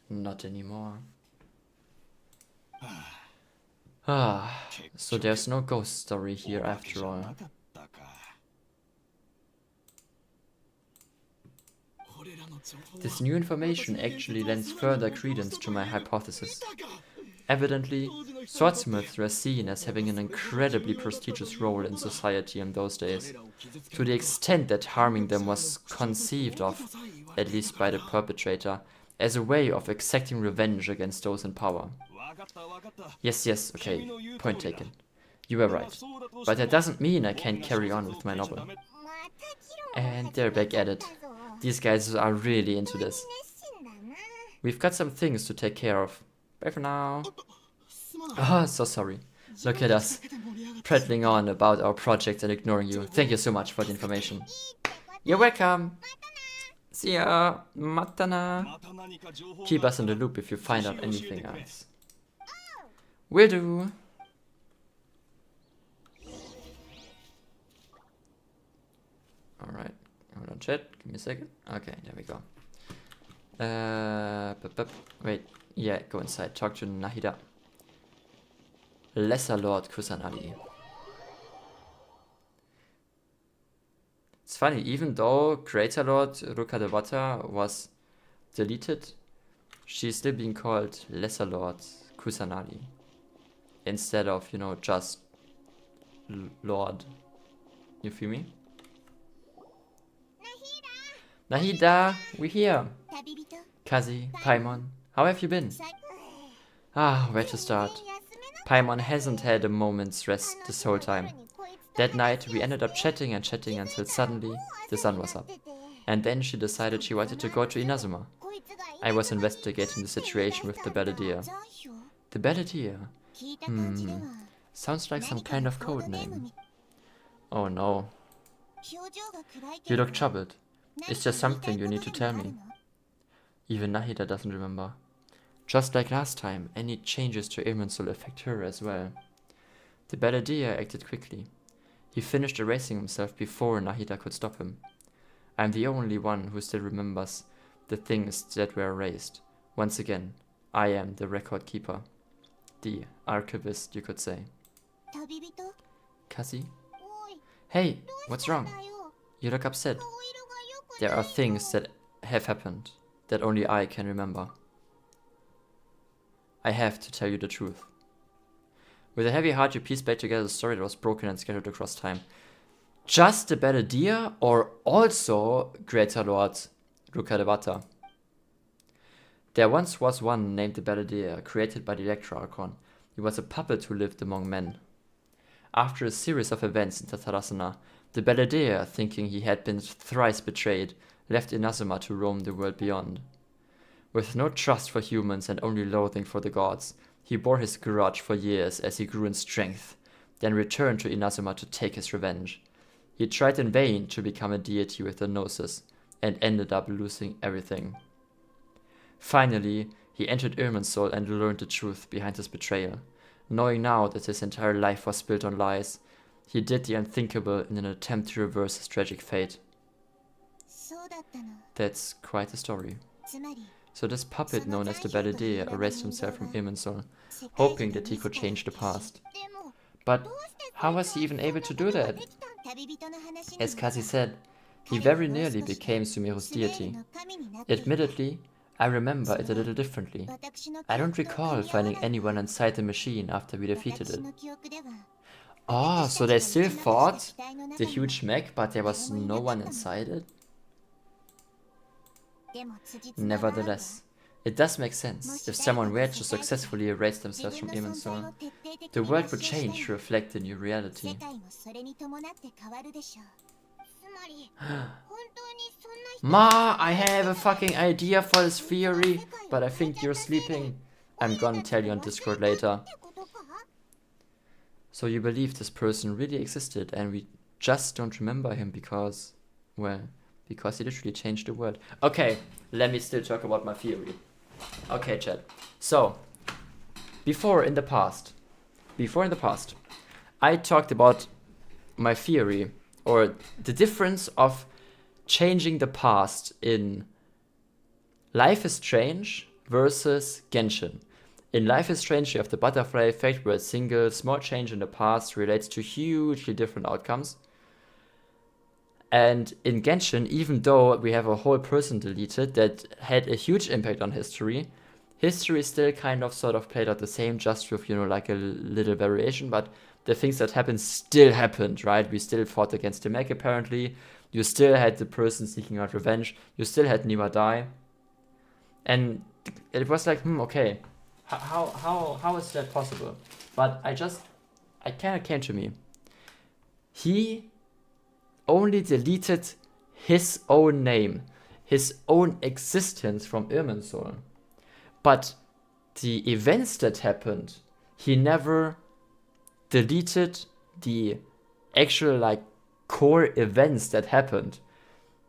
not anymore. Ah, so there's no ghost story here after all. This new information actually lends further credence to my hypothesis. Evidently, swordsmiths were seen as having an incredibly prestigious role in society in those days, to the extent that harming them was conceived of, at least by the perpetrator, as a way of exacting revenge against those in power. Yes, okay, point taken. You were right. But that doesn't mean I can't carry on with my novel. And they're back at it. These guys are really into this. We've got some things to take care of. Bye for now. Oh, so sorry. Look at us, prattling on about our project and ignoring you. Thank you so much for the information. You're welcome. See ya. Matana. Keep us in the loop if you find out anything else. Will do. Alright. Hold on, chat. Give me a second. Okay, there we go. Wait. Yeah, go inside. Talk to Nahida. Lesser Lord Kusanagi. It's funny, even though Greater Lord Rukadewata was deleted, she's still being called Lesser Lord Kusanagi. Instead of, you know, just Lord. You feel me? Nahida, we're here. Kazzy, Paimon, how have you been? Ah, where to start? Paimon hasn't had a moment's rest this whole time. That night, we ended up chatting and chatting until suddenly the sun was up. And then she decided she wanted to go to Inazuma. I was investigating the situation with the Belladea. The Belladea? Sounds like some kind of code name. Oh no. You look troubled. Is there something you need to tell me? Even Nahida doesn't remember. Just like last time, any changes to Irminsul affect her as well. The Belladea acted quickly. He finished erasing himself before Nahida could stop him. I'm the only one who still remembers the things that were erased. Once again, I am the record keeper. The archivist, you could say. Kazzy? Hey, what's wrong? You look upset. There are things that have happened that only I can remember. I have to tell you the truth. With a heavy heart, you piece back together the story that was broken and scattered across time. Just the Belladea, or also Greater Lord Rukadewata? There once was one named the Belladea, created by the Electro Archon. He was a puppet who lived among men. After a series of events in Tatarasana, the Belladea, thinking he had been thrice betrayed, left Inazuma to roam the world beyond. With no trust for humans and only loathing for the gods, he bore his grudge for years as he grew in strength, then returned to Inazuma to take his revenge. He tried in vain to become a deity with a gnosis, and ended up losing everything. Finally, he entered Irminsul and learned the truth behind his betrayal. Knowing now that his entire life was built on lies, he did the unthinkable in an attempt to reverse his tragic fate. That's quite a story. So this puppet known as the Belladea erased himself from Irminsul, hoping that he could change the past. But how was he even able to do that? As Kazzy said, he very nearly became Sumeru's deity. Admittedly, I remember it a little differently. I don't recall finding anyone inside the machine after we defeated it. Oh, so they still fought the huge mech, but there was no one inside it? Nevertheless, it does make sense. If someone were to successfully erase themselves from Irminsul, the world would change to reflect the new reality. Ma, I have a fucking idea for this theory, but I think you're sleeping. I'm gonna tell you on Discord later. So you believe this person really existed and we just don't remember him because, well, because he literally changed the world. Okay, let me still talk about my theory. Okay, chat. So, before in the past, I talked about my theory or the difference of changing the past in Life is Strange versus Genshin. In Life is Strange, you have the butterfly effect where a single small change in the past relates to hugely different outcomes. And in Genshin, even though we have a whole person deleted that had a huge impact on history still kind of sort of played out the same, just with, you know, like a little variation, but the things that happened still happened, right? We still fought against the mech, apparently. You still had the person seeking out revenge. You still had Niwa die. And it was like, okay, how is that possible? But I kind of came to me. He only deleted his own name, his own existence from Irminsul. But the events that happened, he never deleted the actual like core events that happened.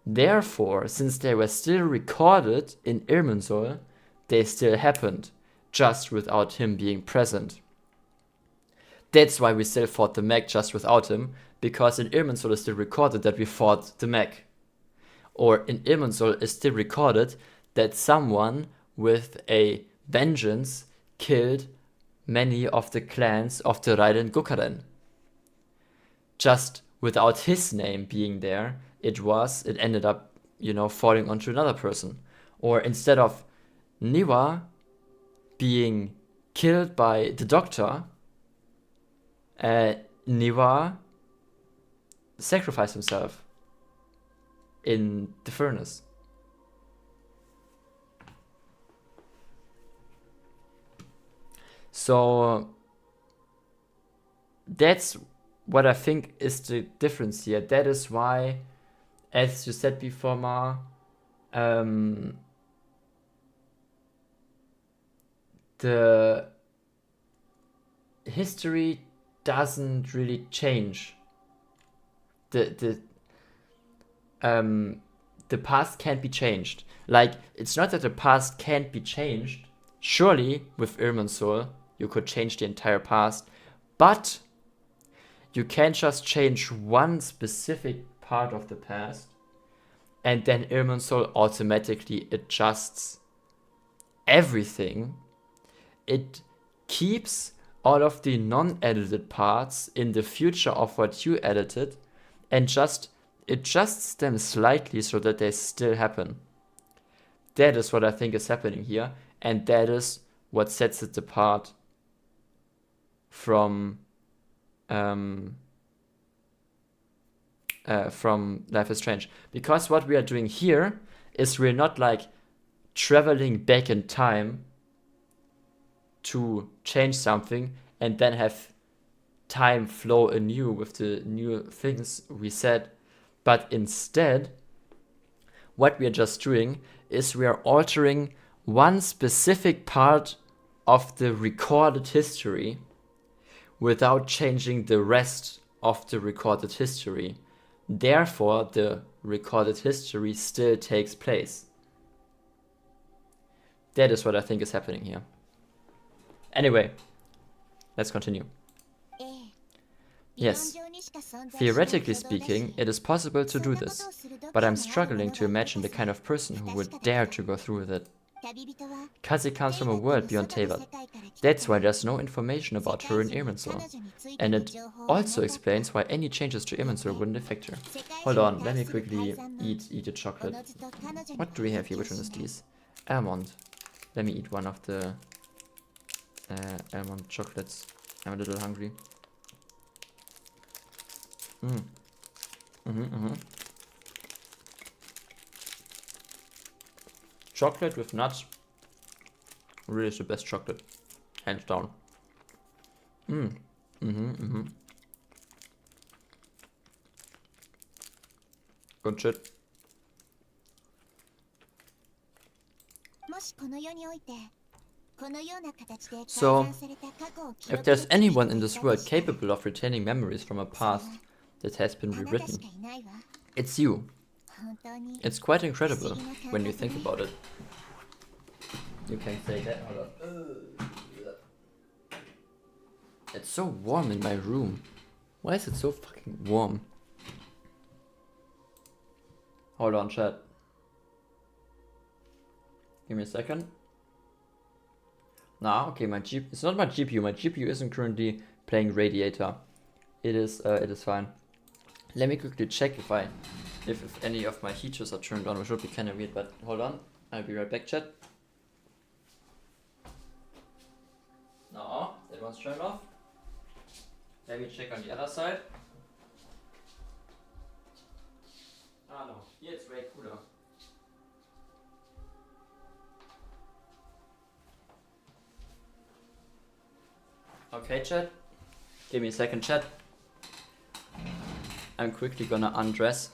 Therefore, since they were still recorded in Irminsul, they still happened, just without him being present. That's why we still fought the mech just without him, because in Irminsul it's still recorded that we fought the mech. Or in Irminsul it's still recorded that someone with a vengeance killed many of the clans of the Raiden Gokaren. Just without his name being there, it ended up, you know, falling onto another person. Or instead of Niwa being killed by the doctor, Niwa sacrificed himself in the furnace. So that's what I think is the difference here. That is why, as you said before, Ma, the history doesn't really change. The past can't be changed. Like, it's not that the past can't be changed. Surely, with Irminsul, you could change the entire past, but you can't just change one specific part of the past, and then Irminsul automatically adjusts everything. It keeps all of the non-edited parts in the future of what you edited, and just adjusts them slightly so that they still happen. That is what I think is happening here, and that is what sets it apart from Life is Strange. Because what we are doing here is we're not like traveling back in time to change something and then have time flow anew with the new things we said, but instead what we are just doing is we are altering one specific part of the recorded history without changing the rest of the recorded history. Therefore, the recorded history still takes place. That is what I think is happening here. Anyway, let's continue. Yes, theoretically speaking, it is possible to do this, but I'm struggling to imagine the kind of person who would dare to go through with it. Kazzy comes from a world beyond Teyvat. That's why there's no information about her in Irminsul. And it also explains why any changes to Irminsul wouldn't affect her. Hold on, let me quickly eat a chocolate. What do we have here? Which one is these? Almond. Let me eat one of the almond chocolates. I'm a little hungry. Chocolate with nuts really is the best chocolate, hands down. Good shit. So, if there's anyone in this world capable of retaining memories from a past that has been rewritten, it's you. It's quite incredible when you think about it. You can say that. Hold on. It's so warm in my room. Why is it so fucking warm? Hold on, chat. Give me a second. Nah, okay, it's not my GPU. My GPU isn't currently playing Radiator. It is fine. Let me quickly check if any of my heaters are turned on, which would be kind of weird, but hold on. I'll be right back, chat. No, that one's turned off. Let me check on the other side. Ah no, here it's way cooler. Okay, chat. Give me a second, chat. I'm quickly gonna undress.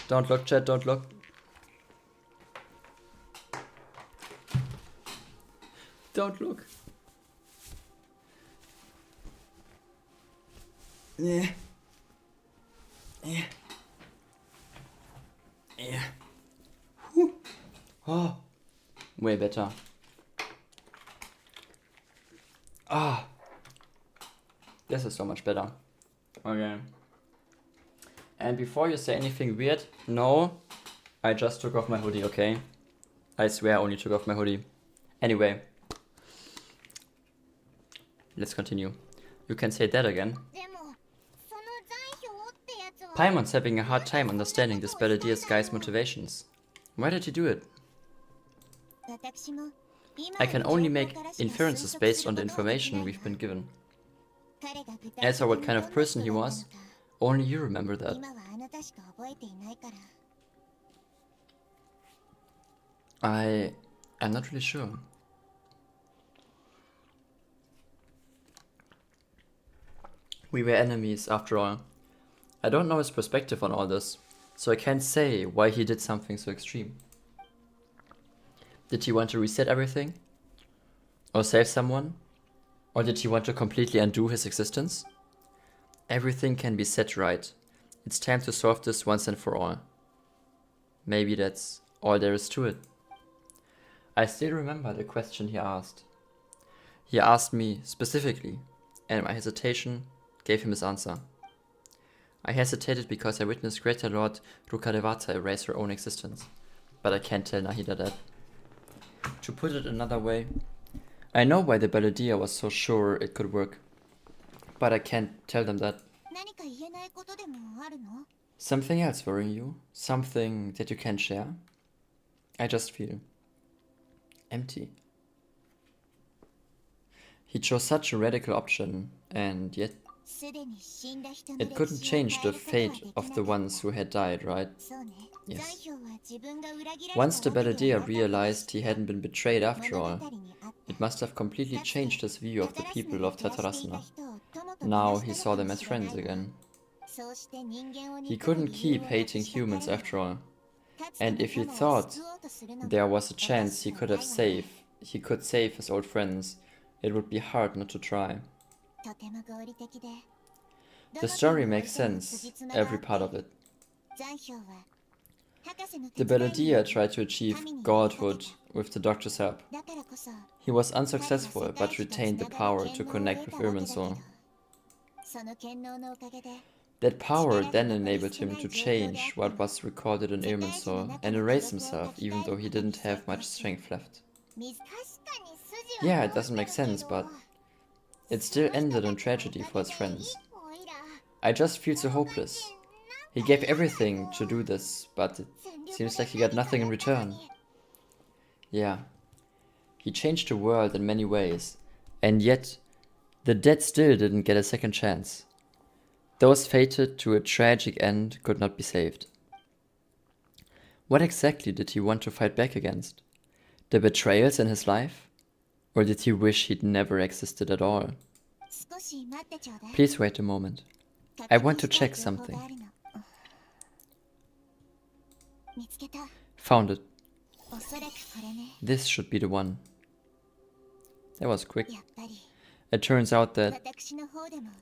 Don't look, chat, don't look. Don't look. Yeah. Yeah. Yeah. Whew. Oh. Way better. Ah. This is so much better. Okay. And before you say anything weird, no, I just took off my hoodie, okay? I swear I only took off my hoodie. Anyway. Let's continue. You can say that again. Paimon's having a hard time understanding this Belladier's guy's motivations. Why did he do it? I can only make inferences based on the information we've been given. As for what kind of person he was, only you remember that. I'm not really sure. We were enemies, after all. I don't know his perspective on all this, so I can't say why he did something so extreme. Did he want to reset everything? Or save someone? Or did he want to completely undo his existence? Everything can be set right. It's time to solve this once and for all. Maybe that's all there is to it. I still remember the question he asked. He asked me specifically, and my hesitation gave him his answer. I hesitated because I witnessed Greater Lord Rukadevata erase her own existence, but I can't tell Nahida that. To put it another way, I know why the Balladeer was so sure it could work, but I can't tell them that. Something else worrying you? Something that you can't share? I just feel empty. He chose such a radical option, and yet it couldn't change the fate of the ones who had died, right? Yes. Once the Balladeer realized he hadn't been betrayed after all, it must have completely changed his view of the people of Tatarasana. Now he saw them as friends again. He couldn't keep hating humans after all. And if he thought there was a chance he could save his old friends, it would be hard not to try. The story makes sense, every part of it. The Balladeer tried to achieve godhood with the doctor's help. He was unsuccessful, but retained the power to connect with Irminsul. That power then enabled him to change what was recorded in Irminsul and erase himself, even though he didn't have much strength left. Yeah, it doesn't make sense, but it still ended in tragedy for his friends. I just feel so hopeless. He gave everything to do this, but it seems like he got nothing in return. Yeah, he changed the world in many ways, and yet the dead still didn't get a second chance. Those fated to a tragic end could not be saved. What exactly did he want to fight back against? The betrayals in his life? Or did he wish he'd never existed at all? Please wait a moment. I want to check something. Found it. This should be the one. That was quick. It turns out that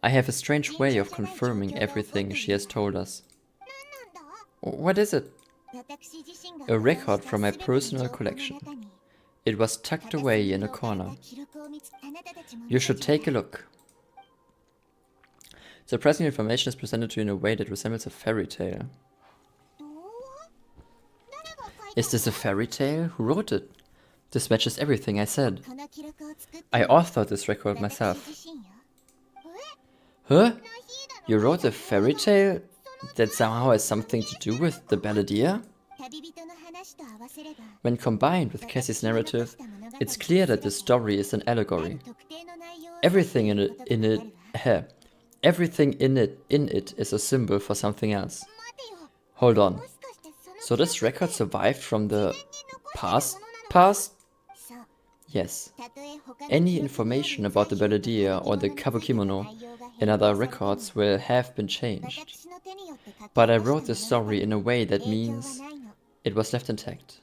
I have a strange way of confirming everything she has told us. What is it? A record from my personal collection. It was tucked away in a corner. You should take a look. Surprising information is presented to you in a way that resembles a fairy tale. Is this a fairy tale? Who wrote it? This matches everything I said. I authored this record myself. Huh? You wrote a fairy tale that somehow has something to do with the balladeer? When combined with Kazzy's narrative, it's clear that the story is an allegory. Everything in it is a symbol for something else. Hold on. So this record survived from the past? Yes. Any information about the balladeer or the kabukimono in other records will have been changed. But I wrote the story in a way that means it was left intact.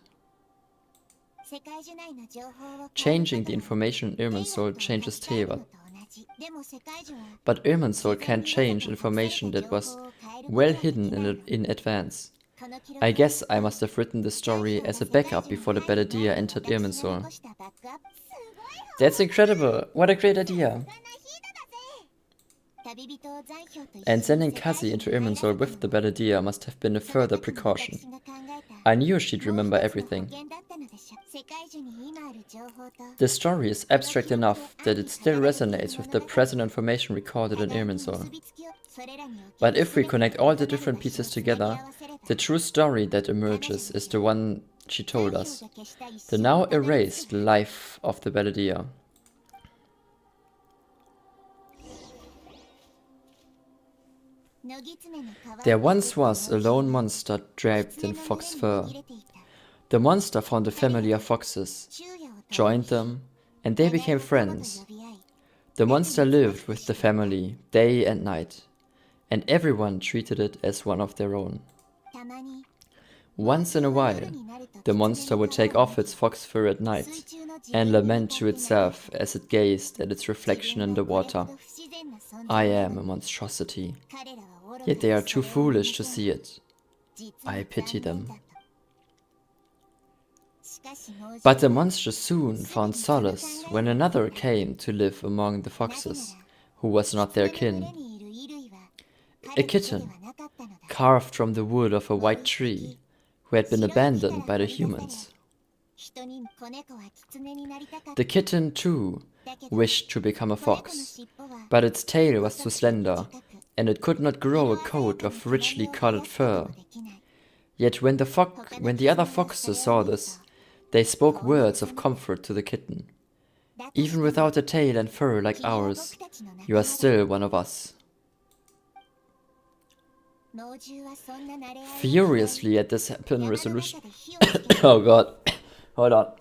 Changing the information in Irminsul changes Teyvat. But Irminsul can't change information that was well hidden in advance. I guess I must have written the story as a backup before the balladeer entered Irminsul. That's incredible! What a great idea! And sending Kazzy into Irminsul with the balladeer must have been a further precaution. I knew she'd remember everything. The story is abstract enough that it still resonates with the present information recorded in Irminsul. But if we connect all the different pieces together, the true story that emerges is the one she told us. The now erased life of the balladeer. There once was a lone monster draped in fox fur. The monster found a family of foxes, joined them, and they became friends. The monster lived with the family day and night, and everyone treated it as one of their own. Once in a while, the monster would take off its fox fur at night and lament to itself as it gazed at its reflection in the water. I am a monstrosity, yet they are too foolish to see it. I pity them. But the monster soon found solace when another came to live among the foxes, who was not their kin. A kitten, carved from the wood of a white tree, who had been abandoned by the humans. The kitten, too, wished to become a fox, but its tail was too slender, and it could not grow a coat of richly colored fur. Yet when the other foxes saw this, they spoke words of comfort to the kitten. Even without a tail and fur like ours, you are still one of us. Furiously at this happen resolution. Oh god. Hold on.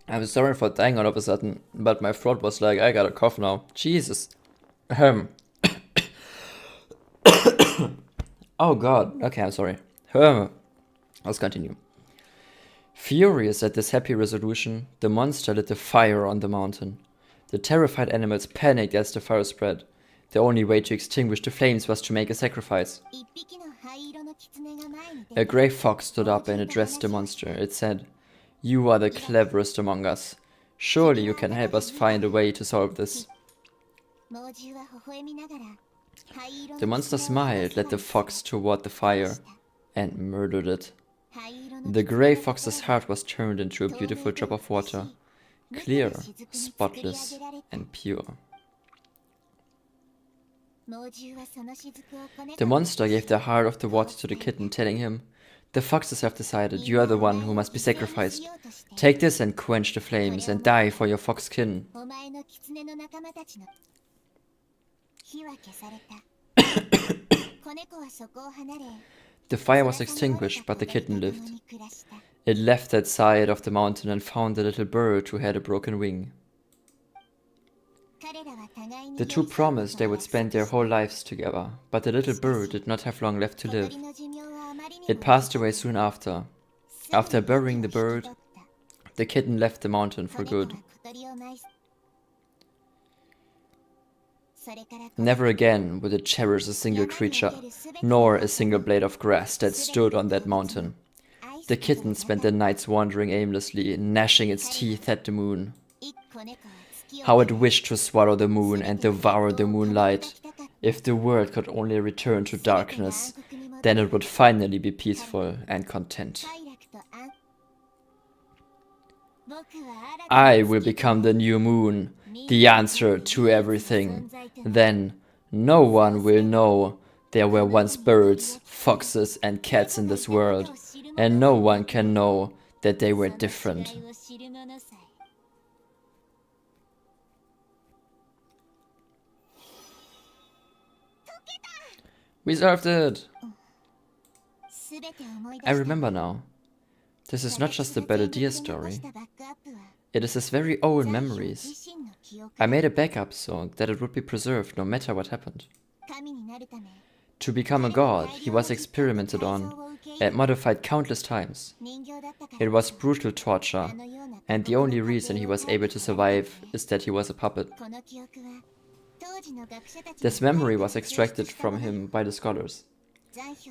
I'm sorry for dying all of a sudden, but my throat was like, I got a cough now. Jesus. Oh god. Okay, I'm sorry. Let's continue. Furious at this happy resolution, the monster lit a fire on the mountain. The terrified animals panicked as the fire spread. The only way to extinguish the flames was to make a sacrifice. A grey fox stood up and addressed the monster. It said, "You are the cleverest among us. Surely you can help us find a way to solve this." The monster smiled, led the fox toward the fire, and murdered it. The grey fox's heart was turned into a beautiful drop of water, clear, spotless, and pure. The monster gave the heart of the water to the kitten, telling him, "The foxes have decided you are the one who must be sacrificed. Take this and quench the flames and die for your fox kin." The fire was extinguished, but the kitten lived. It left that side of the mountain and found a little bird who had a broken wing. The two promised they would spend their whole lives together, but the little bird did not have long left to live. It passed away soon after. After burying the bird, the kitten left the mountain for good. Never again would it cherish a single creature, nor a single blade of grass that stood on that mountain. The kitten spent their nights wandering aimlessly, gnashing its teeth at the moon. How it wished to swallow the moon and devour the moonlight. If the world could only return to darkness, then it would finally be peaceful and content. I will become the new moon, the answer to everything. Then no one will know there were once birds, foxes and cats in this world, and no one can know that they were different. We solved it! I remember now. This is not just a Balladeer story. It is his very own memories. I made a backup so that it would be preserved no matter what happened. To become a god, he was experimented on and modified countless times. It was brutal torture, and the only reason he was able to survive is that he was a puppet. This memory was extracted from him by the scholars.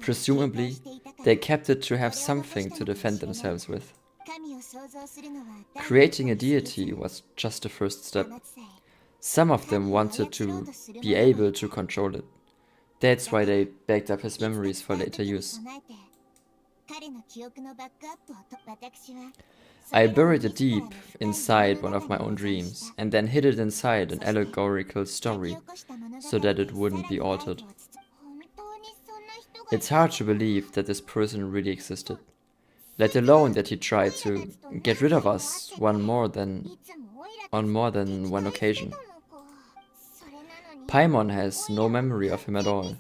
Presumably, they kept it to have something to defend themselves with. Creating a deity was just the first step. Some of them wanted to be able to control it. That's why they backed up his memories for later use. I buried it deep inside one of my own dreams, and then hid it inside an allegorical story, so that it wouldn't be altered. It's hard to believe that this person really existed, let alone that he tried to get rid of us on more than one occasion. Paimon has no memory of him at all.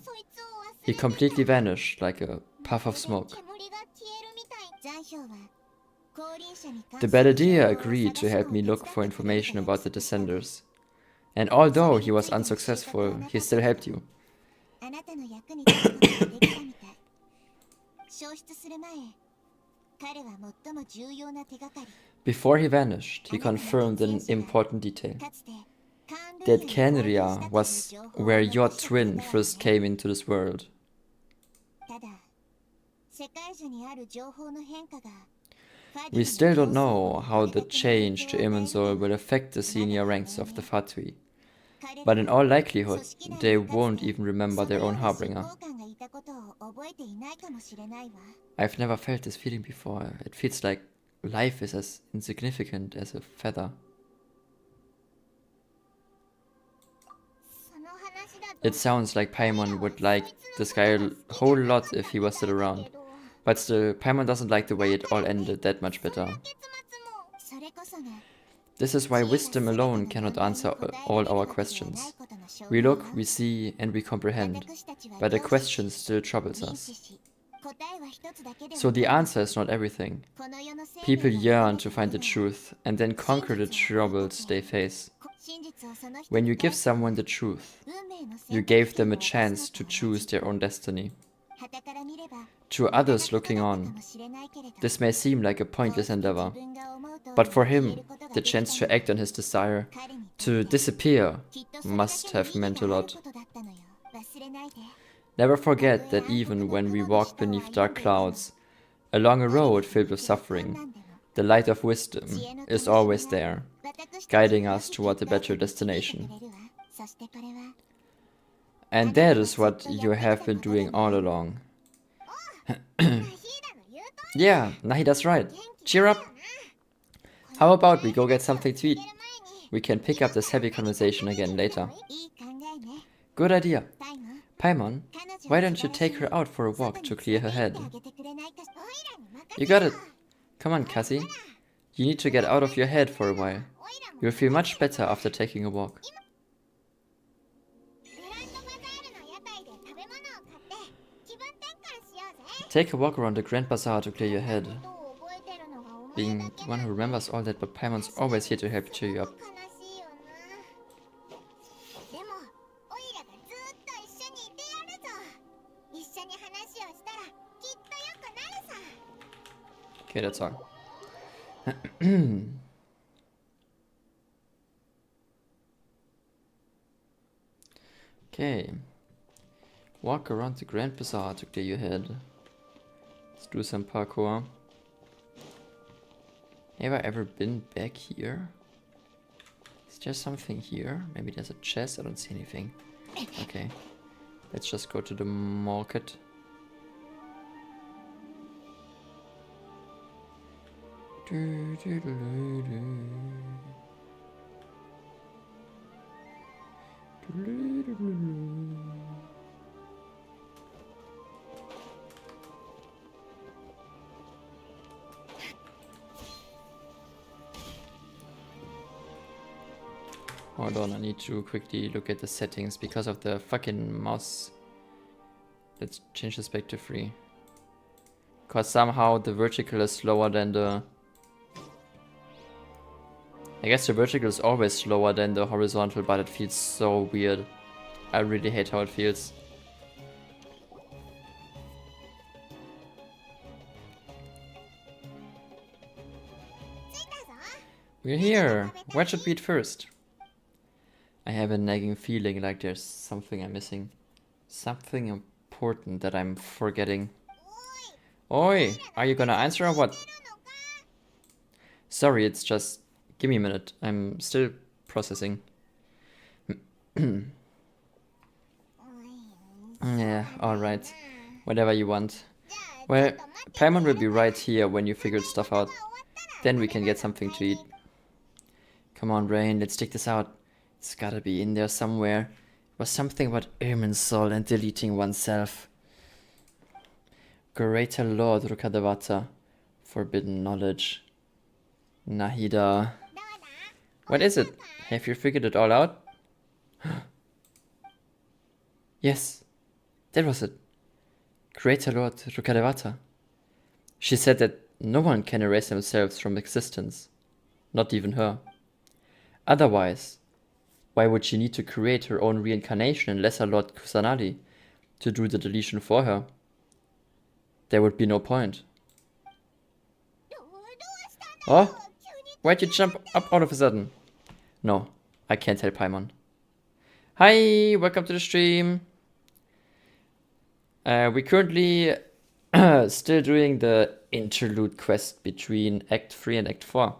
He completely vanished like a puff of smoke. The Balladeer agreed to help me look for information about the Descenders, and although he was unsuccessful, he still helped you. Before he vanished, he confirmed an important detail. That Kenria was where your twin first came into this world. We still don't know how the change to Imensol will affect the senior ranks of the Fatui, but in all likelihood, they won't even remember their own harbinger. I've never felt this feeling before. It feels like life is as insignificant as a feather. It sounds like Paimon would like this guy a whole lot if he was still around. But still, Paimon doesn't like the way it all ended that much better. This is why wisdom alone cannot answer all our questions. We look, we see, and we comprehend, but the question still troubles us. So the answer is not everything. People yearn to find the truth and then conquer the troubles they face. When you give someone the truth, you gave them a chance to choose their own destiny. To others looking on, this may seem like a pointless endeavor, but for him, the chance to act on his desire to disappear must have meant a lot. Never forget that even when we walk beneath dark clouds, along a road filled with suffering, the light of wisdom is always there, guiding us toward a better destination. And that is what you have been doing all along. Yeah, Nahida's right. Cheer up! How about we go get something to eat? We can pick up this heavy conversation again later. Good idea. Paimon, why don't you take her out for a walk to clear her head? You got it. Come on, Kazzy. You need to get out of your head for a while. You'll feel much better after taking a walk. Take a walk around the Grand Bazaar to clear your head. Being one who remembers all that, but Paimon's always here to help cheer you up. Okay, that's all. Okay. Walk around the Grand Bazaar to clear your head. Let's do some parkour. Have I ever been back here? Is there something here? Maybe there's a chest. I don't see anything. Okay. Let's just go to the market. Hold on, I need to quickly look at the settings because of the fucking mouse. Let's change this back to 3. Because somehow the vertical is slower than the... I guess the vertical is always slower than the horizontal, but it feels so weird. I really hate how it feels. We're here! What should we eat first? I have a nagging feeling like there's something I'm missing. Something important that I'm forgetting. Oi! Are you gonna answer or what? Sorry, it's just... Give me a minute. I'm still processing. Yeah, alright. Whatever you want. Well, Paimon will be right here when you figured stuff out. Then we can get something to eat. Come on, Rain, let's take this out. It's gotta be in there somewhere. It was something about Irminsul and deleting oneself. Greater Lord Rukadevata. Forbidden knowledge. Nahida. What is it? Have you figured it all out? Yes, that was it. Greater Lord Rukadevata. She said that no one can erase themselves from existence. Not even her. Otherwise, why would she need to create her own reincarnation in Lesser Lord Kusanagi to do the deletion for her? There would be no point. Oh? Why'd you jump up all of a sudden? No, I can't help Paimon. Hi, welcome to the stream. We're currently still doing the interlude quest between Act 3 and Act 4.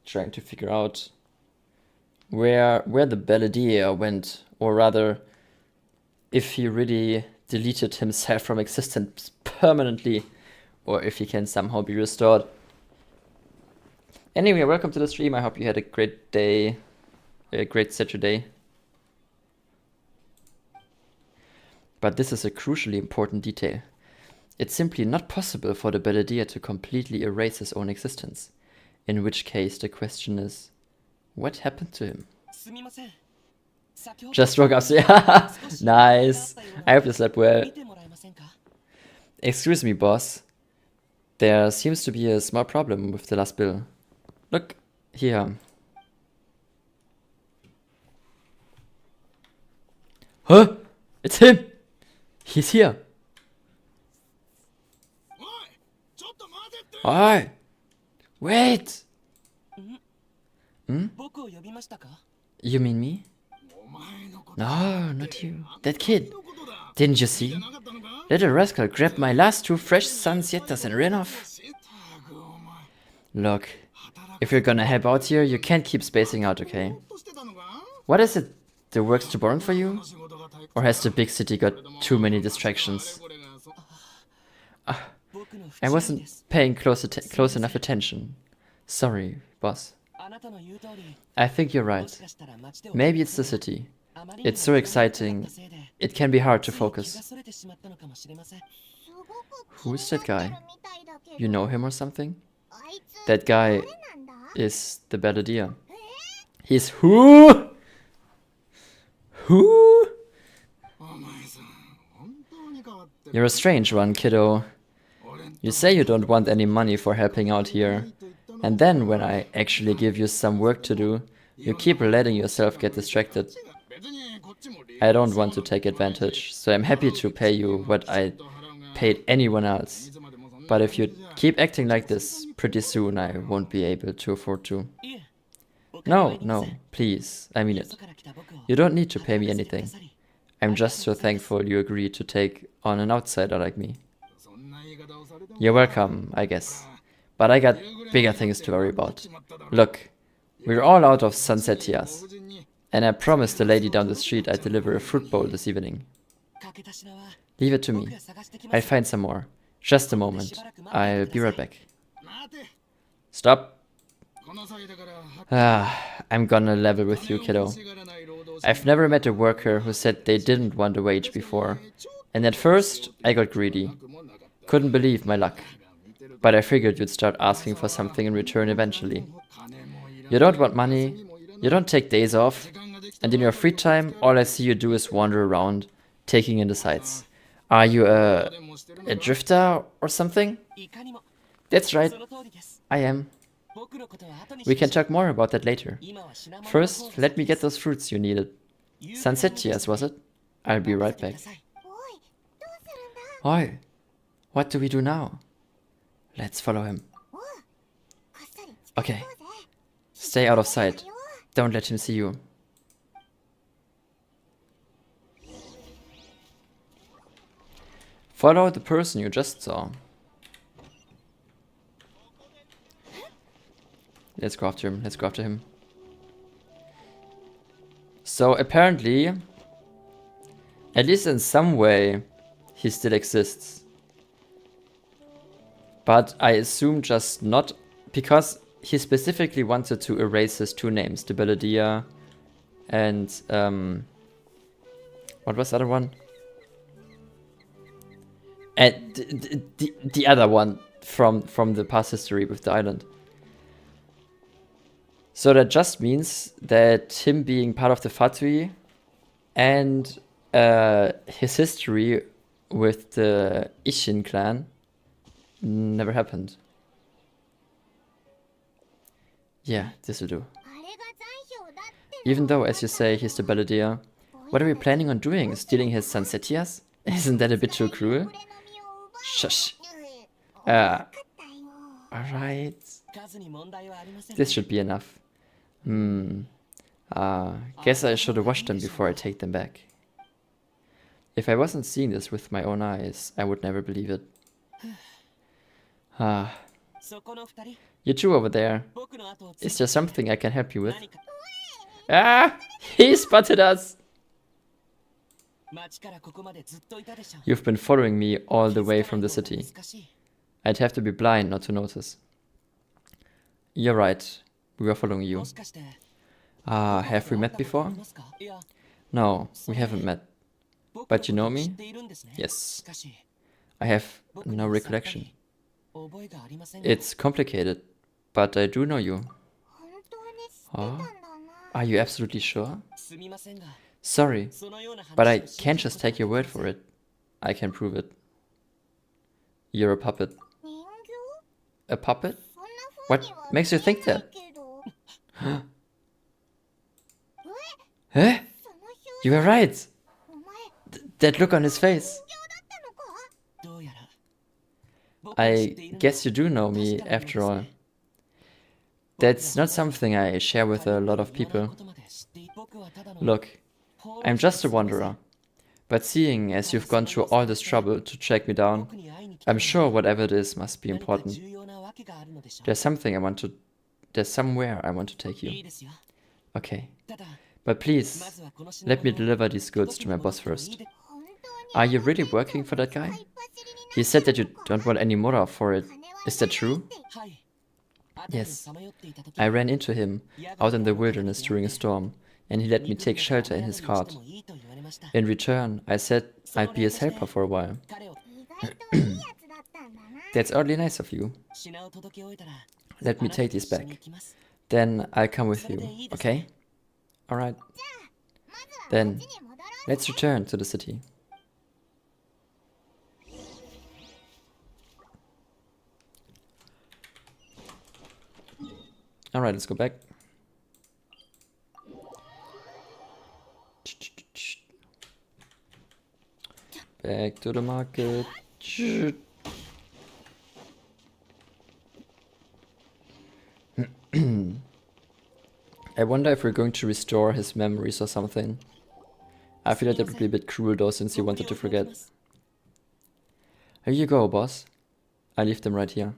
Trying to figure out where the Beledier went, or rather, if he really deleted himself from existence permanently, or if he can somehow be restored. Anyway, welcome to the stream. I hope you had a great day, a great Saturday. But this is a crucially important detail. It's simply not possible for the Beledier to completely erase his own existence. In which case, the question is, what happened to him? Just woke up, yeah, nice. I hope you slept well. Excuse me, boss. There seems to be a small problem with the last bill. Look, here. Huh? It's him! He's here! Oi! Wait! Hmm? You mean me? No, not you. That kid. Didn't you see? Little rascal grabbed my last 2 fresh Sansietas and ran off. Look, if you're gonna help out here, you can't keep spacing out, okay? What is it? The work's too boring for you? Or has the big city got too many distractions? I wasn't paying close enough attention. Sorry, boss. I think you're right. Maybe it's the city. It's so exciting, it can be hard to focus. Who is that guy? You know him or something? That guy is the Beledier. He's who? Who? You're a strange one, kiddo. You say you don't want any money for helping out here. And then when I actually give you some work to do, you keep letting yourself get distracted. I don't want to take advantage, so I'm happy to pay you what I paid anyone else. But if you keep acting like this, pretty soon I won't be able to afford to. No, please, I mean it. You don't need to pay me anything. I'm just so thankful you agreed to take on an outsider like me. You're welcome, I guess. but I got bigger things to worry about. Look, we're all out of sunsettias, and I promised the lady down the street I'd deliver a fruit bowl this evening. Leave it to me. I'll find some more. Just a moment. I'll be right back. Stop. I'm gonna level with you, kiddo. I've never met a worker who said they didn't want a wage before. And at first, I got greedy. Couldn't believe my luck. But I figured you'd start asking for something in return eventually. You don't want money, you don't take days off, and in your free time, all I see you do is wander around, taking in the sights. Are you a drifter or something? That's right, I am. We can talk more about that later. First, let me get those fruits you needed. Sunsettias, was it? I'll be right back. Oi, what do we do now? Let's follow him. Okay, stay out of sight. Don't let him see you. Follow the person you just saw. Let's go after him, let's go after him. So apparently, at least in some way, he still exists. But I assume just not, because he specifically wanted to erase his two names, the Belladia and what was the other one? And the other one from the past history with the island. So that just means that him being part of the Fatui and his history with the Ishin clan never happened. Yeah, this will do. Even though, as you say, he's the Belladia, what are we planning on doing? Stealing his Sunsettias? Isn't that a bit too cruel? Shush. Alright. This should be enough. Guess I should have washed them before I take them back. If I wasn't seeing this with my own eyes, I would never believe it. You two over there. Is there something I can help you with? He spotted us! You've been following me all the way from the city. I'd have to be blind not to notice. You're right. We were following you. Have we met before? No, we haven't met. But you know me? Yes. I have no recollection. It's complicated, but I do know you. Oh? Are you absolutely sure? Sorry, but I can't just take your word for it. I can prove it. You're a puppet. A puppet? What makes you think that? Huh? You were right! That look on his face. I guess you do know me, after all. That's not something I share with a lot of people. Look, I'm just a wanderer. But seeing as you've gone through all this trouble to track me down, I'm sure whatever it is must be important. There's somewhere I want to take you. Okay. But please, let me deliver these goods to my boss first. Are you really working for that guy? He said that you don't want any mora for it. Is that true? Yes. I ran into him out in the wilderness during a storm, and he let me take shelter in his cart. In return, I said I'd be his helper for a while. That's oddly nice of you. Let me take these back. Then I'll come with you, okay? Alright. Then, let's return to the city. Alright, let's go back. Back to the market. I wonder if we're going to restore his memories or something. I feel like that would be a bit cruel though, since he wanted to forget. Here you go, boss. I leave them right here.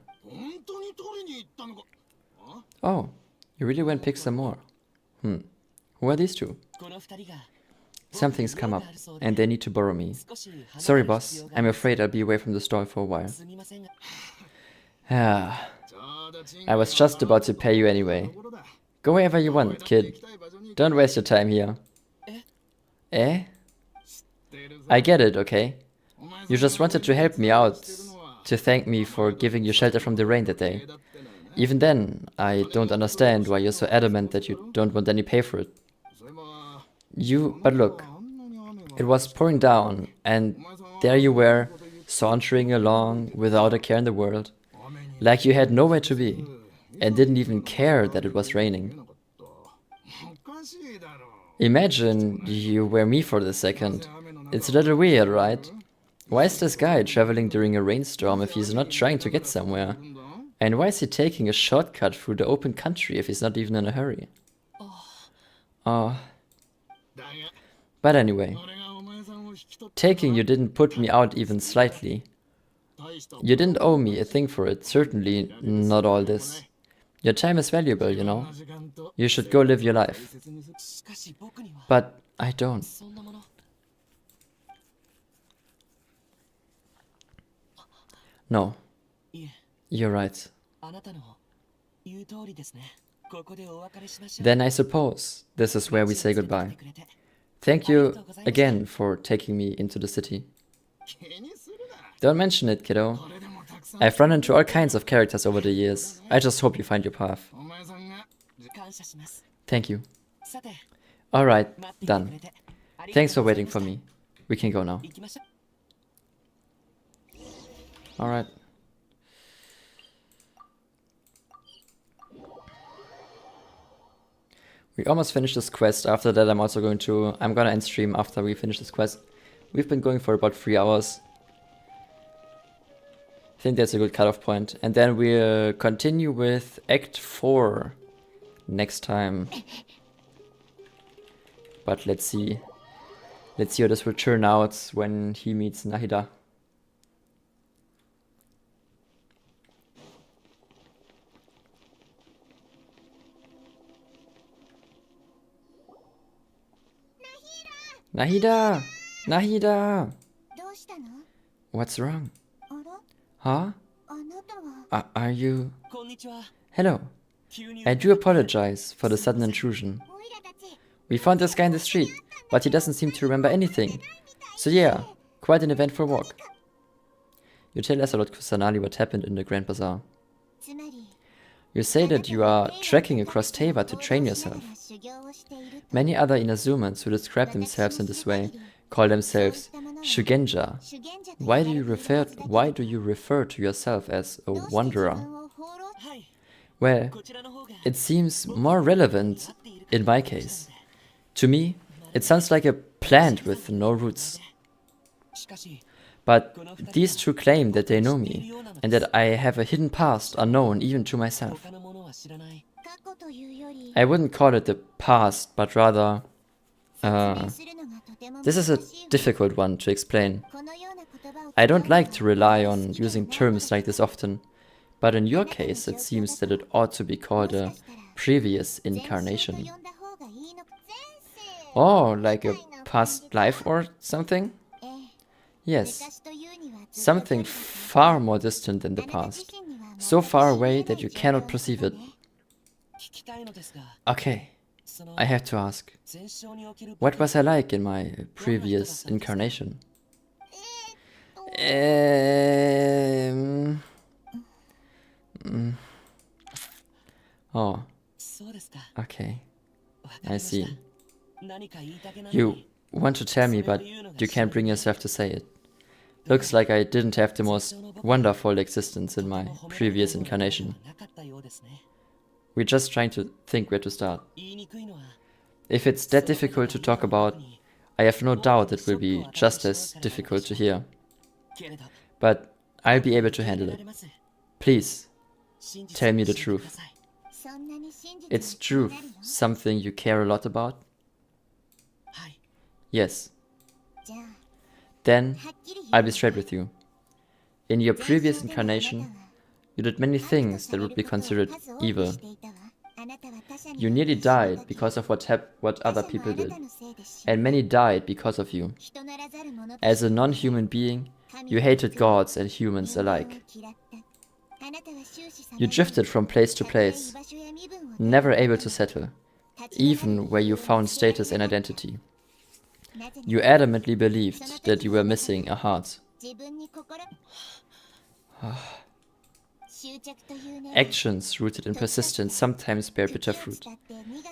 Oh, you really went pick some more. Who are these two? Something's come up, and they need to borrow me. Sorry, boss. I'm afraid I'll be away from the store for a while. Ah, I was just about to pay you anyway. Go wherever you want, kid. Don't waste your time here. Eh? I get it, okay? You just wanted to help me out, to thank me for giving you shelter from the rain that day. Even then, I don't understand why you're so adamant that you don't want any pay for it. But look, it was pouring down, and there you were, sauntering along without a care in the world, like you had nowhere to be, and didn't even care that it was raining. Imagine you were me for the second. It's a little weird, right? Why is this guy traveling during a rainstorm if he's not trying to get somewhere? And why is he taking a shortcut through the open country if he's not even in a hurry? Oh. But anyway, taking you didn't put me out even slightly. You didn't owe me a thing for it, certainly not all this. Your time is valuable, you know. You should go live your life. But I don't. No. You're right. Then I suppose this is where we say goodbye. Thank you again for taking me into the city. Don't mention it, kiddo. I've run into all kinds of characters over the years. I just hope you find your path. Thank you. Alright, done. Thanks for waiting for me. We can go now. Alright. We almost finished this quest. After that I'm gonna end stream after we finish this quest. We've been going for about 3 hours. I think that's a good cutoff point. And then we'll continue with Act 4 next time. But let's see. Let's see how this will turn out when he meets Nahida. Nahida! Nahida! What's wrong? Huh? Are you... Hello. I do apologize for the sudden intrusion. We found this guy in the street, but he doesn't seem to remember anything. So yeah, quite an eventful walk. You tell Asalot Kusanali what happened in the Grand Bazaar. You say that you are trekking across Teva to train yourself. Many other Inazumans who describe themselves in this way call themselves Shugenja. Why do you refer to yourself as a wanderer? Well, it seems more relevant in my case. To me, it sounds like a plant with no roots. But these two claim that they know me, and that I have a hidden past unknown even to myself. I wouldn't call it the past, but rather... this is a difficult one to explain. I don't like to rely on using terms like this often, but in your case it seems that it ought to be called a previous incarnation. Oh, like a past life or something? Yes, something far more distant than the past, so far away that you cannot perceive it. Okay, I have to ask, what was I like in my previous incarnation? Oh, okay, I see. You want to tell me, but you can't bring yourself to say it. Looks like I didn't have the most wonderful existence in my previous incarnation. We're just trying to think where to start. If it's that difficult to talk about, I have no doubt it will be just as difficult to hear. But I'll be able to handle it. Please, tell me the truth. Is truth something you care a lot about? Yes. Then, I'll be straight with you. In your previous incarnation, you did many things that would be considered evil. You nearly died because of what other people did. And many died because of you. As a non-human being, you hated gods and humans alike. You drifted from place to place, never able to settle, even where you found status and identity. You adamantly believed that you were missing a heart. Actions rooted in persistence sometimes bear bitter fruit.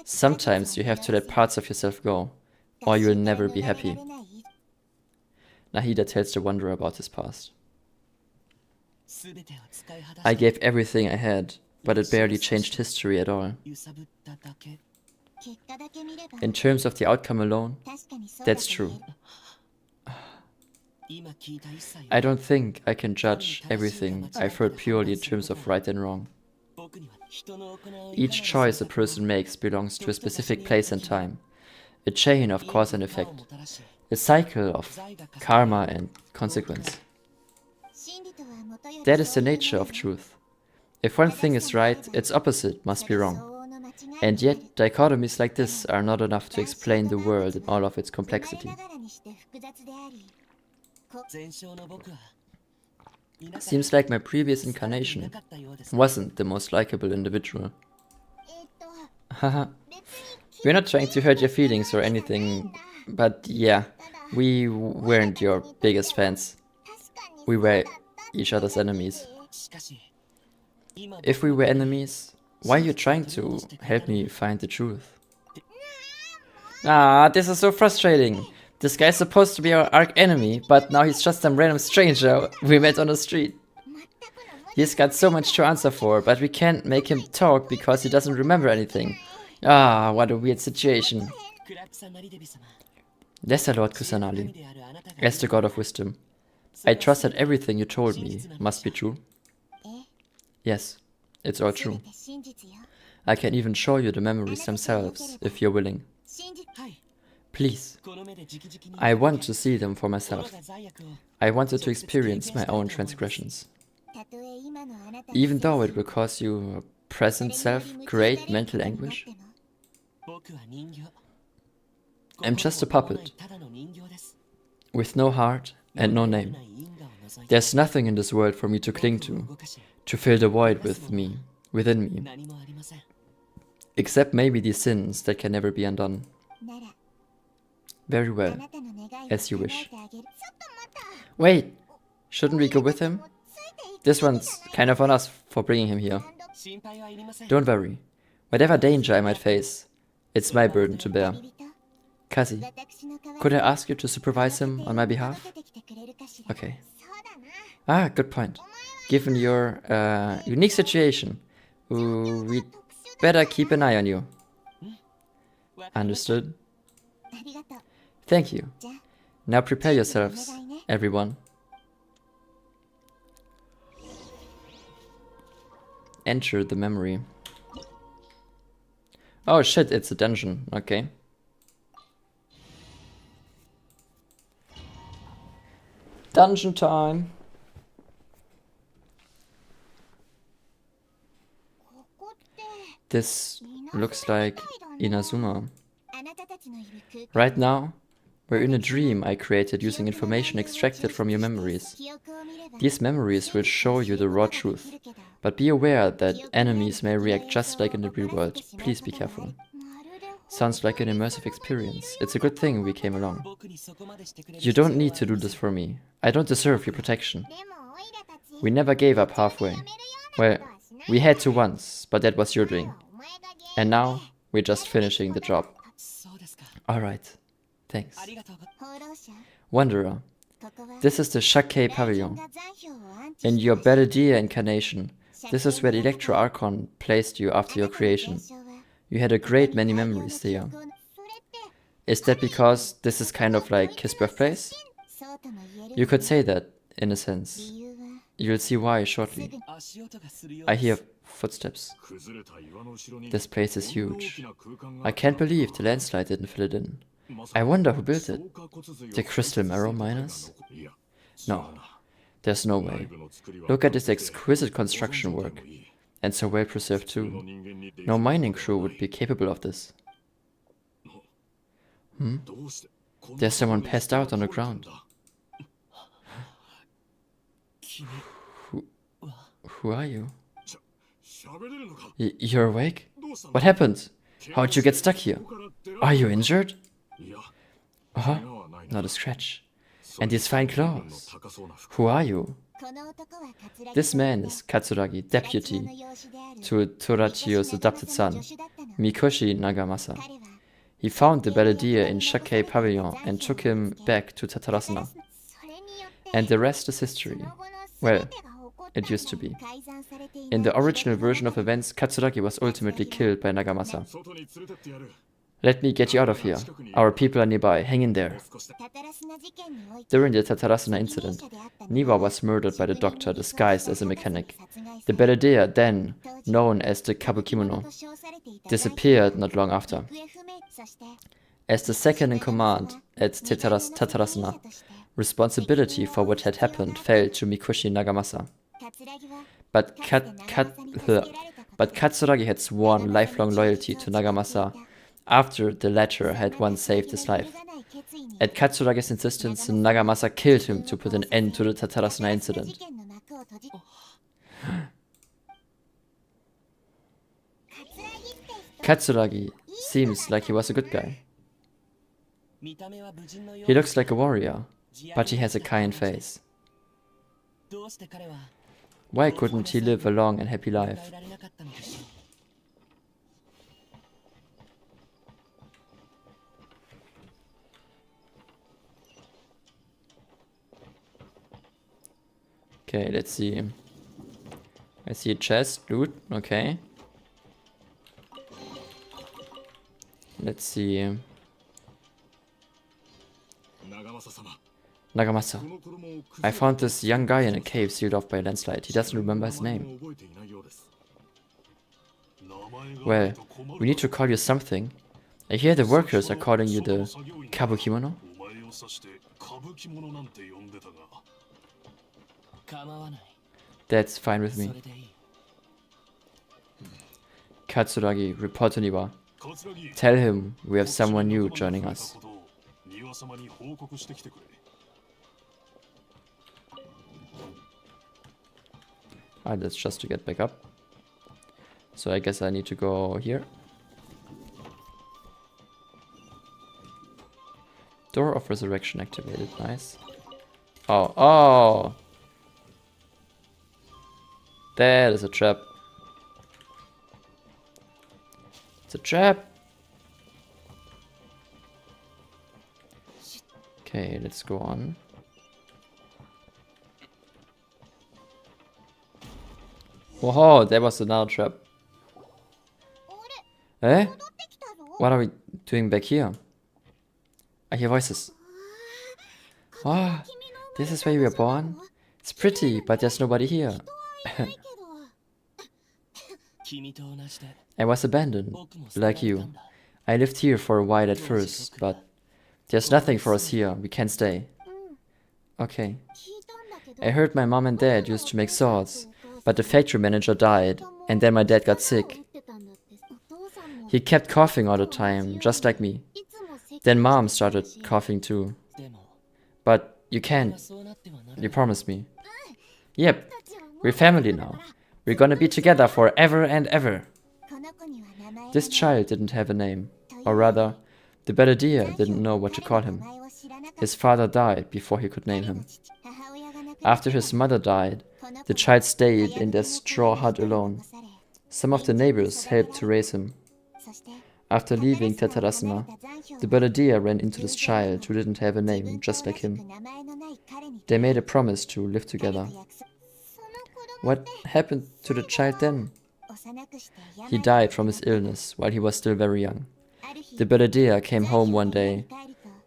Sometimes you have to let parts of yourself go, or you'll never be happy. Nahida tells the wanderer about his past. I gave everything I had, but it barely changed history at all. In terms of the outcome alone, that's true. I don't think I can judge everything I've heard purely in terms of right and wrong. Each choice a person makes belongs to a specific place and time, a chain of cause and effect, a cycle of karma and consequence. That is the nature of truth. If one thing is right, its opposite must be wrong. And yet, dichotomies like this are not enough to explain the world in all of its complexity. Seems like my previous incarnation wasn't the most likable individual. Haha. We're not trying to hurt your feelings or anything, but yeah, we weren't your biggest fans. We were each other's enemies. If we were enemies, why are you trying to help me find the truth? Ah, this is so frustrating. This guy's supposed to be our arch enemy, but now he's just some random stranger we met on the street. He's got so much to answer for, but we can't make him talk because he doesn't remember anything. Ah, what a weird situation. Lesser Lord Kusanali, as the God of Wisdom, I trust that everything you told me must be true. Yes, it's all true. I can even show you the memories themselves, if you're willing. Please. I want to see them for myself. I wanted to experience my own transgressions. Even though it will cause your present self great mental anguish. I'm just a puppet, with no heart and no name. There's nothing in this world for me to cling to fill the void within me. Except maybe these sins that can never be undone. Very well, as you wish. Wait, shouldn't we go with him? This one's kind of on us for bringing him here. Don't worry, whatever danger I might face, it's my burden to bear. Kazzy, could I ask you to supervise him on my behalf? Okay. Ah, good point. Given your unique situation, we'd better keep an eye on you. Understood? Thank you. Now prepare yourselves, everyone. Enter the memory. Oh shit, it's a dungeon. Okay. Dungeon time. This looks like Inazuma. Right now, we're in a dream I created using information extracted from your memories. These memories will show you the raw truth, but be aware that enemies may react just like in the real world. Please be careful. Sounds like an immersive experience. It's a good thing we came along. You don't need to do this for me. I don't deserve your protection. We never gave up halfway. Well, we had to once, but that was your doing. And now, we're just finishing the job. Alright, thanks. Wanderer, this is the Shake Pavilion. In your Beledier incarnation, this is where the Electro Archon placed you after your creation. You had a great many memories there. Is that because this is kind of like his birthplace? You could say that, in a sense. You'll see why shortly. I hear footsteps. This place is huge. I can't believe the landslide didn't fill it in. I wonder who built it. The Crystal Marrow miners? No, there's no way. Look at this exquisite construction work. And so well preserved too. No mining crew would be capable of this. There's someone passed out on the ground. Who are you? You're awake? What happened? How'd you get stuck here? Are you injured? Not a scratch. And these fine claws. Who are you? This man is Katsuragi, deputy to Torachio's adopted son, Mikoshi Nagamasa. He found the Belladea in Shakei Pavilion and took him back to Tatarasana. And the rest is history. Well, it used to be. In the original version of events, Katsuragi was ultimately killed by Nagamasa. Let me get you out of here. Our people are nearby. Hang in there. During the Tatarasana incident, Niwa was murdered by the doctor disguised as a mechanic. The Belladea, then known as the Kabukimono, disappeared not long after. As the second in command at Tatarasana, responsibility for what had happened fell to Mikoshi Nagamasa. But Katsuragi had sworn lifelong loyalty to Nagamasa after the latter had once saved his life. At Katsuragi's insistence, Nagamasa killed him to put an end to the Tatarasana incident. Katsuragi seems like he was a good guy. He looks like a warrior, but he has a kind face. Why couldn't he live a long and happy life? Okay, let's see. I see a chest, loot, okay. Let's see. Nagamasa. I found this young guy in a cave sealed off by a landslide. He doesn't remember his name. Well, we need to call you something. I hear the workers are calling you the Kabukimono. That's fine with me. Katsuragi, report to Niwa. Tell him we have someone new joining us. Alright, that's just to get back up. So I guess I need to go here. Door of Resurrection activated, nice. Oh! That is a trap. It's a trap! Okay, let's go on. Whoa, there was another trap. Eh? What are we doing back here? I hear voices. Oh, this is where you were born? It's pretty, but there's nobody here. I was abandoned, like you. I lived here for a while at first, but there's nothing for us here. We can't stay. Okay. I heard my mom and dad used to make swords, but the factory manager died, and then my dad got sick. He kept coughing all the time, just like me. Then mom started coughing too. But you can't. You promised me. Yep, we're family now. We're gonna be together forever and ever. This child didn't have a name. Or rather, the Belladea didn't know what to call him. His father died before he could name him. After his mother died, the child stayed in their straw hut alone. Some of the neighbors helped to raise him. After leaving Tatarasana, the Belladea ran into this child who didn't have a name, just like him. They made a promise to live together. What happened to the child then? He died from his illness while he was still very young. The Belladea came home one day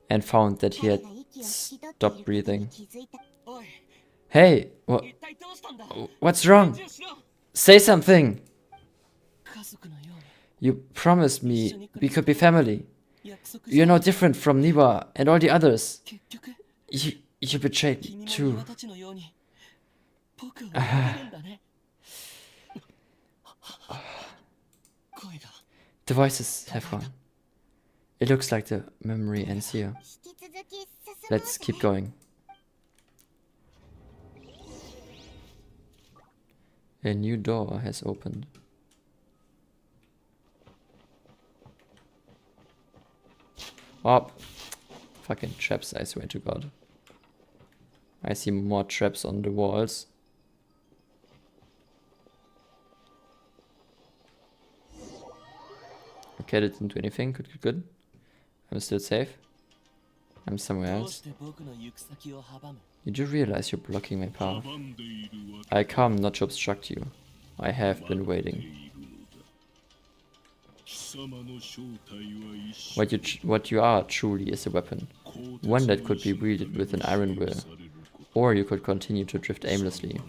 and found that he had stopped breathing. Hey, what's wrong? Say something! You promised me we could be family. You're no different from Niwa and all the others. You betrayed me too. The voices have gone. It looks like the memory ends here. Let's keep going. A new door has opened. Oh, fucking traps, I swear to God. I see more traps on the walls. Okay, that didn't do anything. Good. I'm still safe. I'm somewhere else. You do realize you're blocking my path. I come not to obstruct you. I have been waiting. What you are truly is a weapon. One that could be wielded with an iron will. Or you could continue to drift aimlessly.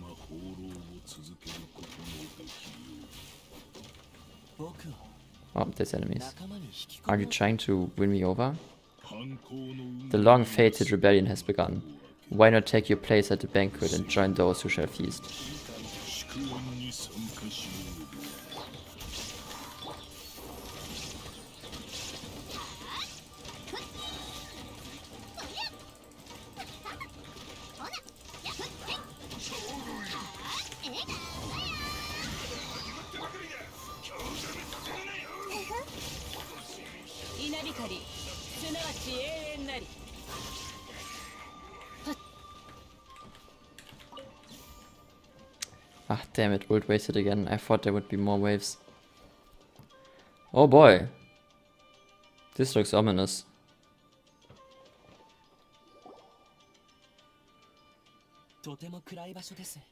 Oh, there's enemies. Are you trying to win me over? The long fated rebellion has begun. Why not take your place at the banquet and join those who shall feast? Ah, damn it, ult wasted again. I thought there would be more waves. Oh boy. This looks ominous.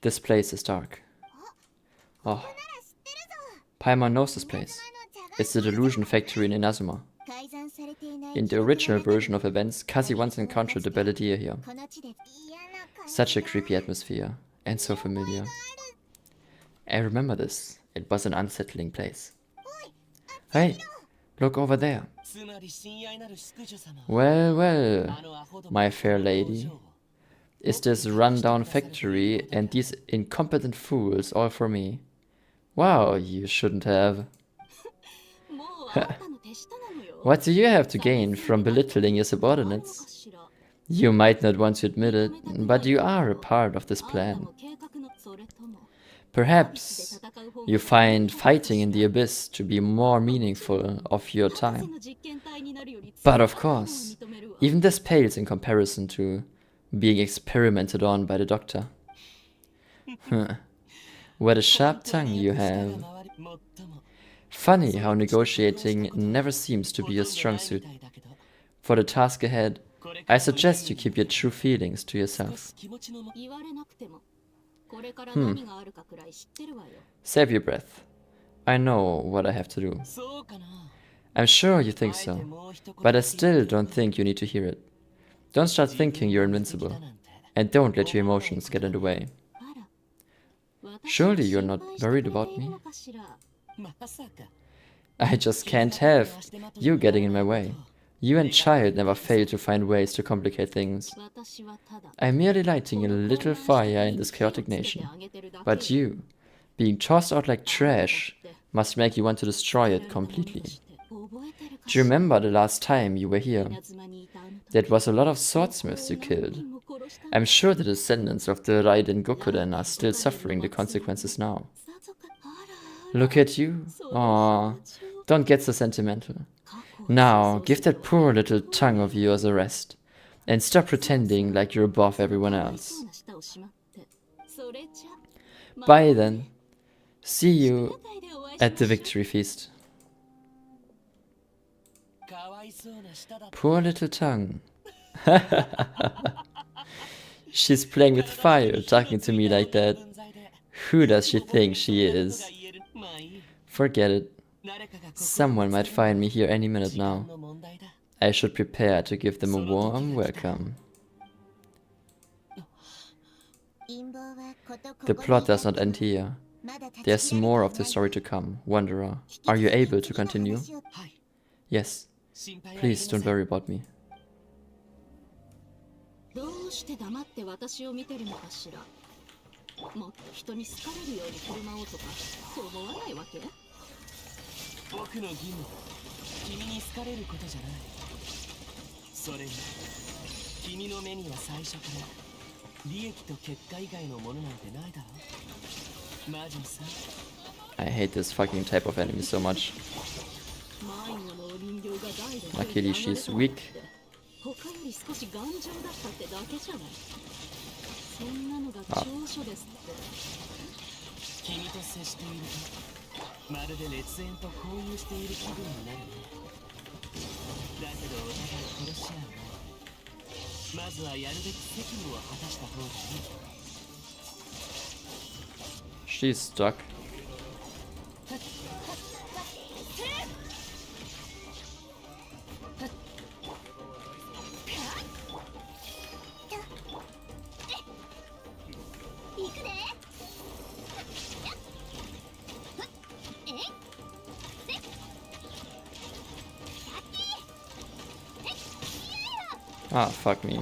This place is dark. Oh. Paimon knows this place. It's the Delusion Factory in Inazuma. In the original version of events, Kazzy once encountered the Balladeer here. Such a creepy atmosphere, and so familiar. I remember this. It was an unsettling place. Hey, look over there. Well, my fair lady. Is this rundown factory and these incompetent fools all for me? Wow, you shouldn't have. What do you have to gain from belittling your subordinates? You might not want to admit it, but you are a part of this plan. Perhaps you find fighting in the abyss to be more meaningful of your time. But of course, even this pales in comparison to being experimented on by the doctor. What a sharp tongue you have. Funny how negotiating never seems to be your strong suit. For the task ahead, I suggest you keep your true feelings to yourself. Save your breath. I know what I have to do. I'm sure you think so, but I still don't think you need to hear it. Don't start thinking you're invincible, and don't let your emotions get in the way. Surely you're not worried about me? I just can't have you getting in my way. You and Child never fail to find ways to complicate things. I'm merely lighting a little fire in this chaotic nation. But you, being tossed out like trash, must make you want to destroy it completely. Do you remember the last time you were here? That was a lot of swordsmiths you killed. I'm sure the descendants of the Raiden Gokuden are still suffering the consequences now. Look at you. Aww, don't get so sentimental. Now, give that poor little tongue of yours a rest, and stop pretending like you're above everyone else. Bye then. See you at the victory feast. Poor little tongue. She's playing with fire, talking to me like that. Who does she think she is? Forget it. Someone might find me here any minute now. I should prepare to give them a warm welcome. The plot does not end here. There's more of the story to come. Wanderer, are you able to continue? Yes. Please don't worry about me. I hate this fucking type of enemy so much. Luckily she's weak. Ah. She's stuck. Ah, fuck me.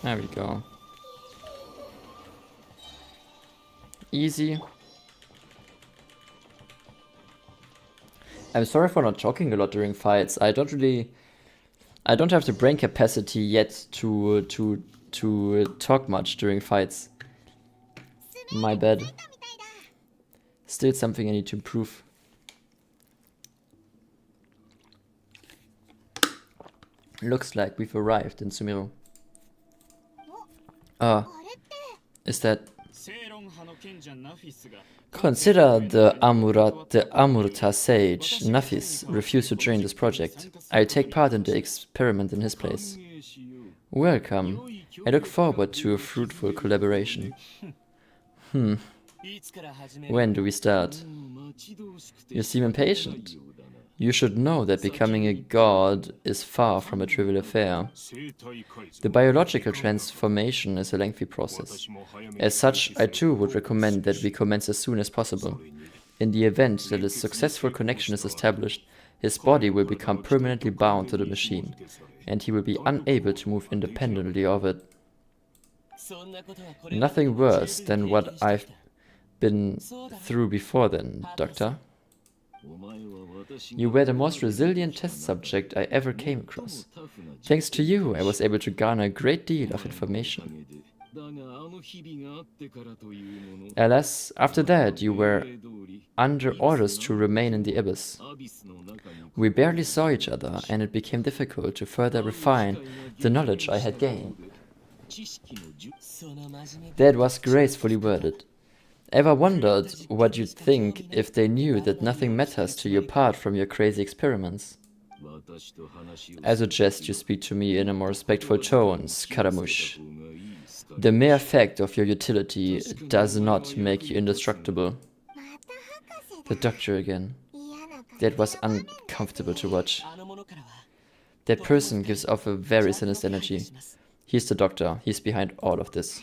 There we go. Easy. I'm sorry for not talking a lot during fights. I don't have the brain capacity yet to talk much during fights. My bad. Still something I need to improve. Looks like we've arrived in Sumeru. Is that... Consider the Amurta sage, Nafis, refused to join this project. I'll take part in the experiment in his place. Welcome. I look forward to a fruitful collaboration. When do we start? You seem impatient. You should know that becoming a god is far from a trivial affair. The biological transformation is a lengthy process. As such, I too would recommend that we commence as soon as possible. In the event that a successful connection is established, his body will become permanently bound to the machine, and he will be unable to move independently of it. Nothing worse than what I've been through before then, Doctor. You were the most resilient test subject I ever came across. Thanks to you, I was able to garner a great deal of information. Alas, after that, you were under orders to remain in the abyss. We barely saw each other, and it became difficult to further refine the knowledge I had gained. That was gracefully worded. Ever wondered what you'd think if they knew that nothing matters to you apart from your crazy experiments? I suggest you speak to me in a more respectful tone, Scaramouche. The mere fact of your utility does not make you indestructible. The doctor again. That was uncomfortable to watch. That person gives off a very sinister energy. He's the doctor. He's behind all of this.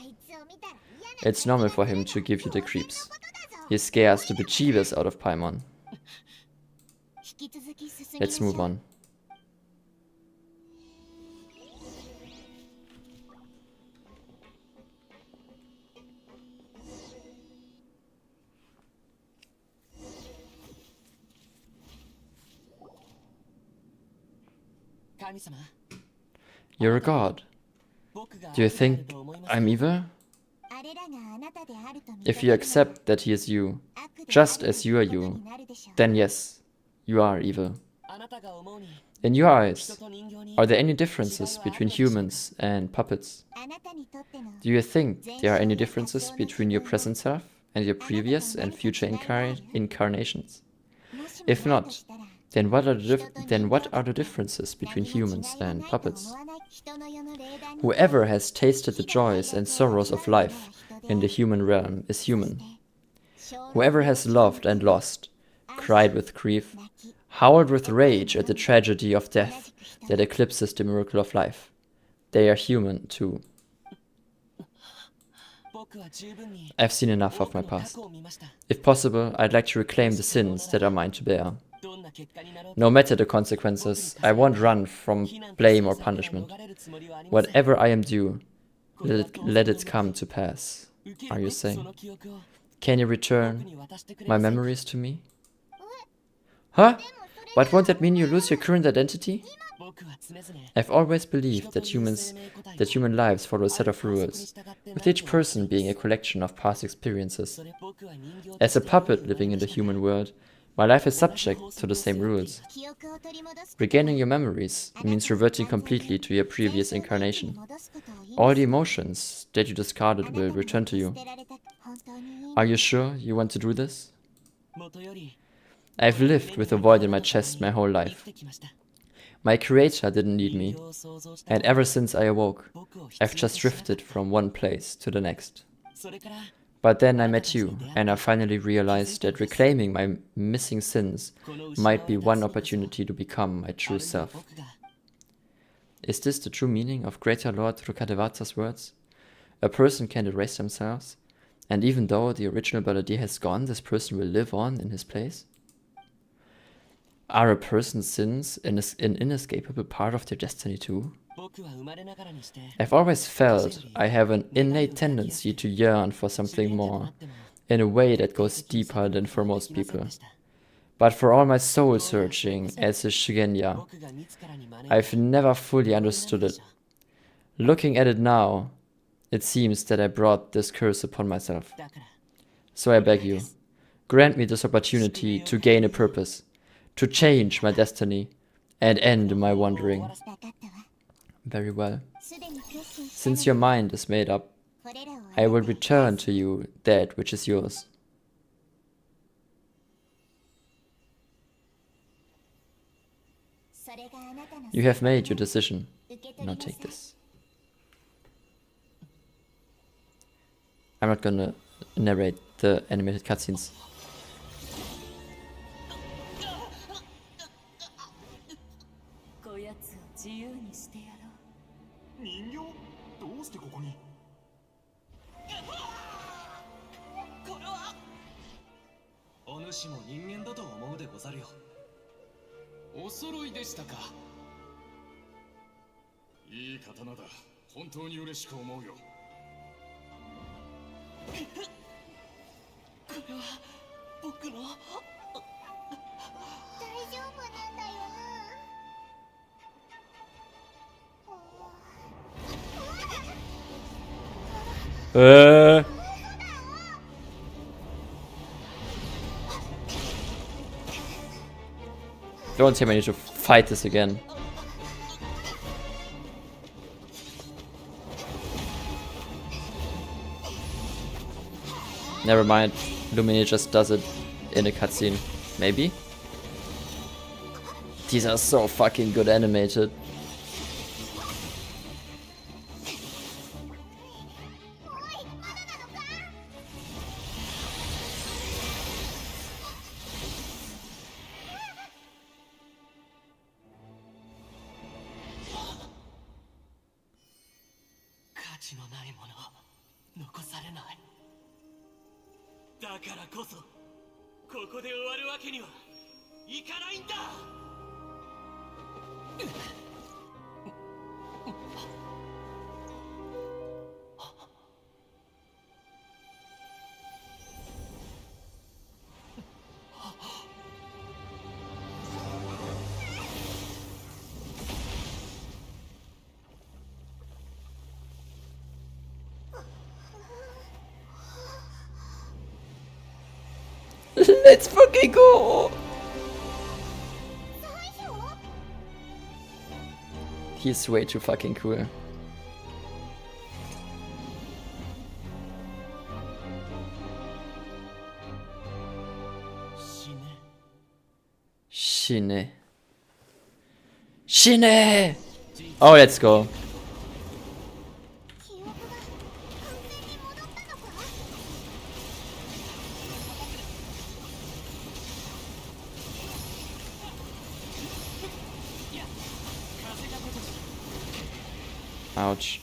It's normal for him to give you the creeps. He scares the bejeebus out of Paimon. Let's move on. You're a god. Do you think I'm evil? If you accept that he is you, just as you are you, then yes, you are evil. In your eyes, are there any differences between humans and puppets? Do you think there are any differences between your present self and your previous and future incarnations? If not, then what are the differences between humans and puppets? Whoever has tasted the joys and sorrows of life in the human realm is human. Whoever has loved and lost, cried with grief, howled with rage at the tragedy of death that eclipses the miracle of life, they are human too. I've seen enough of my past. If possible, I'd like to reclaim the sins that are mine to bear. No matter the consequences, I won't run from blame or punishment. Whatever I am due, let it come to pass. Are you saying? Can you return my memories to me? Huh? But won't that mean you lose your current identity? I've always believed that human lives follow a set of rules, with each person being a collection of past experiences. As a puppet living in the human world, my life is subject to the same rules. Regaining your memories means reverting completely to your previous incarnation. All the emotions that you discarded will return to you. Are you sure you want to do this? I've lived with a void in my chest my whole life. My creator didn't need me, and ever since I awoke, I've just drifted from one place to the next. But then I met you, and I finally realized that reclaiming my missing sins might be one opportunity to become my true self. Is this the true meaning of Greater Lord Rukkhadevata's words? A person can erase themselves, and even though the original Baladir has gone, this person will live on in his place? Are a person's sins an inescapable part of their destiny too? I've always felt I have an innate tendency to yearn for something more, in a way that goes deeper than for most people. But for all my soul searching as a Shigenya, I've never fully understood it. Looking at it now, it seems that I brought this curse upon myself. So I beg you, grant me this opportunity to gain a purpose, to change my destiny, and end my wandering. Very well. Since your mind is made up, I will return to you that which is yours. You have made your decision. Now take this. I'm not gonna narrate the animated cutscenes. Don't tell me I need to fight this again. Never mind, Lumini just does it in a cutscene. Maybe? These are so fucking good animated. Let's fucking go! He's way too fucking cool. Shine. Shine! Oh, let's go. Ouch.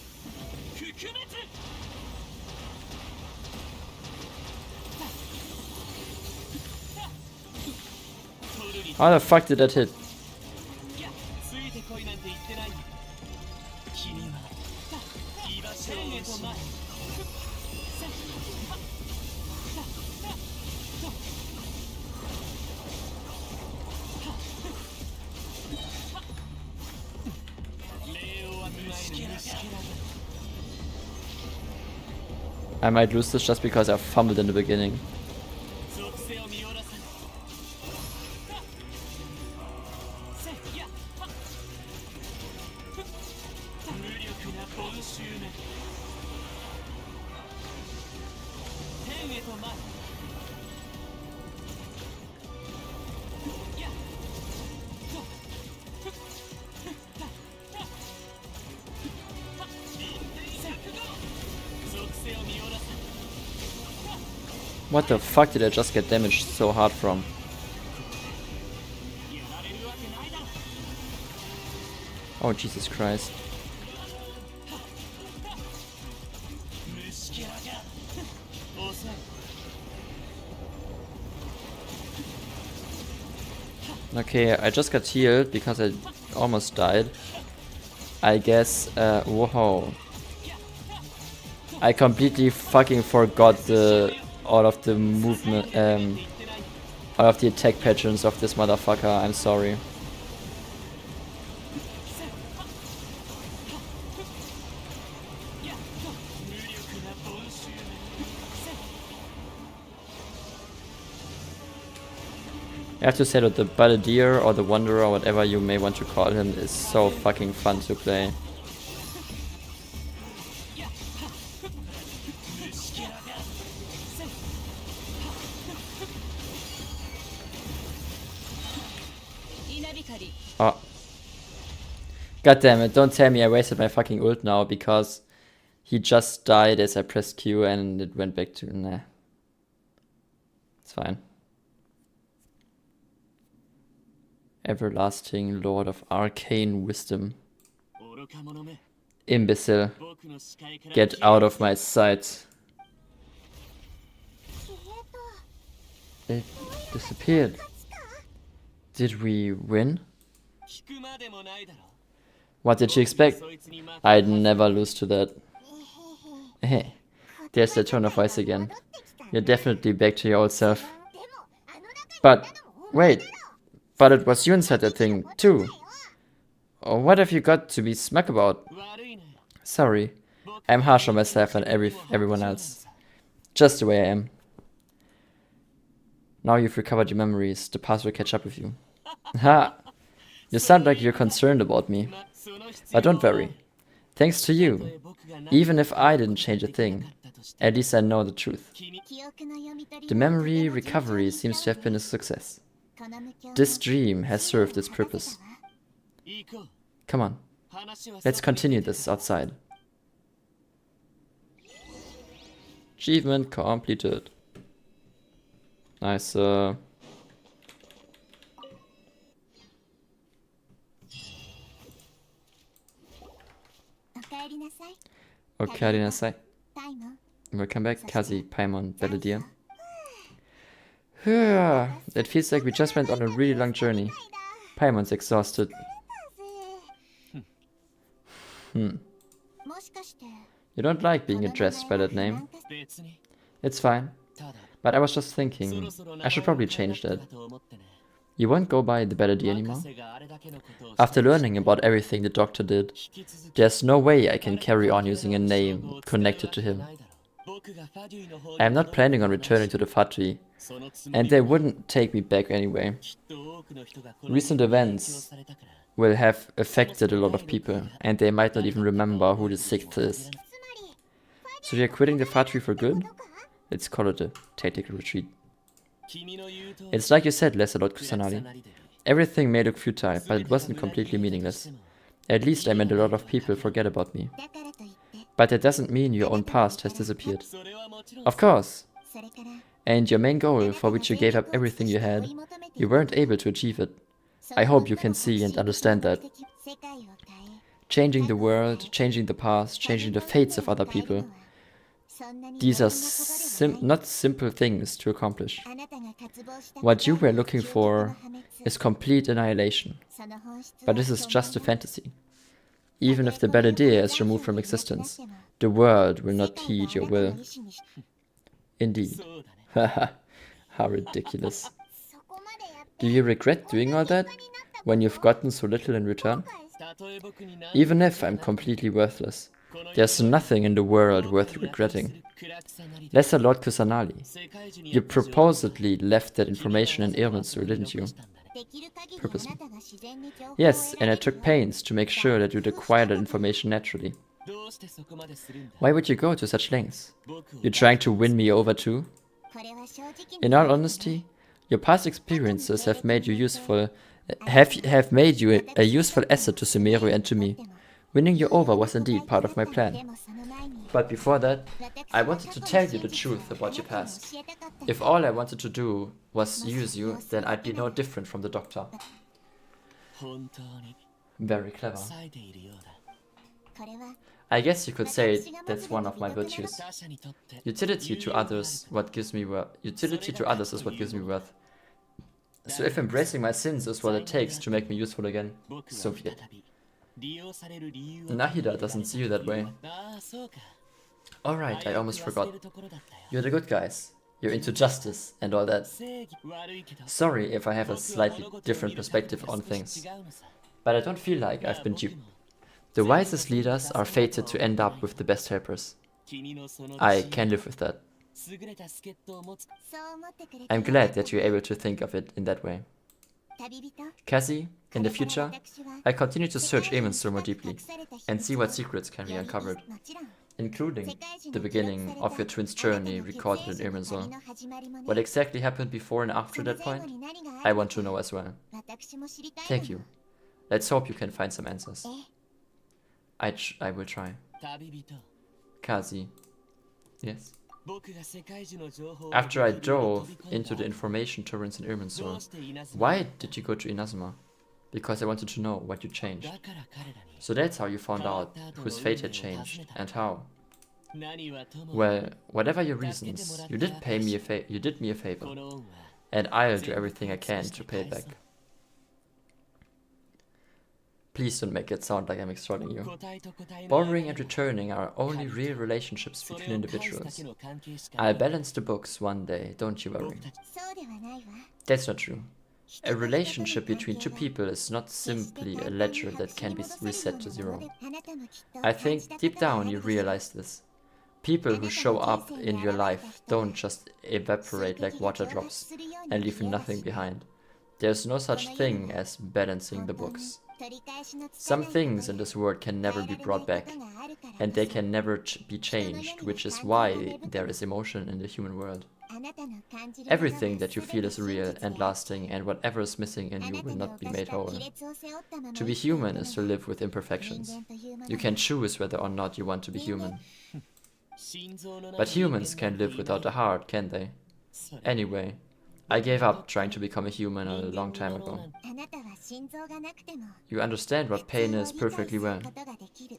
How the fuck did that hit? I might lose this just because I fumbled in the beginning. What the fuck did I just get damaged so hard from? Oh, Jesus Christ. Okay, I just got healed because I almost died. I guess, whoa. I completely fucking forgot all of the movement, all of the attack patterns of this motherfucker. I'm sorry. I have to say that the Balladeer or the Wanderer or whatever you may want to call him is so fucking fun to play. Oh. God damn it, don't tell me I wasted my fucking ult now because he just died as I pressed Q and it went back to... Nah. It's fine. Everlasting Lord of Arcane Wisdom. Imbecile. Get out of my sight. It disappeared. Did we win? What did you expect? I'd never lose to that. Hey, there's the tone of voice again. You're definitely back to your old self. But, wait. But it was you inside that thing, too. Oh, what have you got to be smug about? Sorry. I'm harsh on myself and everyone else. Just the way I am. Now you've recovered your memories, the past will catch up with you. Ha! You sound like you're concerned about me. But don't worry. Thanks to you. Even if I didn't change a thing, at least I know the truth. The memory recovery seems to have been a success. This dream has served its purpose. Come on. Let's continue this outside. Achievement completed. Nice. Okarinasai. Welcome back, Kazzy, Paimon, Balladeer. It feels like we just went on a really long journey. Paimon's exhausted. You don't like being addressed by that name? It's fine. But I was just thinking, I should probably change that. You won't go by the Balladeer anymore? After learning about everything the doctor did, there's no way I can carry on using a name connected to him. I am not planning on returning to the factory, and they wouldn't take me back anyway. Recent events will have affected a lot of people, and they might not even remember who the 6th is. So you're quitting the factory for good? Let's call it a tactical retreat. It's like you said, Lord Kusanagi. Everything may look futile, but it wasn't completely meaningless. At least I made a lot of people forget about me. But that doesn't mean your own past has disappeared. Of course! And your main goal, for which you gave up everything you had, you weren't able to achieve it. I hope you can see and understand that. Changing the world, changing the past, changing the fates of other people. These are not simple things to accomplish. What you were looking for is complete annihilation. But this is just a fantasy. Even if the bad idea is removed from existence, the world will not heed your will. Indeed. Haha, how ridiculous. Do you regret doing all that, when you've gotten so little in return? Even if I'm completely worthless, there's nothing in the world worth regretting. Lesser Lord Kusanali, you proposedly left that information in Irminsul, didn't you? Purposely. Yes, and I took pains to make sure that you'd acquire that information naturally. Why would you go to such lengths? You're trying to win me over too? In all honesty, your past experiences have made you useful, have made you a useful asset to Sumeru and to me. Winning you over was indeed part of my plan. But before that, I wanted to tell you the truth about your past. If all I wanted to do was use you, then I'd be no different from the doctor. Very clever. I guess you could say that's one of my virtues. Utility to others is what gives me worth. So if embracing my sins is what it takes to make me useful again, so be it. Nahida doesn't see you that way. Alright, I almost forgot. You're the good guys. You're into justice and all that. Sorry if I have a slightly different perspective on things, but I don't feel like I've been duped. The wisest leaders are fated to end up with the best helpers. I can live with that. I'm glad that you're able to think of it in that way. Kazzy, in the future, I continue to search Irminsul more deeply and see what secrets can be uncovered, including the beginning of your twin's journey recorded in Irminsul. What exactly happened before and after that point? I want to know as well. Thank you. Let's hope you can find some answers. I will try. Kazzy. Yes. After I dove into the information torrents in Irminsul, why did you go to Inazuma? Because I wanted to know what you changed. So that's how you found out whose fate had changed and how. Well, whatever your reasons, you did me a favor, and I'll do everything I can to pay it back. Please don't make it sound like I'm extorting you. Borrowing and returning are only real relationships between individuals. I'll balance the books one day, don't you worry. That's not true. A relationship between two people is not simply a ledger that can be reset to zero. I think deep down you realize this. People who show up in your life don't just evaporate like water drops and leave nothing behind. There's no such thing as balancing the books. Some things in this world can never be brought back, and they can never be changed, which is why there is emotion in the human world. Everything that you feel is real and lasting, and whatever is missing in you will not be made whole. To be human is to live with imperfections. You can choose whether or not you want to be human. But humans can't live without a heart, can they? Anyway, I gave up trying to become a human a long time ago. You understand what pain is perfectly well,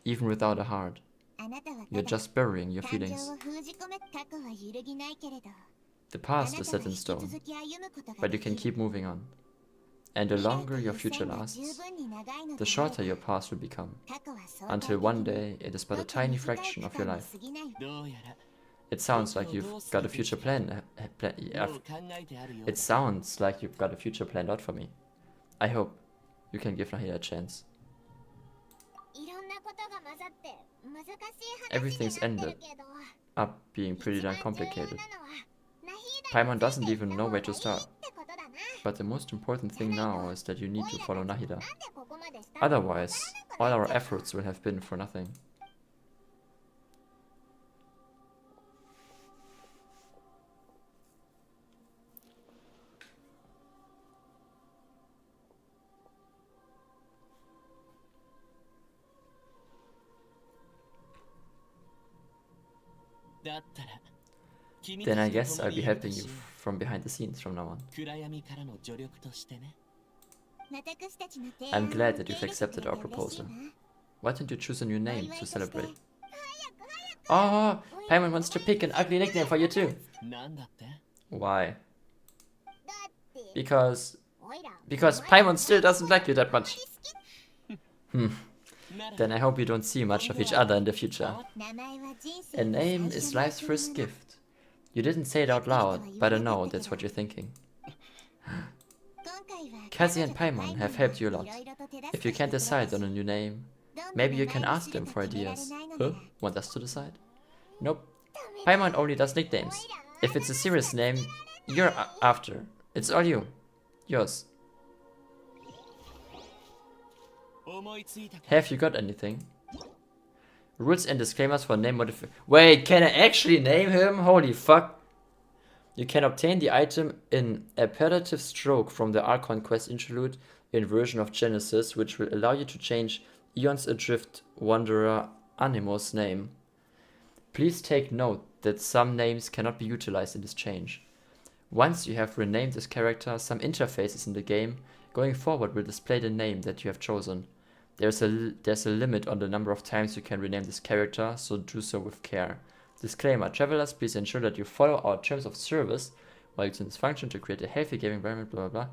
even without a heart. You're just burying your feelings. The past is set in stone, but you can keep moving on. And the longer your future lasts, the shorter your past will become, until one day it is but a tiny fraction of your life. It sounds like you've got a future plan. It sounds like you've got a future planned out for me. I hope you can give Nahida a chance. Everything's ended up being pretty darn complicated. Paimon doesn't even know where to start. But the most important thing now is that you need to follow Nahida. Otherwise, all our efforts will have been for nothing. Then I guess I'll be helping you from behind the scenes from now on. I'm glad that you've accepted our proposal. Why don't you choose a new name to celebrate? Oh, Paimon wants to pick an ugly nickname for you too. Why? Because Because Paimon still doesn't like you that much. Then I hope you don't see much of each other in the future. A name is life's first gift. You didn't say it out loud, but I know that's what you're thinking. Kazzy and Paimon have helped you a lot. If you can't decide on a new name, maybe you can ask them for ideas. Huh? Want us to decide? Nope. Paimon only does nicknames. If it's a serious name, you're after. It's all you. Yours. Have you got anything? Rules and disclaimers for name modification. Wait, can I actually name him? Holy fuck. You can obtain the item in Apparative Stroke from the Archon Quest Interlude in version of Genesis, which will allow you to change Eons Adrift Wanderer Animo's name. Please take note that some names cannot be utilized in this change. Once you have renamed this character, some interfaces in the game going forward will display the name that you have chosen. There's a limit on the number of times you can rename this character, so do so with care. Disclaimer: travelers, please ensure that you follow our terms of service while using this function to create a healthy gaming environment, blah blah blah.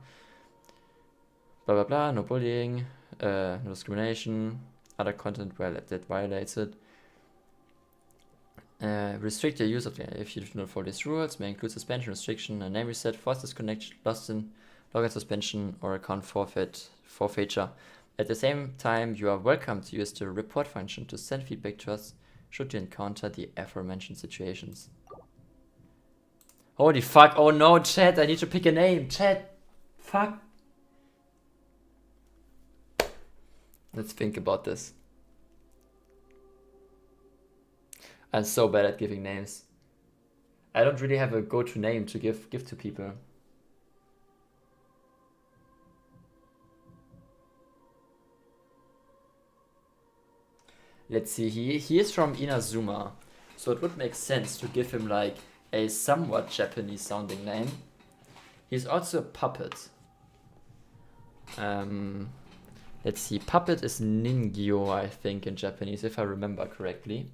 Blah blah blah, no bullying, no discrimination, other content that violates it. Restrict the use of the, if you do not follow these rules, may include suspension, restriction, a name reset, forced disconnection, login suspension, or account forfeiture. At the same time, you are welcome to use the report function to send feedback to us should you encounter the aforementioned situations. Holy fuck, oh no, chat, I need to pick a name, chat, fuck. Let's think about this. I'm so bad at giving names. I don't really have a go-to name to give to people. Let's see, he is from Inazuma, so it would make sense to give him like a somewhat Japanese sounding name. He's also a puppet. Let's see, puppet is Ningyo, I think, in Japanese, if I remember correctly.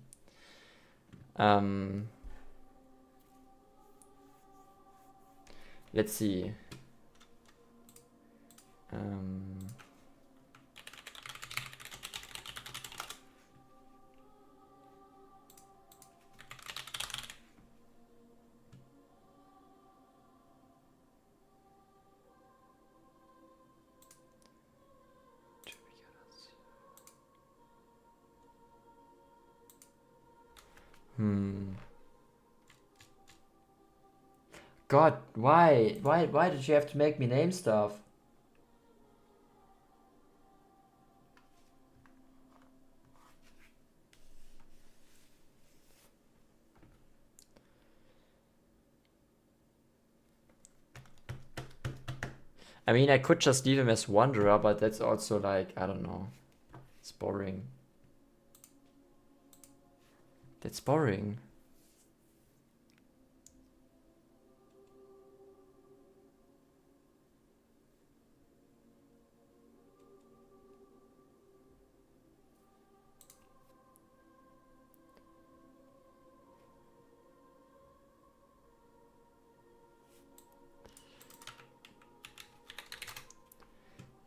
Let's see. God, why did you have to make me name stuff? I mean, I could just leave him as Wanderer, but that's also like, I don't know. It's boring. That's boring.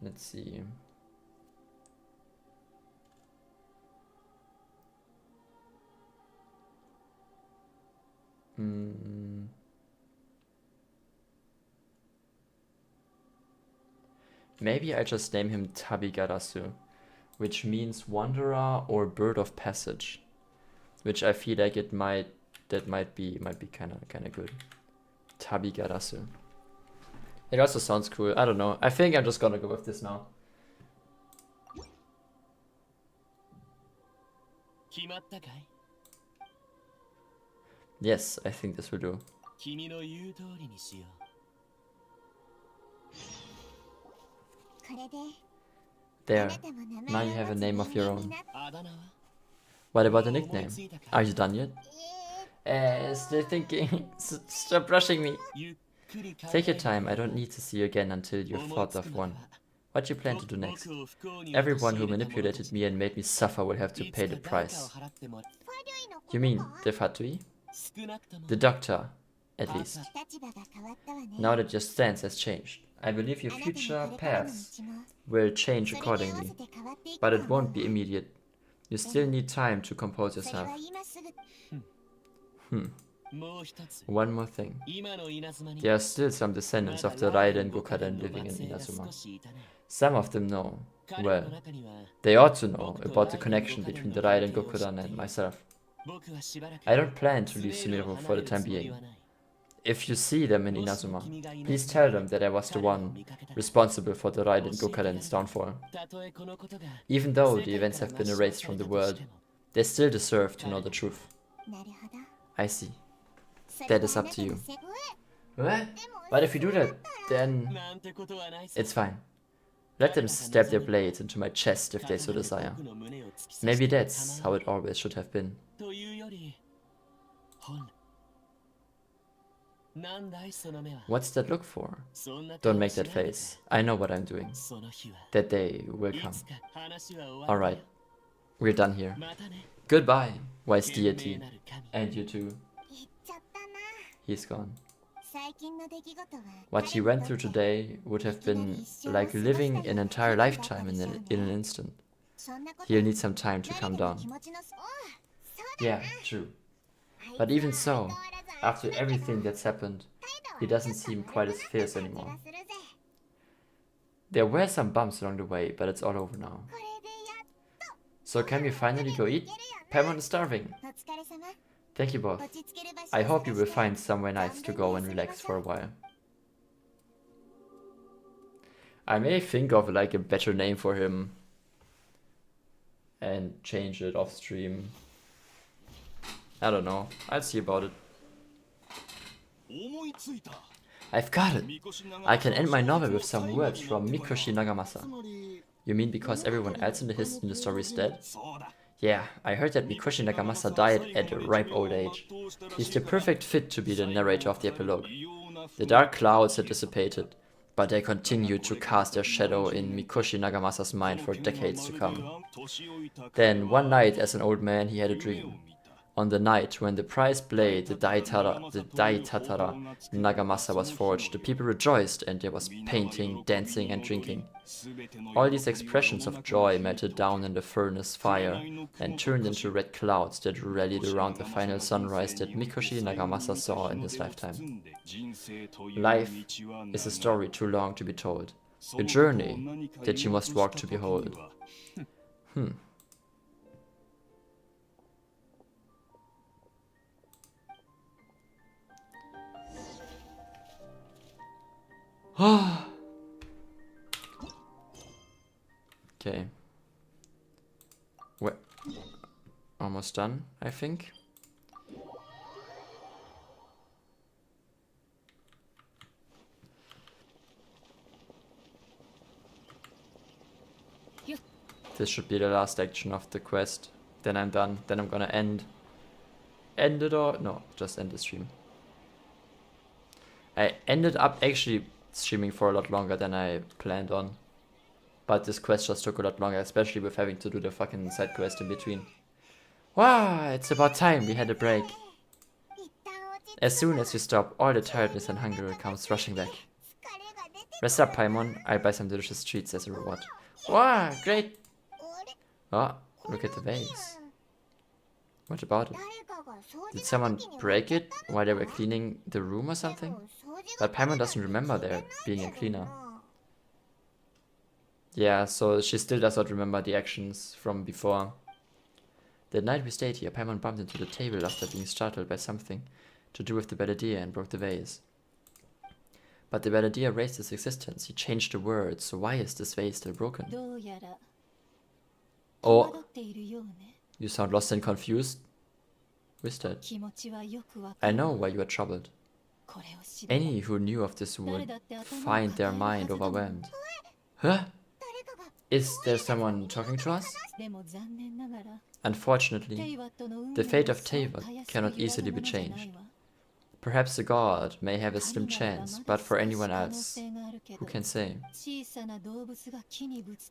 Let's see. Maybe I just name him Tabigarasu, which means wanderer or bird of passage, which I feel like it might be kind of good. Tabigarasu. It also sounds cool. I don't know. I think I'm just gonna go with this now. Yes, I think this will do. There. Now you have a name of your own. What about the nickname? Are you done yet? Still thinking. Stop rushing me. Take your time. I don't need to see you again until you've thought of one. What you plan to do next? Everyone who manipulated me and made me suffer will have to pay the price. You mean the Fatui? The doctor. at least. Now that your stance has changed, I believe your future paths will change accordingly, but it won't be immediate. You still need time to compose yourself. One more thing. There are still some descendants of the Raiden Gokaden living in Inazuma. Some of them know, well, they ought to know about the connection between the Raiden Gokudan and myself. I don't plan to leave Sumeru for the time being. If you see them in Inazuma, please tell them that I was the one responsible for the Raiden Gokaden's downfall. Even though the events have been erased from the world, they still deserve to know the truth. I see. That is up to you. What? But if you do that, then it's fine. Let them stab their blades into my chest if they so desire. Maybe that's how it always should have been. What's that look for? Don't make that face. I know what I'm doing. That day will come. Alright. We're done here. Goodbye, wise deity. And you too. He's gone. What he went through today would have been like living an entire lifetime in an instant. He'll need some time to calm down. Yeah, true. But even so, after everything that's happened, he doesn't seem quite as fierce anymore. There were some bumps along the way, but it's all over now. So can we finally go eat? Paimon is starving. Thank you both. I hope you will find somewhere nice to go and relax for a while. I may think of like a better name for him and change it off stream. I don't know. I'll see about it. I've got it! I can end my novel with some words from Mikoshi Nagamasa. You mean because everyone else in the story is dead? Yeah, I heard that Mikoshi Nagamasa died at a ripe old age. He's the perfect fit to be the narrator of the epilogue. The dark clouds had dissipated, but they continued to cast their shadow in Mikoshi Nagamasa's mind for decades to come. Then, one night as an old man, he had a dream. On the night when the prized blade, the Daitatara Nagamasa was forged, the people rejoiced and there was painting, dancing and drinking. All these expressions of joy melted down in the furnace fire and turned into red clouds that rallied around the final sunrise that Mikoshi Nagamasa saw in his lifetime. Life is a story too long to be told, a journey that you must walk to behold. Okay. We're almost done, I think. This should be the last action of the quest. Then I'm done. Then I'm gonna end it or no, just end the stream. I ended up actually streaming for a lot longer than I planned on. But this quest just took a lot longer, especially with having to do the fucking side quest in between. Wow, it's about time we had a break. As soon as you stop, all the tiredness and hunger comes rushing back. Rest up, Paimon. I'll buy some delicious treats as a reward. Wow, great! Oh, look at the vase. What about it? Did someone break it while they were cleaning the room or something? But Paimon doesn't remember there being a cleaner. Yeah, so she still does not remember the actions from before. That night we stayed here, Paimon bumped into the table after being startled by something to do with the Balladeer and broke the vase. But the Balladeer erased its existence. He changed the words, so why is this vase still broken? Oh, you sound lost and confused? Who is that? I know why you are troubled. Any who knew of this would find their mind overwhelmed. Huh? Is there someone talking to us? Unfortunately, the fate of Teyvat cannot easily be changed. Perhaps the god may have a slim chance, but for anyone else, who can say?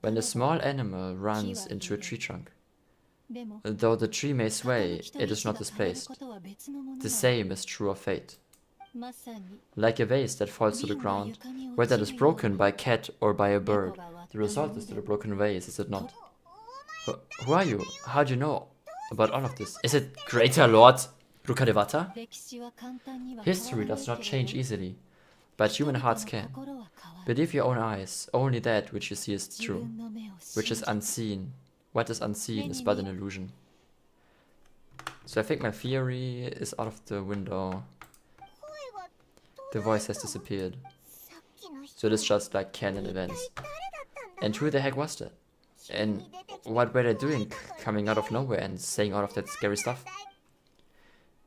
When a small animal runs into a tree trunk, though the tree may sway, it is not displaced. The same is true of fate. like a vase that falls to the ground, whether it is broken by a cat or by a bird. The result is still a broken vase, is it not? Who are you? How do you know about all of this? Is it Greater Lord Rukadevata? History does not change easily, but human hearts can. Believe your own eyes, only that which you see is true, which is unseen. What is unseen is but an illusion. So I think my theory is out of the window. The voice has disappeared. So this is just like canon events. And who the heck was that? And what were they doing coming out of nowhere and saying all of that scary stuff?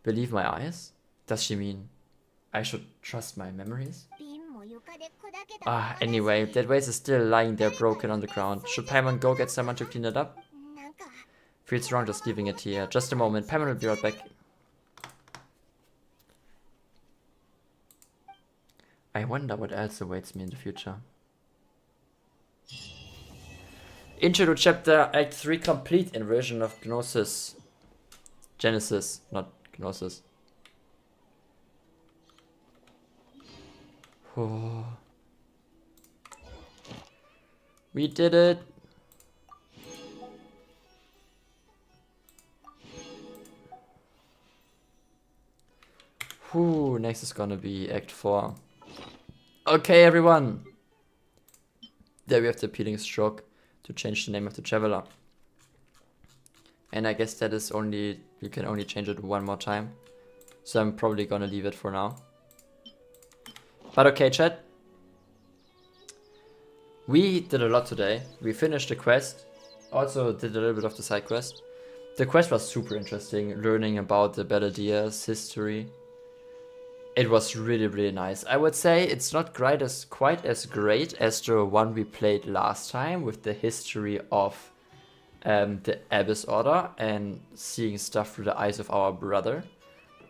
Believe my eyes? Does she mean I should trust my memories? Anyway, that vase is still lying there broken on the ground. Should Paimon go get someone to clean it up? Feels wrong just leaving it here. Just a moment, Paimon will be right back. I wonder what else awaits me in the future. Interlude chapter Act 3 complete in version of Gnosis. Genesis, not Gnosis. Oh. We did it. Whew, next is gonna be Act 4. Okay, everyone. There we have the appealing stroke to change the name of the traveler. And I guess that is only, you can only change it one more time. So I'm probably gonna leave it for now. But okay, chat. We did a lot today. We finished the quest. Also did a little bit of the side quest. The quest was super interesting, learning about the Balladeer's history. It was really, really nice. I would say it's not quite as great as the one we played last time with the history of the Abyss Order and seeing stuff through the eyes of our brother.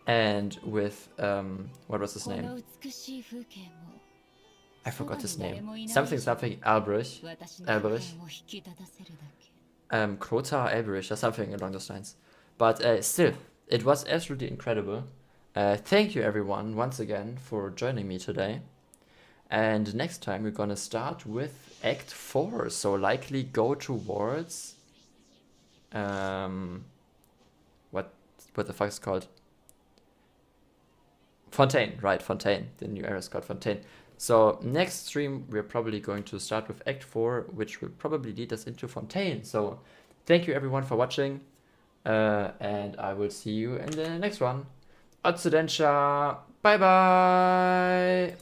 And with, what was his name? I forgot his name. Something Alberich. Crota Alberich or something along those lines. But still, it was absolutely incredible. Thank you everyone once again for joining me today. And next time we're gonna start with Act 4. So likely go towards what the fuck is it called? Fontaine, right, Fontaine. The new area is called Fontaine. So next stream we're probably going to start with Act 4, which will probably lead us into Fontaine. So thank you everyone for watching, and I will see you in the next one. Oddsudensha, bye bye!